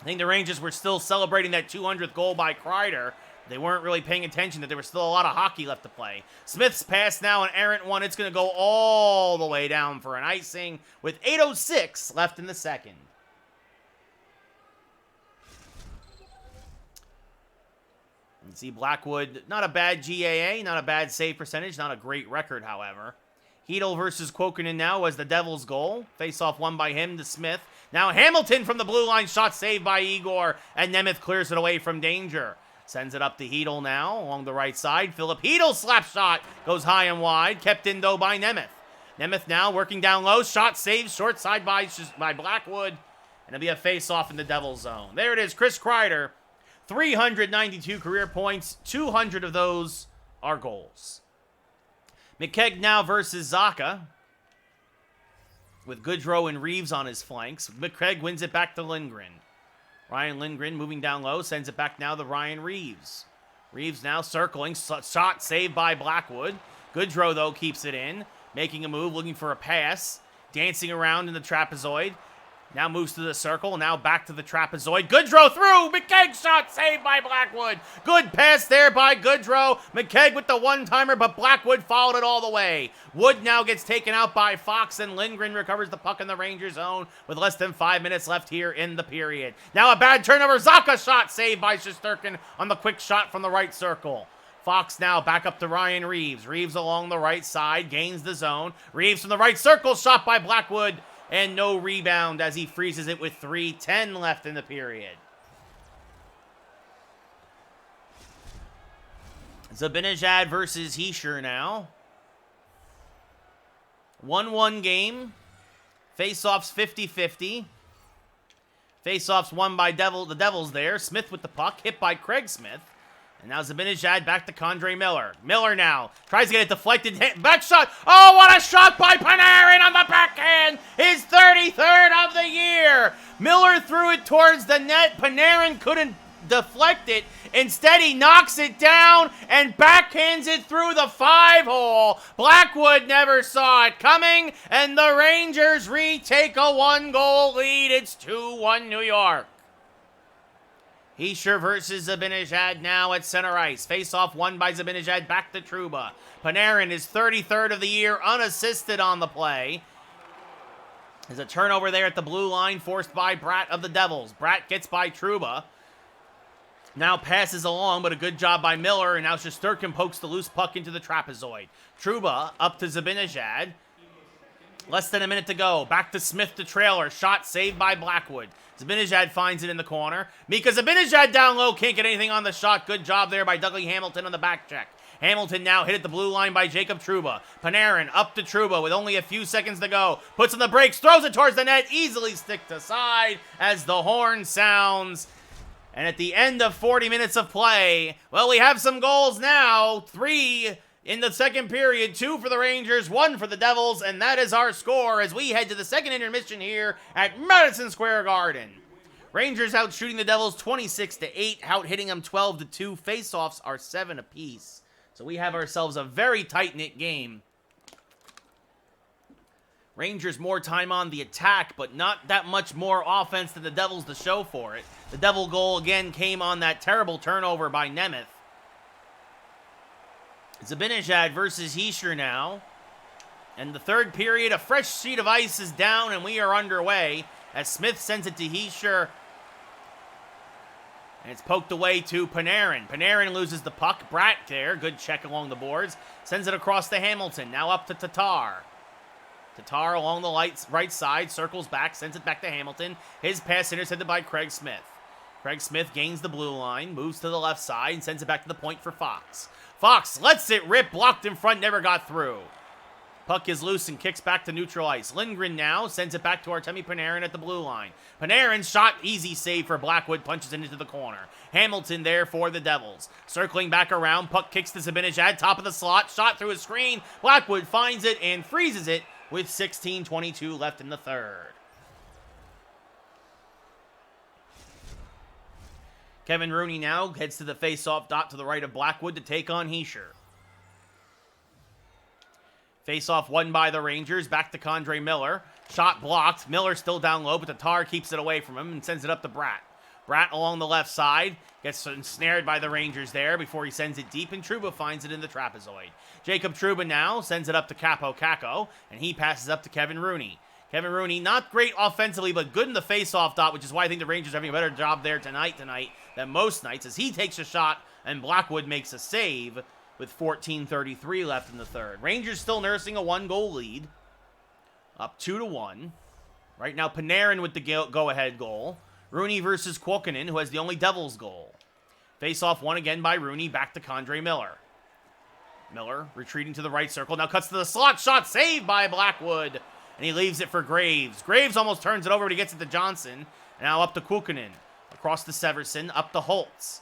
I think the Rangers were still celebrating that 200th goal by Kreider. They weren't really paying attention that there was still a lot of hockey left to play. Smith's pass now, an errant one. It's going to go all the way down for an icing with 8:06 left in the second. You see Blackwood, not a bad GAA, not a bad save percentage, not a great record, however. Hedel versus Kuukkanen now was the Devils' goal. Face-off won by him to Smith. Now Hamilton from the blue line, shot saved by Igor, and Nemeth clears it away from danger. Sends it up to Hedel now, along the right side. Philip Hedel slap shot, goes high and wide, kept in though by Nemeth. Nemeth now working down low, shot saved, short side by Blackwood, and it'll be a face-off in the Devils' zone. There it is, Chris Kreider, 392 career points, 200 of those are goals. McKegg now versus Zacha, with Goodrow and Reeves on his flanks. McKegg wins it back to Lindgren. Ryan Lindgren moving down low, sends it back now to Ryan Reeves. Reeves now circling, shot saved by Blackwood. Goodrow, though, keeps it in, making a move, looking for a pass, dancing around in the trapezoid. Now moves to the circle, now back to the trapezoid. Goodrow through! McKegg shot saved by Blackwood. Good pass there by Goodrow. McKegg with the one-timer, but Blackwood followed it all the way. Wood now gets taken out by Fox, and Lindgren recovers the puck in the Ranger zone with less than 5 minutes left here in the period. Now a bad turnover. Zacha shot saved by Shesterkin on the quick shot from the right circle. Fox now back up to Ryan Reeves. Reeves along the right side, gains the zone. Reeves from the right circle, shot by Blackwood. And no rebound as he freezes it with 3:10 left in the period. Zibanejad versus Heischer now. 1-1 game. Face-offs 50-50. Face-offs won by the Devils there. Smith with the puck, hit by Craig Smith. And now Zibanejad back to Condré Miller. Miller now tries to get it deflected. Back shot. Oh, what a shot by Panarin on the backhand. His 33rd of the year. Miller threw it towards the net. Panarin couldn't deflect it. Instead, he knocks it down and backhands it through the 5-hole. Blackwood never saw it coming, and the Rangers retake a 1-goal lead. It's 2-1 New York. Hischier versus Zibanejad now at center ice. Face-off won by Zibanejad, back to Trouba. Panarin is 33rd of the year, unassisted on the play. There's a turnover there at the blue line, forced by Bratt of the Devils. Bratt gets by Trouba. Now passes along, but a good job by Miller, and now Shesterkin pokes the loose puck into the trapezoid. Trouba up to Zibanejad. Less than a minute to go. Back to Smith to trailer. Shot saved by Blackwood. Zibanejad finds it in the corner. Mika Zibanejad down low. Can't get anything on the shot. Good job there by Dougie Hamilton on the back check. Hamilton now hit at the blue line by Jacob Trouba. Panarin up to Trouba with only a few seconds to go. Puts on the brakes. Throws it towards the net. Easily sticked aside as the horn sounds. And at the end of 40 minutes of play, well, we have some goals now. 3 in the second period, 2 for the Rangers, 1 for the Devils, and that is our score as we head to the second intermission here at Madison Square Garden. Rangers out shooting the Devils 26-8, out hitting them 12-2. Face-offs are 7 apiece. So we have ourselves a very tight-knit game. Rangers more time on the attack, but not that much more offense than the Devils to show for it. The Devil goal again came on that terrible turnover by Nemeth. Zibanejad versus Hischier now. And the third period, a fresh sheet of ice is down, and we are underway as Smith sends it to Hischier. And it's poked away to Panarin. Panarin loses the puck. Bratt there, good check along the boards. Sends it across to Hamilton, now up to Tatar. Tatar along the right side, circles back, sends it back to Hamilton. His pass intercepted by Craig Smith. Craig Smith gains the blue line, moves to the left side, and sends it back to the point for Fox. Fox lets it rip, blocked in front, never got through. Puck is loose and kicks back to neutral ice. Lindgren now sends it back to Artemi Panarin at the blue line. Panarin shot, easy save for Blackwood, punches it into the corner. Hamilton there for the Devils. Circling back around, puck kicks to Zibanejad, top of the slot, shot through a screen. Blackwood finds it and freezes it with 16:22 left in the third. Kevin Rooney now heads to the face-off dot to the right of Blackwood to take on Hischier. Face-off won by the Rangers. Back to Condre Miller. Shot blocked. Miller still down low, but Tatar keeps it away from him and sends it up to Bratt. Bratt along the left side. Gets ensnared by the Rangers there before he sends it deep, and Trouba finds it in the trapezoid. Jacob Trouba now sends it up to Capo Caco, and he passes up to Kevin Rooney. Kevin Rooney, not great offensively, but good in the face-off dot, which is why I think the Rangers are having a better job there tonight than most nights, as he takes a shot and Blackwood makes a save with 14:33 left in the third. Rangers still nursing a 1-goal lead, up 2-1. Right now, Panarin with the go-ahead goal. Rooney versus Kuokkanen, who has the only Devils goal. Face-off won again by Rooney, back to Condre Miller. Miller retreating to the right circle, now cuts to the slot, shot saved by Blackwood. And he leaves it for Graves. Graves almost turns it over, but he gets it to Johnson. Now up to Kuokkanen. Across to Severson, up to Holtz.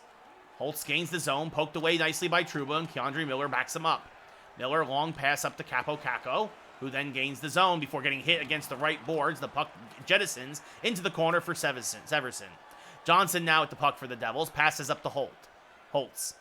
Holtz gains the zone, poked away nicely by Trouba, and Keandre Miller backs him up. Miller, long pass up to Capo Caco, who then gains the zone before getting hit against the right boards. The puck jettisons into the corner for Severson. Johnson now at the puck for the Devils, passes up to Holtz.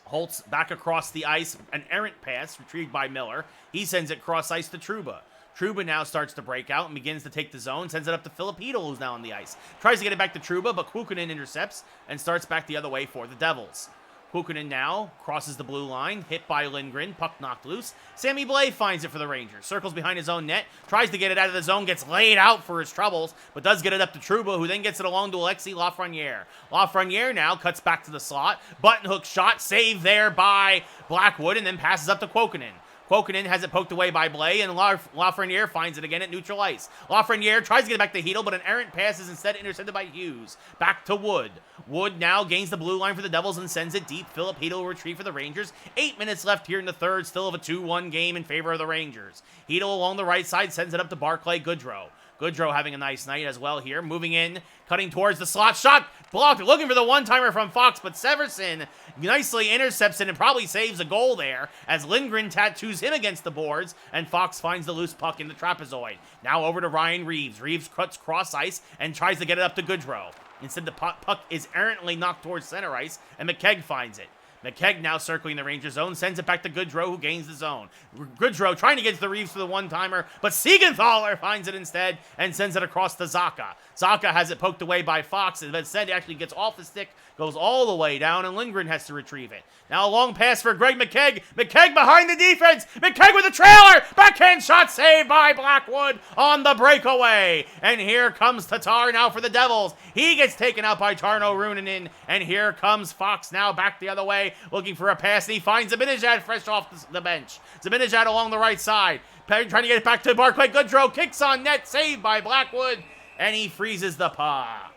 Holtz back across the ice, an errant pass retrieved by Miller. He sends it cross ice to Trouba. Trouba now starts to break out and begins to take the zone, sends it up to Filipino, who's now on the ice. Tries to get it back to Trouba, but Kuokkanen intercepts and starts back the other way for the Devils. Kuokkanen now crosses the blue line, hit by Lindgren, puck knocked loose. Sammy Blais finds it for the Rangers, circles behind his own net, tries to get it out of the zone, gets laid out for his troubles, but does get it up to Trouba, who then gets it along to Alexis Lafreniere. Lafreniere now cuts back to the slot, button hook shot, saved there by Blackwood, and then passes up to Kuokkanen. Kuokkanen has it poked away by Blais, and Lafreniere finds it again at neutral ice. Lafreniere tries to get it back to Hedel, but an errant pass is instead intercepted by Hughes. Back to Wood. Wood now gains the blue line for the Devils and sends it deep. Philip Hedel will retrieve for the Rangers. 8 minutes left here in the third, still of a 2-1 game in favor of the Rangers. Hedel along the right side sends it up to Barclay Goodrow. Goodrow having a nice night as well here. Moving in, cutting towards the slot. Shot blocked. Looking for the one-timer from Fox, but Severson nicely intercepts it and probably saves a goal there as Lindgren tattoos him against the boards, and Fox finds the loose puck in the trapezoid. Now over to Ryan Reeves. Reeves cuts cross ice and tries to get it up to Goodrow. Instead, the puck is errantly knocked towards center ice, and McKegg finds it. McKegg now circling the Ranger zone, sends it back to Goodrow, who gains the zone. Goodrow trying to get to the Reeves for the one-timer, but Siegenthaler finds it instead and sends it across to Zacha. Zacha has it poked away by Fox, and instead actually gets off the stick, goes all the way down, and Lindgren has to retrieve it. Now a long pass for Greg McKegg. McKegg behind the defense. McKegg with a trailer. Backhand shot saved by Blackwood on the breakaway. And here comes Tatar now for the Devils. He gets taken out by Tarno Ruunanen. And here comes Fox now back the other way, looking for a pass, and he finds Zibanejad fresh off the bench. Zibanejad along the right side, trying to get it back to Barclay Goodrow. Kicks on net, saved by Blackwood, and he freezes the puck.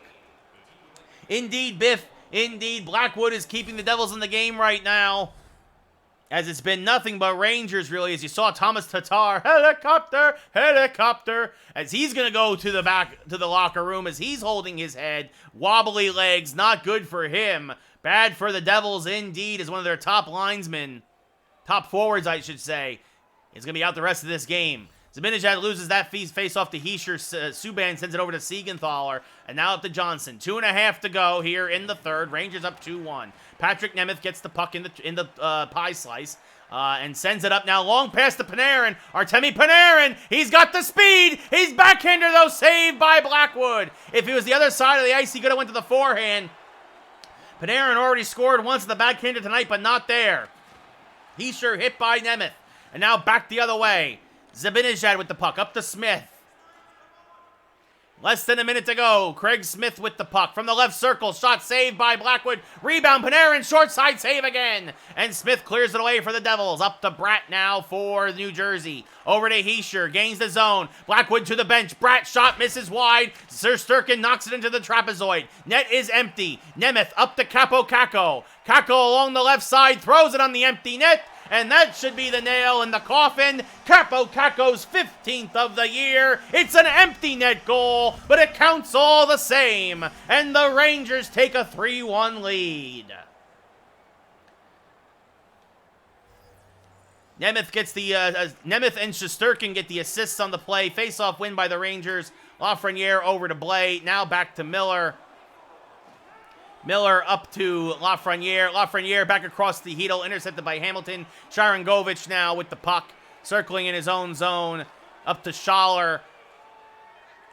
Indeed, Biff. Indeed, Blackwood is keeping the Devils in the game right now, as it's been nothing but Rangers, really, as you saw Thomas Tatar, helicopter, as he's going to go to the back, to the locker room, as he's holding his head, wobbly legs, not good for him, bad for the Devils, indeed, as one of their top linesmen, top forwards, I should say, is going to be out the rest of this game. Zibanejad loses that face off to Hischier. Subban sends it over to Siegenthaler. And now up to Johnson. 2.5 to go here in the third. Rangers up 2-1. Patrick Nemeth gets the puck in the pie slice. And sends it up now. Long pass to Panarin. Artemi Panarin. He's got the speed. He's backhander, though. Saved by Blackwood. If he was the other side of the ice, he could have went to the forehand. Panarin already scored once at the backhander tonight, but not there. Hischier hit by Nemeth. And now back the other way. Zibanejad with the puck, up to Smith. Less than a minute to go. Craig Smith with the puck from the left circle. Shot saved by Blackwood. Rebound, Panarin, short side save again. And Smith clears it away for the Devils. Up to Bratt now for New Jersey. Over to Hischier, gains the zone. Blackwood to the bench. Bratt shot misses wide. Sturkin knocks it into the trapezoid. Net is empty. Nemeth up to Capo Caco. Caco along the left side, throws it on the empty net. And that should be the nail in the coffin. Capo Caco's 15th of the year. It's an empty net goal, but it counts all the same. And the Rangers take a 3-1 lead. Nemeth gets the Nemeth and Shesterkin get the assists on the play. Face-off win by the Rangers. Lafreniere over to Blais. Now back to Miller. Miller up to Lafreniere. Lafreniere back across the Hedel, intercepted by Hamilton. Sharangovich now with the puck, circling in his own zone. Up to Schaller.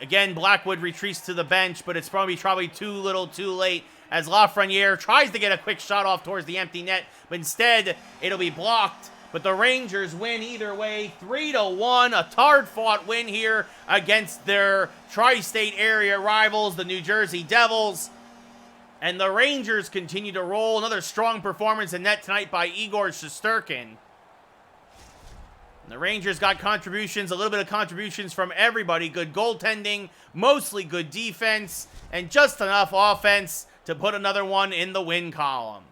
Again, Blackwood retreats to the bench, but it's probably too little too late, as Lafreniere tries to get a quick shot off towards the empty net, but instead, it'll be blocked. But the Rangers win either way, 3-1. A hard-fought win here against their tri-state area rivals, the New Jersey Devils. And the Rangers continue to roll. Another strong performance in net tonight by Igor Shesterkin. The Rangers got contributions, a little bit of contributions from everybody. Good goaltending, mostly good defense, and just enough offense to put another one in the win column.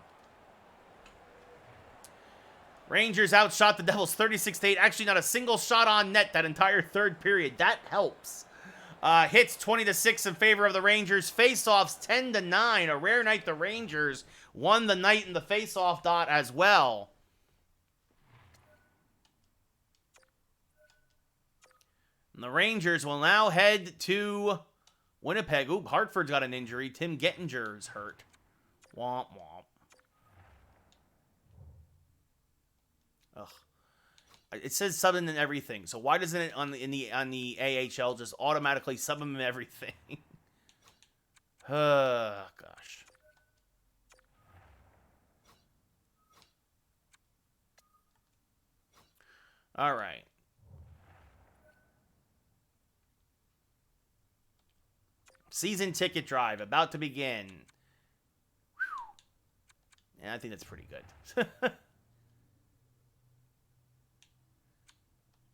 Rangers outshot the Devils 36-8. Actually, not a single shot on net that entire third period. That helps. Hits 20-6 in favor of the Rangers. Face-offs 10-9. A rare night the Rangers won the night in the face-off dot as well. And the Rangers will now head to Winnipeg. Ooh, Hartford's got an injury. Tim Gettinger's hurt. Womp womp. Ugh. It says sub him in everything, so why doesn't it on the AHL just automatically sub him in everything? Gosh. All right. Season ticket drive about to begin. Whew. Yeah, I think that's pretty good.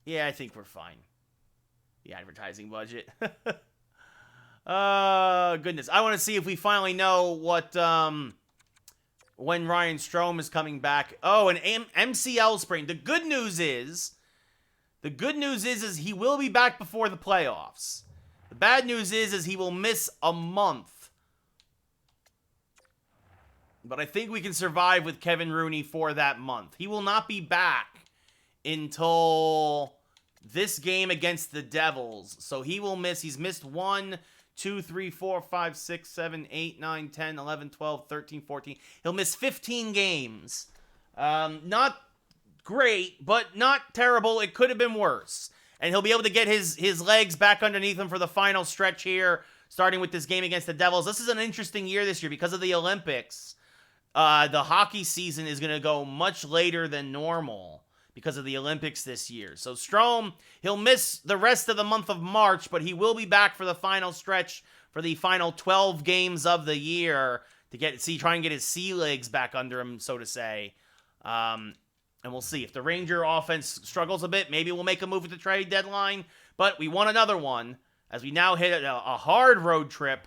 Yeah, I think we're fine. The advertising budget. Goodness. I want to see if we finally know what, when Ryan Strome is coming back. Oh, an MCL sprain. The good news is he will be back before the playoffs. The bad news is he will miss a month. But I think we can survive with Kevin Rooney for that month. He will not be back until this game against the Devils. So he will miss. He's missed 1, 2, 3, 4, 5, 6, 7, 8, 9, 10, 11, 12, 13, 14. He'll miss 15 games. Not great, but not terrible. It could have been worse. And he'll be able to get his legs back underneath him for the final stretch here, starting with this game against the Devils. This is an interesting year this year because of the Olympics. The hockey season is going to go much later than normal because of the Olympics this year. So Strome, he'll miss the rest of the month of March, but he will be back for the final stretch for the final 12 games of the year to try and get his sea legs back under him, so to say. And we'll see. If the Ranger offense struggles a bit, maybe we'll make a move at the trade deadline. But we want another one as we now hit a hard road trip.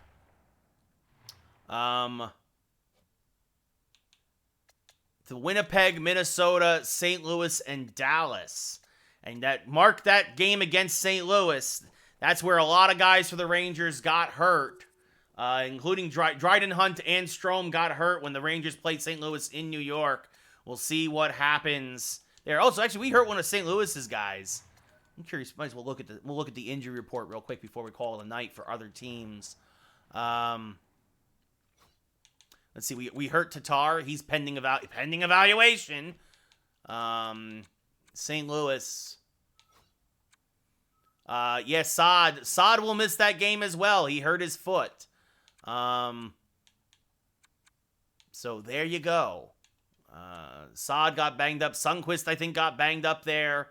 To Winnipeg, Minnesota, St. Louis, and Dallas. And mark that game against St. Louis. That's where a lot of guys for the Rangers got hurt, including Dryden Hunt and Strome got hurt when the Rangers played St. Louis in New York. We'll see what happens there. Also, actually, we hurt one of St. Louis's guys. I'm curious. Might as well look at the injury report real quick before we call it a night for other teams. Let's see. We hurt Tatar. He's pending evaluation. St. Louis. Yes, Saad will miss that game as well. He hurt his foot. So there you go. Saad got banged up. Sundqvist, I think, got banged up there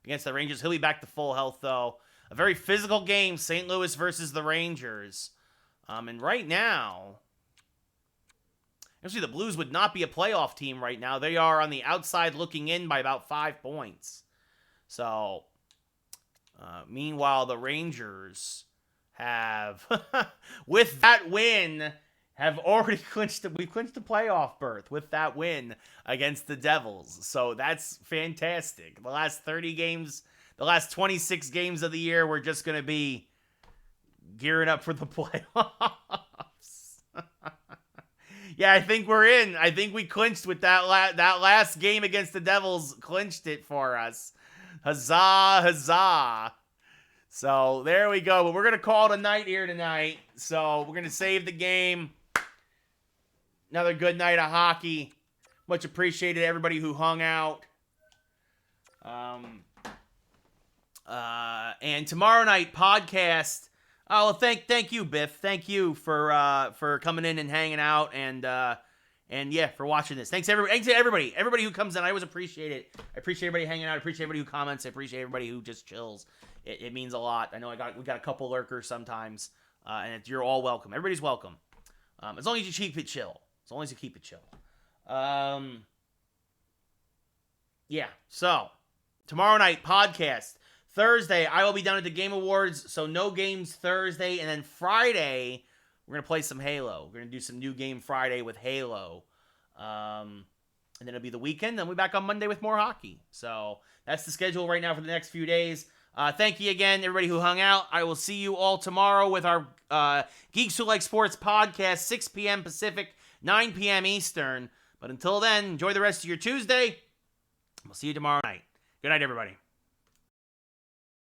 against the Rangers. He'll be back to full health, though. A very physical game, St. Louis versus the Rangers. And right now, actually, the Blues would not be a playoff team right now. They are on the outside looking in by about 5 points. So, meanwhile, the Rangers have, with that win, have already clinched a playoff berth with that win against the Devils. So that's fantastic. The last 30 games, the last 26 games of the year, we're just going to be gearing up for the playoffs. Yeah, I think we're in. I think we clinched with that last game against the Devils, clinched it for us. Huzzah, huzzah. So there we go. But we're going to call it a night here tonight. So we're going to save the game. Another good night of hockey. Much appreciated everybody who hung out. And tomorrow night podcast. Oh, well, thank you, Biff. Thank you for coming in and hanging out and yeah, for watching this. Thanks to everybody who comes in. I always appreciate it. I appreciate everybody hanging out. I appreciate everybody who comments. I appreciate everybody who just chills. It means a lot. I know we got a couple lurkers sometimes, and you're all welcome. Everybody's welcome, as long as you keep it chill. As long as you keep it chill. Yeah. So tomorrow night podcast. Thursday, I will be down at the Game Awards, so no games Thursday. And then Friday, we're going to play some Halo. We're going to do some new game Friday with Halo. And then it'll be the weekend. Then we'll be back on Monday with more hockey. So that's the schedule right now for the next few days. Thank you again, everybody who hung out. I will see you all tomorrow with our Geeks Who Like Sports podcast, 6 p.m. Pacific, 9 p.m. Eastern. But until then, enjoy the rest of your Tuesday. We'll see you tomorrow night. Good night, everybody.